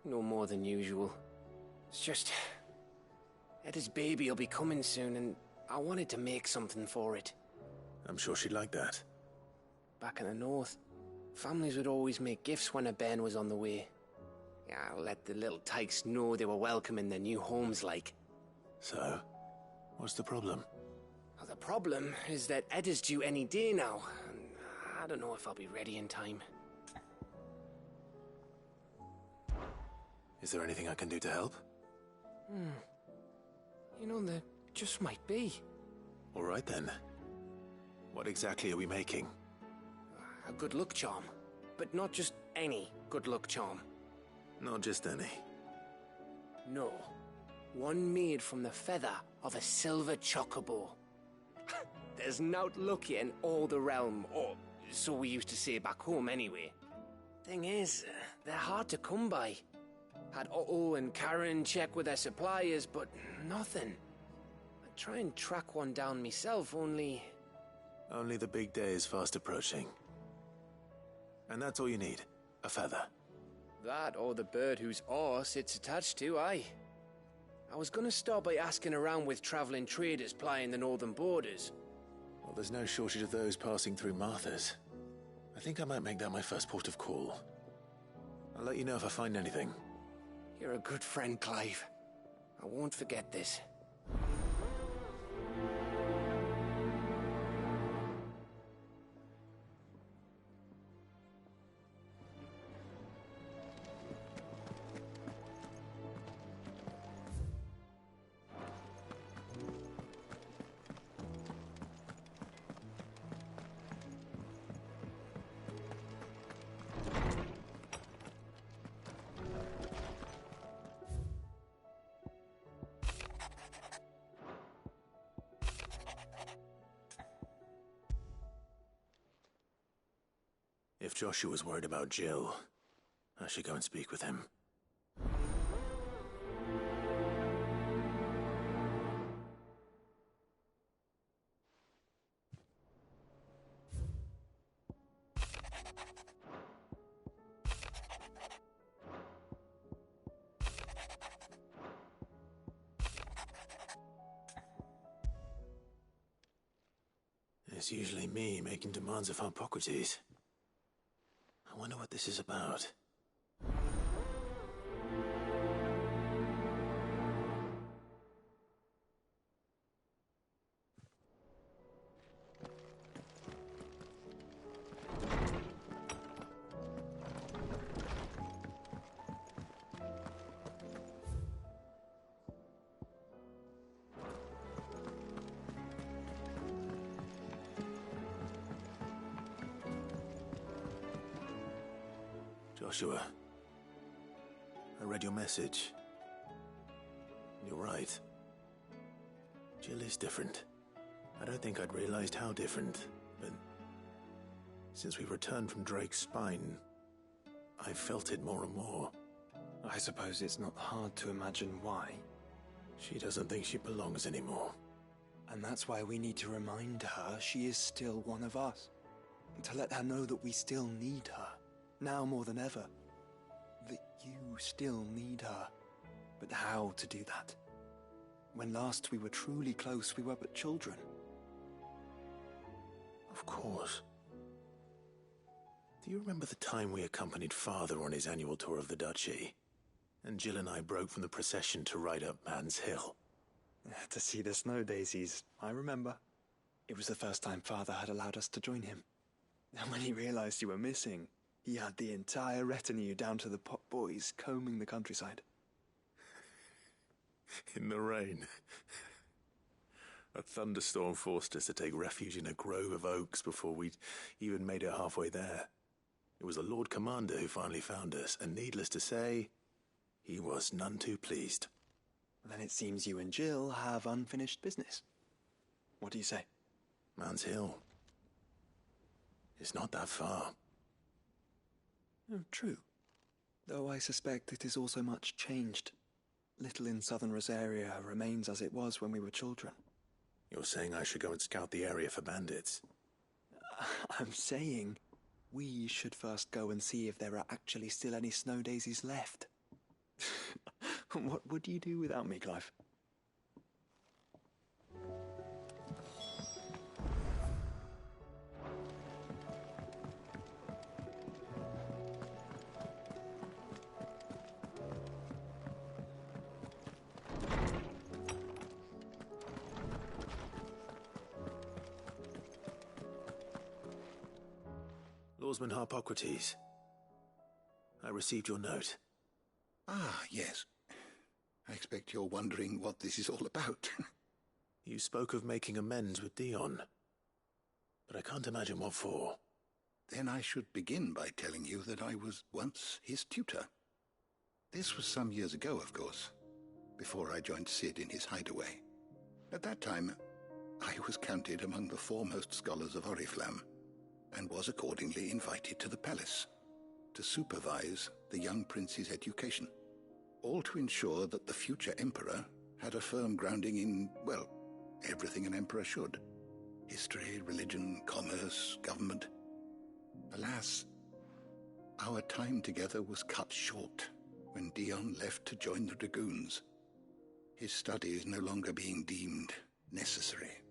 No more than usual. It's just... Etta's baby will be coming soon, and I wanted to make something for it. I'm sure she'd like that. Back in the north, families would always make gifts when a bairn was on the way. Yeah, let the little tykes know they were welcome in their new homes, like. So, what's the problem? Well, the problem is that Etta's due any day now, and I don't know if I'll be ready in time. Is there anything I can do to help? You know, there just might be. All right then. What exactly are we making? A good luck charm. But not just any good luck charm. Not just any. No. One made from the feather of a silver chocobo. There's naught lucky in all the realm, or so we used to say back home anyway. Thing is, they're hard to come by. Had Otto and Karen check with their suppliers, but nothing. I'd try and track one down myself, only... Only the big day is fast approaching. And that's all you need, a feather. That or the bird whose horse it's attached to, aye. I was gonna start by asking around with traveling traders plying the northern borders. Well, there's no shortage of those passing through Martha's. I think I might make that my first port of call. I'll let you know if I find anything. You're a good friend, Clive. I won't forget this. If Joshua's worried about Jill, I should go and speak with him. It's usually me making demands of Harpocrates. I wonder what this is about. Joshua, I read your message. You're right. Jill is different. I don't think I'd realized how different, but since we returned from Drake's spine, I've felt it more and more. I suppose it's not hard to imagine why. She doesn't think she belongs anymore. And that's why we need to remind her she is still one of us. To let her know that we still need her. Now more than ever. That you still need her. But how to do that? When last we were truly close, we were but children. Of course. Do you remember the time we accompanied Father on his annual tour of the Duchy? And Jill and I broke from the procession to ride up Man's Hill. To see the snow daisies, I remember. It was the first time Father had allowed us to join him. And when he realized you were missing, he had the entire retinue down to the pot boys combing the countryside. In the rain. A thunderstorm forced us to take refuge in a grove of oaks before we'd even made it halfway there. It was the Lord Commander who finally found us, and needless to say, he was none too pleased. Then it seems you and Jill have unfinished business. What do you say? Man's Hill. It's not that far. Oh, true. Though I suspect it is also much changed. Little in southern Rosaria remains as it was when we were children. You're saying I should go and scout the area for bandits? I'm saying we should first go and see if there are actually still any snow daisies left. What would you do without me, Clive? Lawsman Harpocrates, I received your note. Ah, yes. I expect you're wondering what this is all about. You spoke of making amends with Dion, but I can't imagine what for. Then I should begin by telling you that I was once his tutor. This was some years ago, of course, before I joined Cid in his hideaway. At that time, I was counted among the foremost scholars of Oriflamme, and was accordingly invited to the palace to supervise the young prince's education, all to ensure that the future emperor had a firm grounding in, well, everything an emperor should. History, religion, commerce, government. Alas, our time together was cut short when Dion left to join the Dragoons, his studies no longer being deemed necessary.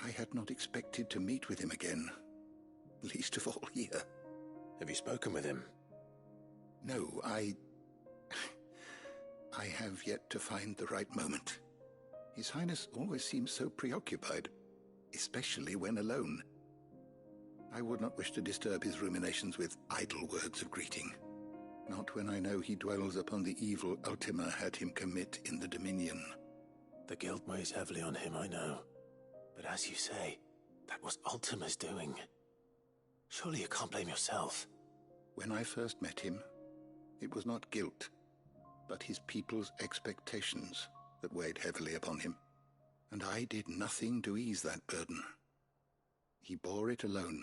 I had not expected to meet with him again, least of all here. Have you spoken with him? No, I have yet to find the right moment. His Highness always seems so preoccupied, especially when alone. I would not wish to disturb his ruminations with idle words of greeting, not when I know he dwells upon the evil Ultima had him commit in the Dominion. The guilt weighs heavily on him, I know. But as you say, that was Ultima's doing. Surely you can't blame yourself. When I first met him, it was not guilt, but his people's expectations that weighed heavily upon him, and I did nothing to ease that burden. He bore it alone.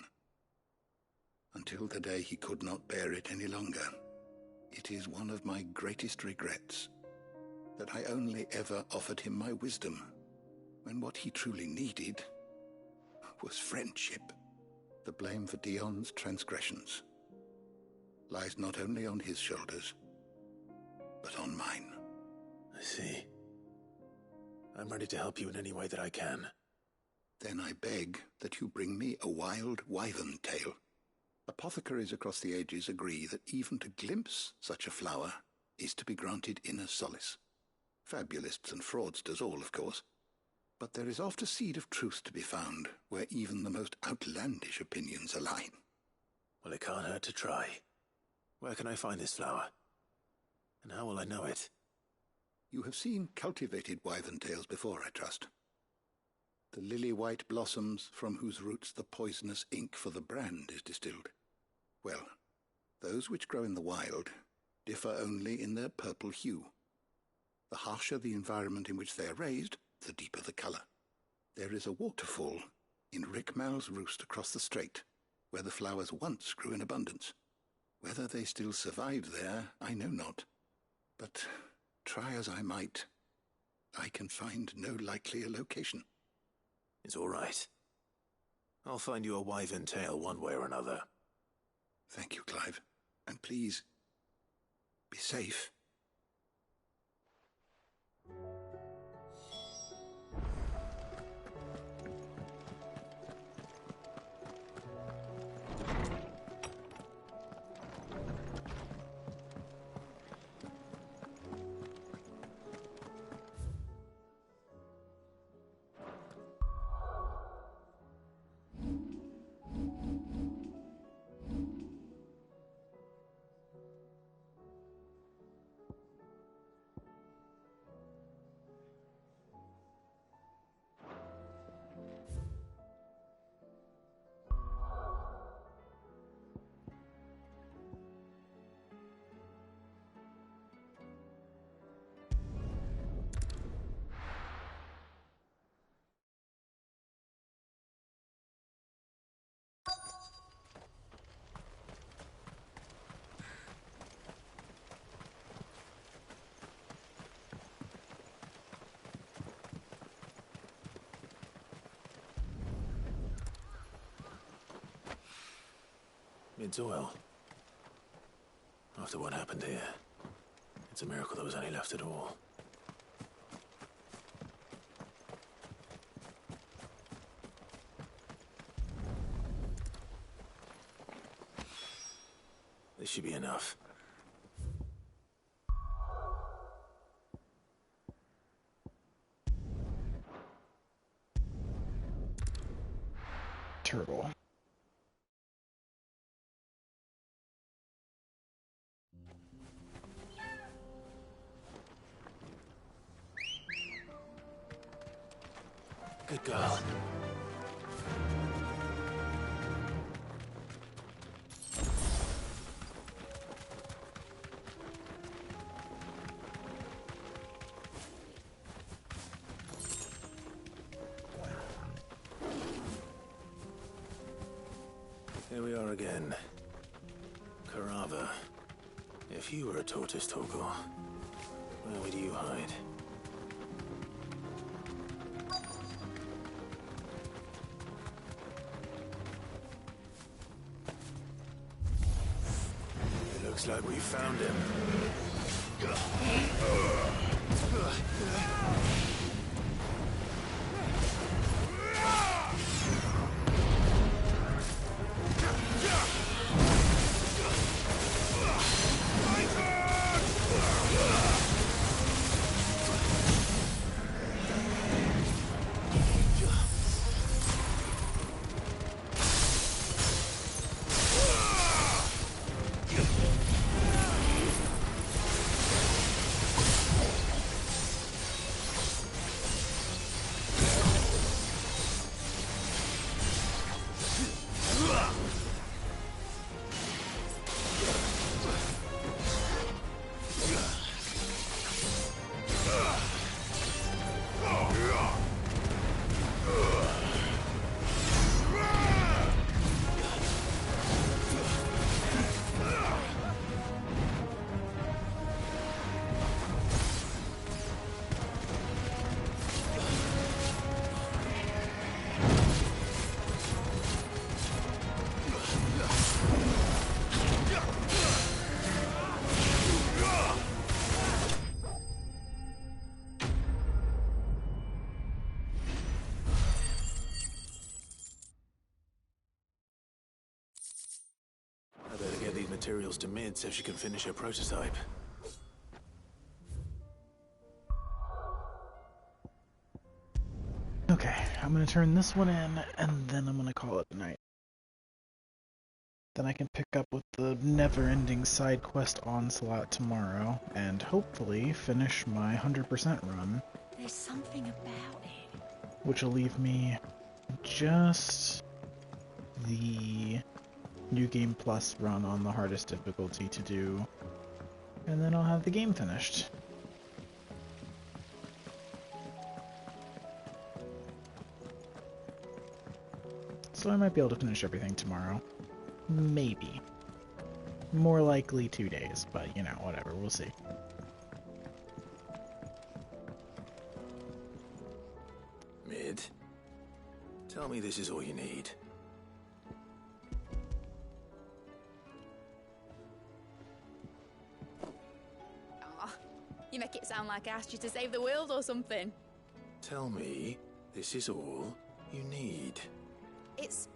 until the day he could not bear it any longer. It is one of my greatest regrets that I only ever offered him my wisdom, when what he truly needed was friendship. The blame for Dion's transgressions lies not only on his shoulders, but on mine. I see. I'm ready to help you in any way that I can. Then I beg that you bring me a wild wyvern tail. Apothecaries across the ages agree that even to glimpse such a flower is to be granted inner solace. Fabulists and fraudsters all, of course. But there is oft a seed of truth to be found where even the most outlandish opinions align. Well, it can't hurt to try. Where can I find this flower? And how will I know it? You have seen cultivated wyvern tails before, I trust. The lily-white blossoms from whose roots the poisonous ink for the brand is distilled. Well, those which grow in the wild differ only in their purple hue. The harsher the environment in which they are raised, the deeper the colour. There is a waterfall in Rickmal's Roost across the strait, where the flowers once grew in abundance. Whether they still survive there, I know not. But try as I might, I can find no likelier location. It's all right. I'll find you a wyvern tail one way or another. Thank you, Clive. And please, be safe. It's oil. After what happened here, it's a miracle there was any left at all. This should be enough. Turtle. Good girl. Here we are again. Carava. If you were a tortoise, Torgor, where would you hide? Looks like we found him. materials to Mid so she can finish her prototype. Okay, I'm gonna turn this one in, and then I'm gonna call it a night. Then I can pick up with the never-ending side quest Onslaught tomorrow, and hopefully finish my 100% run. There's something about it. Which will leave me just the New Game Plus run on the hardest difficulty to do, and then I'll have the game finished. So I might be able to finish everything tomorrow. Maybe. More likely 2 days, but you know, whatever, we'll see. Mid, tell me this is all you need. Aw, you make it sound like I asked you to save the world or something. Tell me this is all you need. It's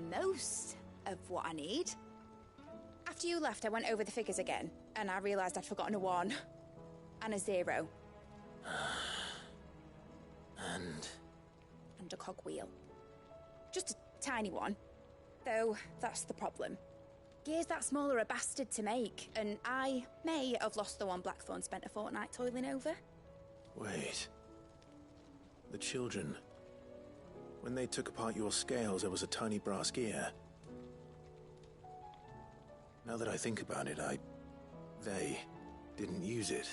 most of what I need. After you left, I went over the figures again, and I realised I'd forgotten a 1 and a 0. And a cogwheel. Just a tiny one. Though, that's the problem. Gears that small are a bastard to make, and I may have lost the one Blackthorn spent a fortnight toiling over. Wait. The children. When they took apart your scales, there was a tiny brass gear. Now that I think about it, they didn't use it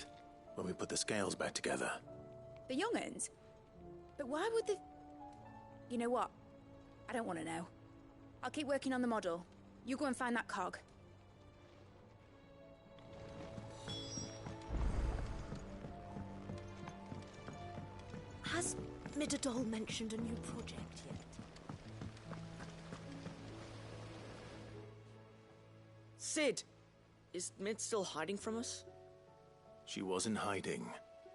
when we put the scales back together. The young'uns? But why would the... You know what? I don't want to know. I'll keep working on the model. You go and find that cog. Has Midadol mentioned a new project yet? Sid! Is Mid still hiding from us? She wasn't hiding.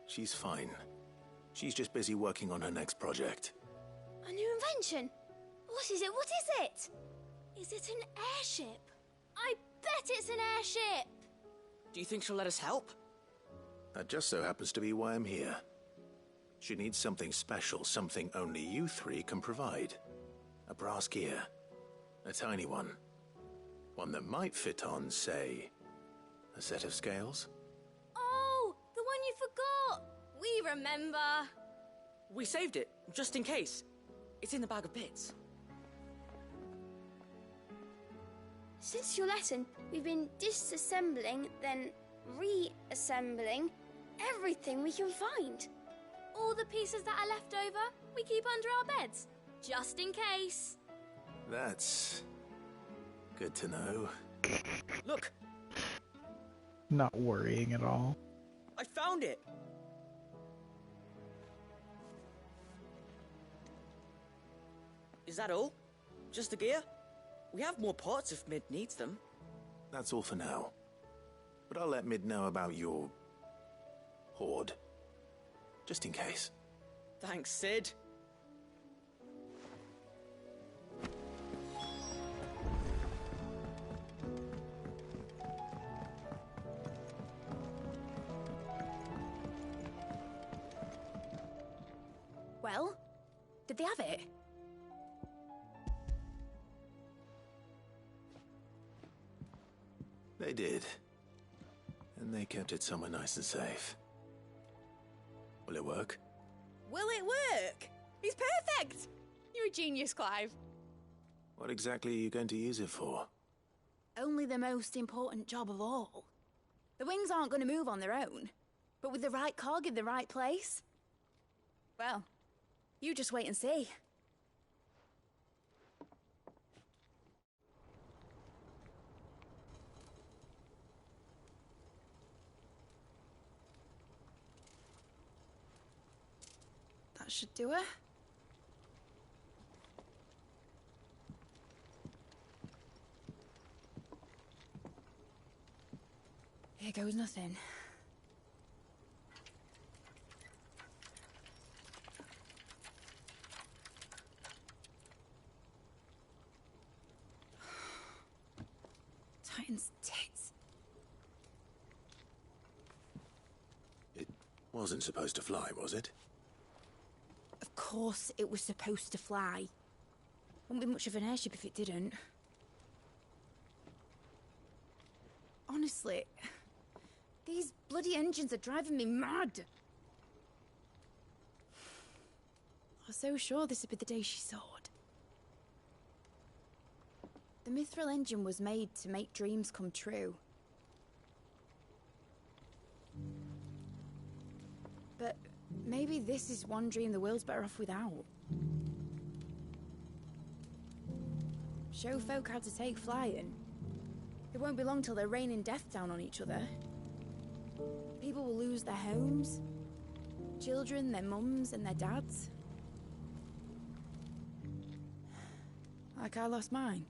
She's fine. She's just busy working on her next project. A new invention? What is it? What is it? Is it an airship? I bet it's an airship! Do you think she'll let us help? That just so happens to be why I'm here. She needs something special, something only you three can provide. A brass gear. A tiny one. One that might fit on, say, a set of scales? Oh, the one you forgot! We remember! We saved it, just in case. It's in the bag of bits. Since your lesson, we've been disassembling, then reassembling everything we can find. All the pieces that are left over, we keep under our beds, just in case. That's good to know. Look! Not worrying at all. I found it! Is that all? Just the gear? We have more parts if Mid needs them. That's all for now. But I'll let Mid know about your hoard. Just in case. Thanks, Sid. Well, did they have it? They did. And they kept it somewhere nice and safe. Will it work? Will it work? It's perfect! You're a genius, Clive. What exactly are you going to use it for? Only the most important job of all. The wings aren't going to move on their own. But with the right cog in the right place... Well, you just wait and see. That should do it. Here goes nothing. Titan's tits. Wasn't supposed to fly, was it? Of course it was supposed to fly. Wouldn't be much of an airship if it didn't. Honestly, these bloody engines are driving me mad. I was so sure this would be the day she soared. The Mithril engine was made to make dreams come true. But maybe this is one dream the world's better off without. Show folk how to take flying. It won't be long till they're raining death down on each other. People will lose their homes. Children, their mums and their dads. Like I lost mine.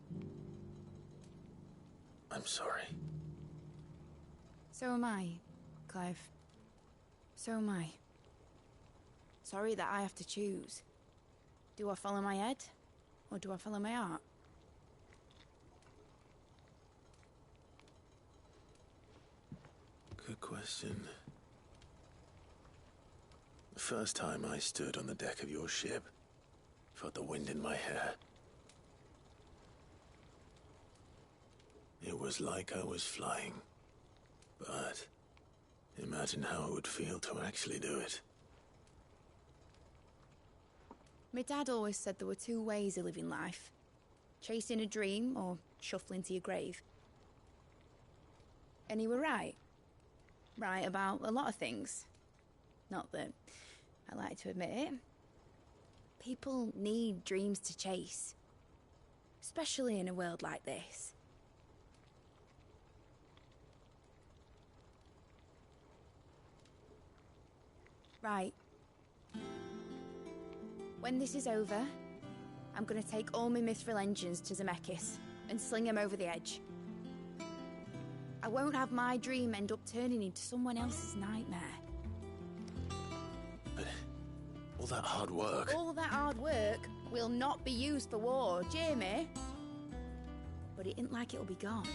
I'm sorry. So am I, Clive. So am I. Sorry that I have to choose. Do I follow my head, or do I follow my heart? Good question. The first time I stood on the deck of your ship, felt the wind in my hair. It was like I was flying. But imagine how it would feel to actually do it. My dad always said there were two ways of living life. Chasing a dream or shuffling to your grave. And he were right. Right about a lot of things. Not that I like to admit it. People need dreams to chase. Especially in a world like this. Right. When this is over, I'm gonna take all my Mithril engines to Zemeckis and sling him over the edge. I won't have my dream end up turning into someone else's nightmare. But all that hard work... All that hard work will not be used for war, Jamie. But it ain't like it'll be gone.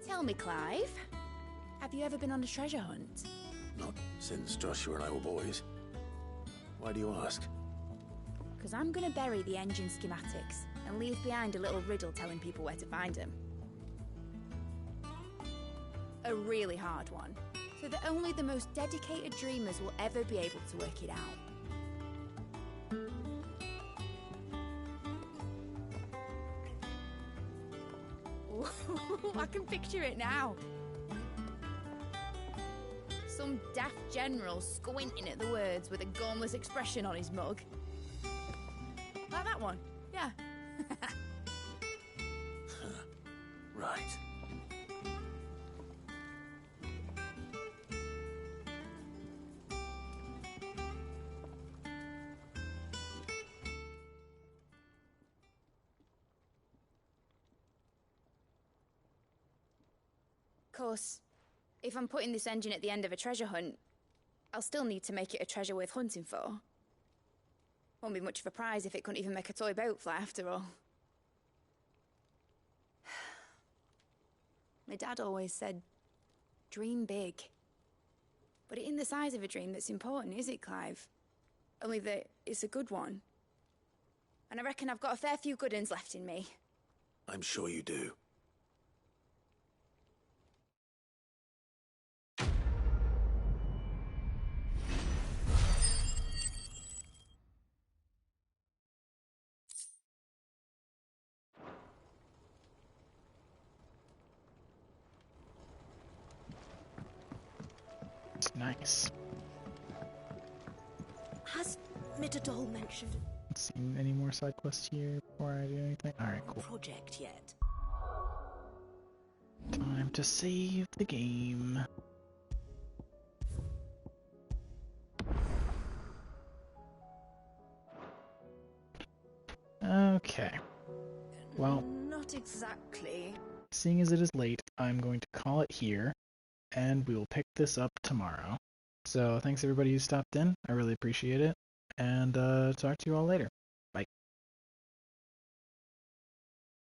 Tell me, Clive, have you ever been on a treasure hunt? Not since Joshua and I were boys. Why do you ask? Because I'm gonna bury the engine schematics and leave behind a little riddle telling people where to find them. A really hard one, so that only the most dedicated dreamers will ever be able to work it out. Ooh, I can picture it now. Some daft general squinting at the words with a gormless expression on his mug. Like that one, yeah. Right. Of course, if I'm putting this engine at the end of a treasure hunt, I'll still need to make it a treasure worth hunting for. Won't be much of a prize if it couldn't even make a toy boat fly after all. My dad always said, dream big. But it ain't the size of a dream that's important, is it, Clive? Only that it's a good one. And I reckon I've got a fair few good uns left in me. I'm sure you do. Nice. Has Midadol mentioned Let's see, any more side quests here before I do anything? Alright, cool. project yet? Time to save the game. Okay. Well, Not exactly. seeing as it is late, I'm going to call it here, and we will pick this up tomorrow. So thanks everybody who stopped in. I really appreciate it, and talk to you all later.